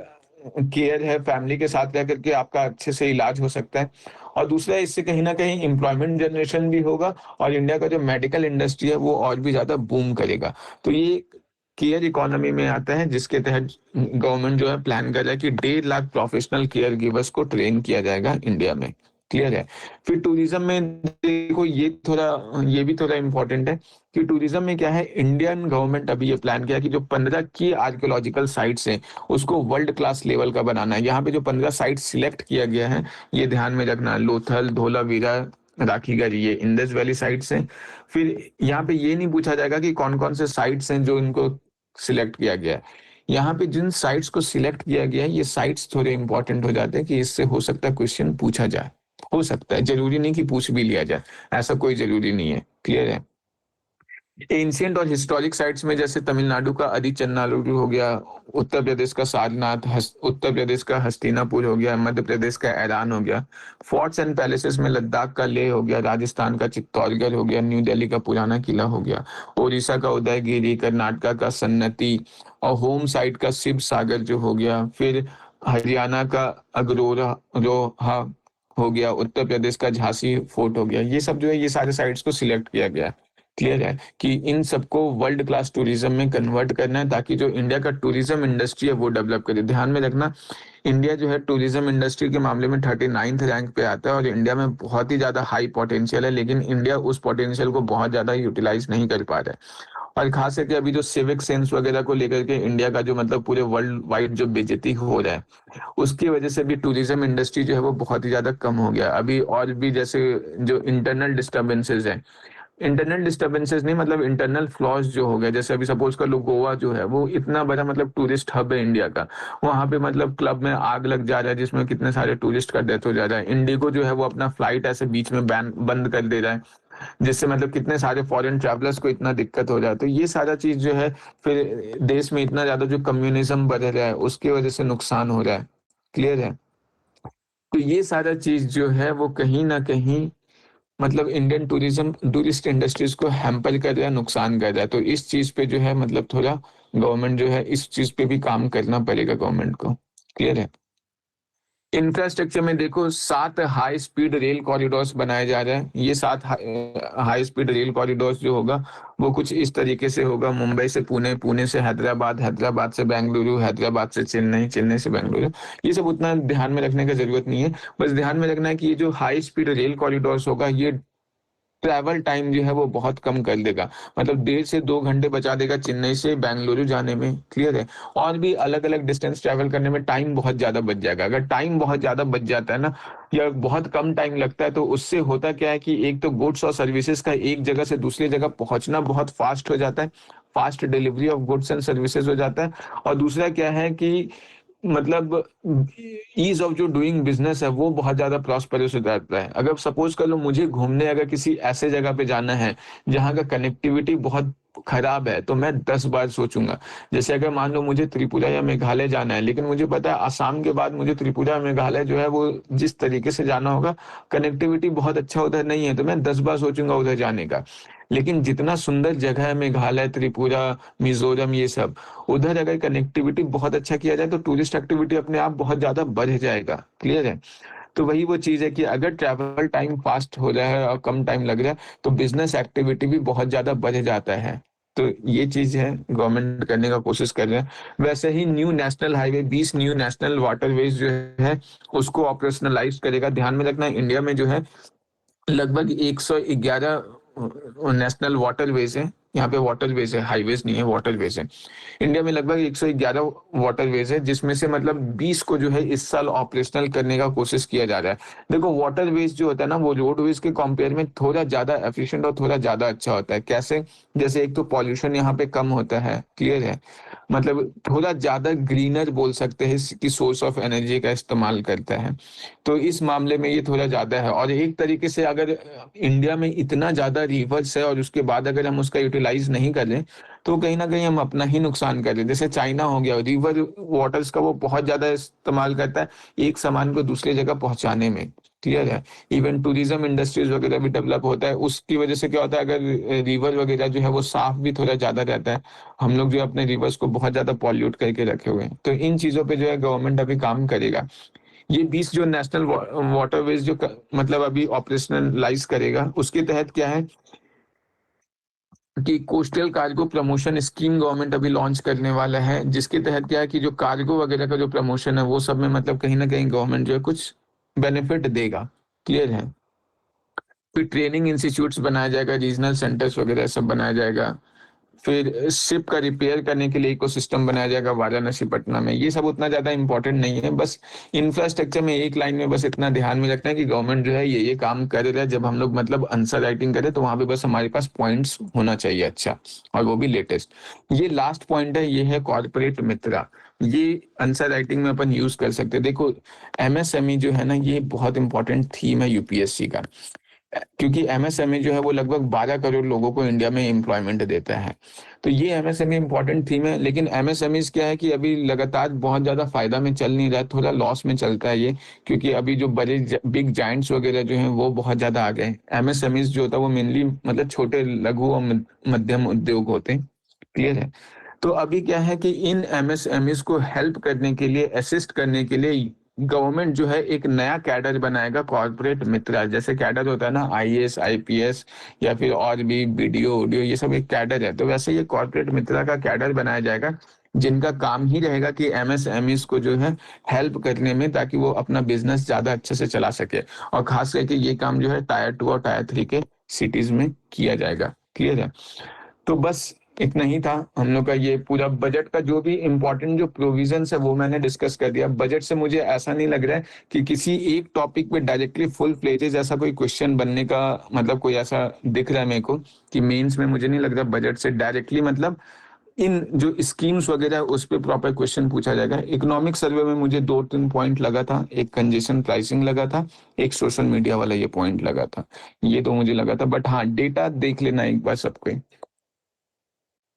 [SPEAKER 1] केयर है फैमिली के साथ रह करके आपका अच्छे से इलाज हो सकता है और दूसरा इससे कहीं न कहीं एम्प्लॉयमेंट जनरेशन भी होगा और इंडिया का जो मेडिकल इंडस्ट्री है वो और भी ज़्यादा बूम करेगा। तो ये केयर इकोनॉमी में आता है जिसके तहत गवर्नमेंट जो है प्लान कर रहा है कि 1.5 लाख प्रोफेशनल केयर गिवर्स को ट्रेन किया जाएगा इंडिया में। क्लियर है? फिर टूरिज्म में देखो ये भी थोड़ा इम्पोर्टेंट है कि टूरिज्म में क्या है, इंडियन गवर्नमेंट अभी ये प्लान किया कि जो 15 की आर्कियोलॉजिकल साइट्स हैं उसको वर्ल्ड क्लास लेवल का बनाना है। यहाँ पे जो 15 साइट सिलेक्ट किया गया है ये ध्यान में रखना, लोथल, धोलावीरा, राखीगढ़, ये इंडस वैली साइट्स हैं। फिर यहाँ पे ये नहीं पूछा जाएगा कि कौन कौन से साइट्स हैं जो इनको सिलेक्ट किया गया है। यहाँ पे जिन साइट्स को सिलेक्ट किया गया है ये साइट्स थोड़े इंपॉर्टेंट हो जाते हैं कि इससे हो सकता है क्वेश्चन पूछा जाए, हो सकता है, जरूरी नहीं कि पूछ भी लिया जाए, ऐसा कोई जरूरी नहीं है। क्लियर है? एंशिएंट और हिस्टोरिक साइट्स में जैसे तमिलनाडु का आदिचन्नालुरु हो गया, उत्तर प्रदेश का सारनाथ, उत्तर प्रदेश का हस्तिनापुर हो गया, मध्य प्रदेश का ऐलान हो गया। फोर्ट्स एंड पैलेसेस में लद्दाख का लेह हो गया, राजस्थान का चित्तौड़गढ़ हो गया, न्यू दिल्ली का पुराना किला हो गया, ओडिशा का उदयगिरी, कर्नाटका का सन्नति और होम साइट का शिव सागर जो हो गया। फिर हरियाणा का अगरोरा रोहा हो गया, उत्तर प्रदेश का झांसी फोर्ट हो गया। ये सब जो है ये सारे साइट्स को सिलेक्ट किया गया है। क्लियर है कि इन सबको वर्ल्ड क्लास टूरिज्म में कन्वर्ट करना है ताकि जो इंडिया का टूरिज्म इंडस्ट्री है वो डेवलप करे। ध्यान में रखना, इंडिया जो है टूरिज्म इंडस्ट्री के मामले में 39th रैंक पे आता है और इंडिया में बहुत ही ज्यादा हाई पोटेंशियल है, लेकिन इंडिया उस पोटेंशियल को बहुत ज्यादा यूटिलाइज नहीं कर पा रहा है। और खास करके अभी जो सिविक सेंस वगैरह को लेकर के इंडिया का जो मतलब पूरे वर्ल्ड वाइड जो बेइज्जती हो रहा है उसकी वजह से भी टूरिज्म इंडस्ट्री जो है वो बहुत ही ज्यादा कम हो गया अभी। और भी जैसे जो इंटरनल डिस्टर्बेंसेस हैं, इंटरनल डिस्टर्बेंसेस नहीं मतलब इंटरनल फ्लॉज जो हो गया, जैसे अभी सपोज कर लो गोवा जो है वो इतना बड़ा मतलब टूरिस्ट हब है इंडिया का, वहां पे मतलब क्लब में आग लग जा रहा है जिसमें कितने सारे टूरिस्ट का डेथ हो जा रहा है। इंडिगो जो है वो अपना फ्लाइट ऐसे बीच में बैन बंद कर दे रहा है जिससे मतलब कितने सारे फॉरेन ट्रैवलर्स को इतना दिक्कत हो रहा है। तो ये सारा चीज जो है फिर देश में इतना ज्यादा जो कम्युनिज्म बढ़ रहा है उसकी वजह से नुकसान हो रहा है। क्लियर है? तो ये सारा चीज जो है वो कहीं ना कहीं मतलब इंडियन टूरिज्म टूरिस्ट इंडस्ट्रीज को हैम्पर कर रहा है, नुकसान कर रहा है। तो इस चीज पे जो है मतलब थोड़ा गवर्नमेंट जो है इस चीज पे भी काम करना पड़ेगा गवर्नमेंट को। क्लियर है? इंफ्रास्ट्रक्चर में देखो 7 हाई स्पीड रेल कॉरिडोर्स बनाए जा रहे हैं। ये 7 हाई स्पीड रेल कॉरिडोर्स जो होगा वो कुछ इस तरीके से होगा, मुंबई से पुणे, पुणे से हैदराबाद, हैदराबाद से बेंगलुरु, हैदराबाद से चेन्नई, चेन्नई से बेंगलुरु। ये सब उतना ध्यान में रखने की जरूरत नहीं है, बस ध्यान में रखना है कि ये जो हाई स्पीड रेल कॉरिडोर्स होगा ये ट्रैवल टाइम जो है वो बहुत कम कर देगा, मतलब 1.5 से 2 घंटे बचा देगा चेन्नई से बेंगलुरु जाने में। क्लियर है? और भी अलग अलग डिस्टेंस ट्रैवल करने में टाइम बहुत ज्यादा बच जाएगा। अगर टाइम बहुत ज्यादा बच जाता है ना या बहुत कम टाइम लगता है तो उससे होता क्या है कि एक तो गुड्स और सर्विसेज का एक जगह से दूसरी जगह पहुंचना बहुत फास्ट हो जाता है, fast delivery of goods and services हो जाता है। और दूसरा क्या है कि मतलब ईज ऑफ जो डूइंग बिजनेस है वो बहुत ज्यादा प्रॉस्पेरस हो जाता है। अगर सपोज कर लो मुझे घूमने अगर किसी ऐसे जगह पे जाना है जहाँ का कनेक्टिविटी बहुत खराब है तो मैं 10 बार सोचूंगा। जैसे अगर मान लो मुझे त्रिपुरा या मेघालय जाना है लेकिन मुझे पता है आसाम के बाद मुझे त्रिपुरा मेघालय जो है वो जिस तरीके से जाना होगा कनेक्टिविटी बहुत अच्छा उधर नहीं है, तो मैं 10 बार सोचूंगा उधर जाने का। लेकिन जितना सुंदर जगह है मेघालय, त्रिपुरा, मिजोरम, ये सब उधर अगर कनेक्टिविटी बहुत अच्छा किया जाए तो टूरिस्ट एक्टिविटी अपने आप बहुत ज्यादा बढ़ जाएगा। क्लियर है? तो वही वो चीज है कि अगर ट्रैवल टाइम फास्ट हो रहा है और कम टाइम लग रहा है तो बिजनेस एक्टिविटी भी बहुत ज्यादा बढ़ जाता है। तो ये चीज है गवर्नमेंट करने का कोशिश कर रहे हैं। वैसे ही new national highway 20 new national waterways जो है उसको ऑपरेशनलाइज करेगा। ध्यान में रखना इंडिया में जो है लगभग 111 नेशनल वाटरवेज है। यहाँ पे वाटरवेज है, हाईवेज नहीं है, वाटरवेज है। इंडिया में लगभग 111 वाटरवेज है जिसमें से मतलब 20 को जो है इस साल ऑपरेशनल करने का कोशिश किया जा रहा है। देखो वाटरवेज जो होता है ना वो रोडवेज के कंपेयर में थोड़ा ज्यादा एफिशिएंट और थोड़ा ज्यादा अच्छा होता है। कैसे? जैसे एक तो पॉल्यूशन यहाँ पे कम होता है। क्लियर है? मतलब थोड़ा ज्यादा ग्रीनर बोल सकते हैं कि सोर्स ऑफ एनर्जी का इस्तेमाल करता है, तो इस मामले में ये थोड़ा ज्यादा है। और एक तरीके से अगर इंडिया में इतना ज्यादा रिवर्स है और उसके बाद अगर हम उसका यूटिलाइज नहीं कर लें तो कहीं ना कहीं हम अपना ही नुकसान कर रहे हैं। जैसे चाइना हो गया, रिवर वाटर्स का वो बहुत ज्यादा इस्तेमाल करता है एक सामान को दूसरी जगह पहुंचाने में। क्लियर है। इवन टूरिज्म इंडस्ट्रीज वगैरह भी डेवलप होता है, उसकी वजह से क्या होता है, अगर रिवर वगैरह जो है वो साफ भी थोड़ा ज्यादा रहता है। हम लोग जो अपने रिवर्स को बहुत ज्यादा पॉल्यूट करके रखे हुए हैं, तो इन चीजों पे जो है गवर्नमेंट अभी काम करेगा। ये 20 जो नेशनल वाटरवेज जो मतलब अभी ऑपरेशनलाइज करेगा, उसके तहत क्या है कि coastal cargo promotion scheme government अभी लॉन्च करने वाला है, जिसके तहत क्या है कि जो कार्गो वगैरह का जो प्रमोशन है वो सब में मतलब कहीं ना कहीं गवर्नमेंट जो है कुछ बेनिफिट देगा। क्लियर है। फिर ट्रेनिंग इंस्टीट्यूट्स बनाया जाएगा, रीजनल सेंटर्स वगैरह सब बनाया जाएगा। फिर शिप का रिपेयर करने के लिए इकोसिस्टम बनाया जाएगा वाराणसी पटना में। ये सब उतना ज्यादा इंपॉर्टेंट नहीं है, बस इंफ्रास्ट्रक्चर में एक लाइन में बस इतना ध्यान में रखना है कि गवर्नमेंट जो है ये काम कर रहा है। जब हम लोग मतलब आंसर राइटिंग करें तो वहां पे बस हमारे पास पॉइंट्स होना चाहिए अच्छा, और वो भी लेटेस्ट। ये लास्ट पॉइंट है, ये है कॉर्पोरेट मित्रा। ये आंसर राइटिंग में अपन यूज कर सकते हैं। देखो, एमएसएमई जो है ना, ये बहुत इंपॉर्टेंट थीम है यूपीएससी का, क्योंकि एमएसएमई जो है वो लगभग 12 करोड़ लोगों को इंडिया में एम्प्लॉयमेंट देता है। तो ये एमएसएमई इंपॉर्टेंट थीम है, लेकिन एमएसएमई क्या है कि अभी लगातार बहुत ज्यादा फायदा में चल नहीं रहा है, थोड़ा लॉस में चलता है ये, क्योंकि अभी जो बड़े बिग जायंट्स वगैरह जो हैं वो बहुत ज्यादा आ गए। एमएसएमई जो होता है वो मेनली मतलब छोटे लघु और मध्यम उद्योग होते हैं। क्लियर है। तो अभी क्या है कि इन एमएसएमईज को हेल्प करने के लिए, असिस्ट करने के लिए गवर्नमेंट जो है एक नया कैडर बनाएगा, कॉर्पोरेट मित्र। जैसे कैडर होता है ना, आईएएस आईपीएस या फिर और भी बीडीओ ओडीओ, ये सब एक कैडर है। तो वैसे ये कॉर्पोरेट मित्र का कैडर बनाया जाएगा, जिनका काम ही रहेगा कि एमएसएमईज को जो है हेल्प करने में, ताकि वो अपना बिजनेस ज्यादा अच्छे से चला सके। और खास करके ये काम जो है टायर 2 और टायर 3 के सिटीज में किया जाएगा। क्लियर है। तो बस इतना ही था हम लोग का। ये पूरा बजट का जो भी इंपॉर्टेंट जो प्रोविजंस है वो मैंने डिस्कस कर दिया। बजट से मुझे ऐसा नहीं लग रहा है कि किसी एक टॉपिक पे डायरेक्टली फुल फ्लेजेज ऐसा कोई क्वेश्चन बनने का मतलब कोई ऐसा दिख रहा है मेरे को कि मेंस में मुझे नहीं लग रहा बजट से डायरेक्टली मतलब इन जो स्कीम्स वगैरह उस पे प्रॉपर क्वेश्चन पूछा जाएगा। इकोनॉमिक सर्वे में मुझे 2-3 पॉइंट लगा था, एक कंजेशन प्राइसिंग लगा था, एक सोशल मीडिया वाला ये पॉइंट लगा था। ये तो मुझे लगा था, बट हाँ डेटा देख लेना एक बार सबको।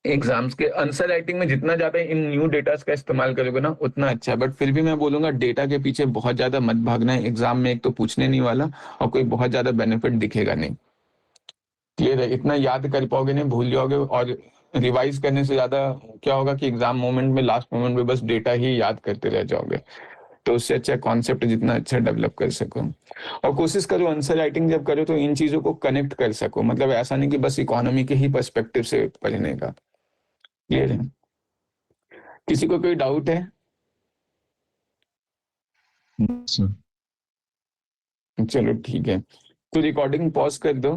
[SPEAKER 1] एग्जाम्स के आंसर राइटिंग में जितना ज्यादा इन न्यू डेटा का इस्तेमाल करोगे ना उतना अच्छा है, बट फिर भी मैं बोलूंगा डेटा के पीछे बहुत ज्यादा मत भागना है। एग्जाम में एक तो पूछने नहीं वाला, और कोई बहुत ज्यादा बेनिफिट दिखेगा नहीं। क्लियर है। इतना याद कर पाओगे नहीं, भूल जाओगे। और रिवाइज करने से ज्यादा क्या होगा कि एग्जाम मोमेंट में, लास्ट मोमेंट में बस डेटा ही याद करते रह जाओगे। तो उससे अच्छा कॉन्सेप्ट जितना अच्छा डेवलप कर सको। और कोशिश करो आंसर राइटिंग जब करो तो इन चीजों को कनेक्ट कर सको, मतलब ऐसा नहीं कि बस इकोनॉमी के ही पर्सपेक्टिव से पढ़ने का। क्लियर है। किसी को कोई डाउट है?
[SPEAKER 2] सर।
[SPEAKER 1] चलो ठीक है, तो रिकॉर्डिंग पॉज कर दो।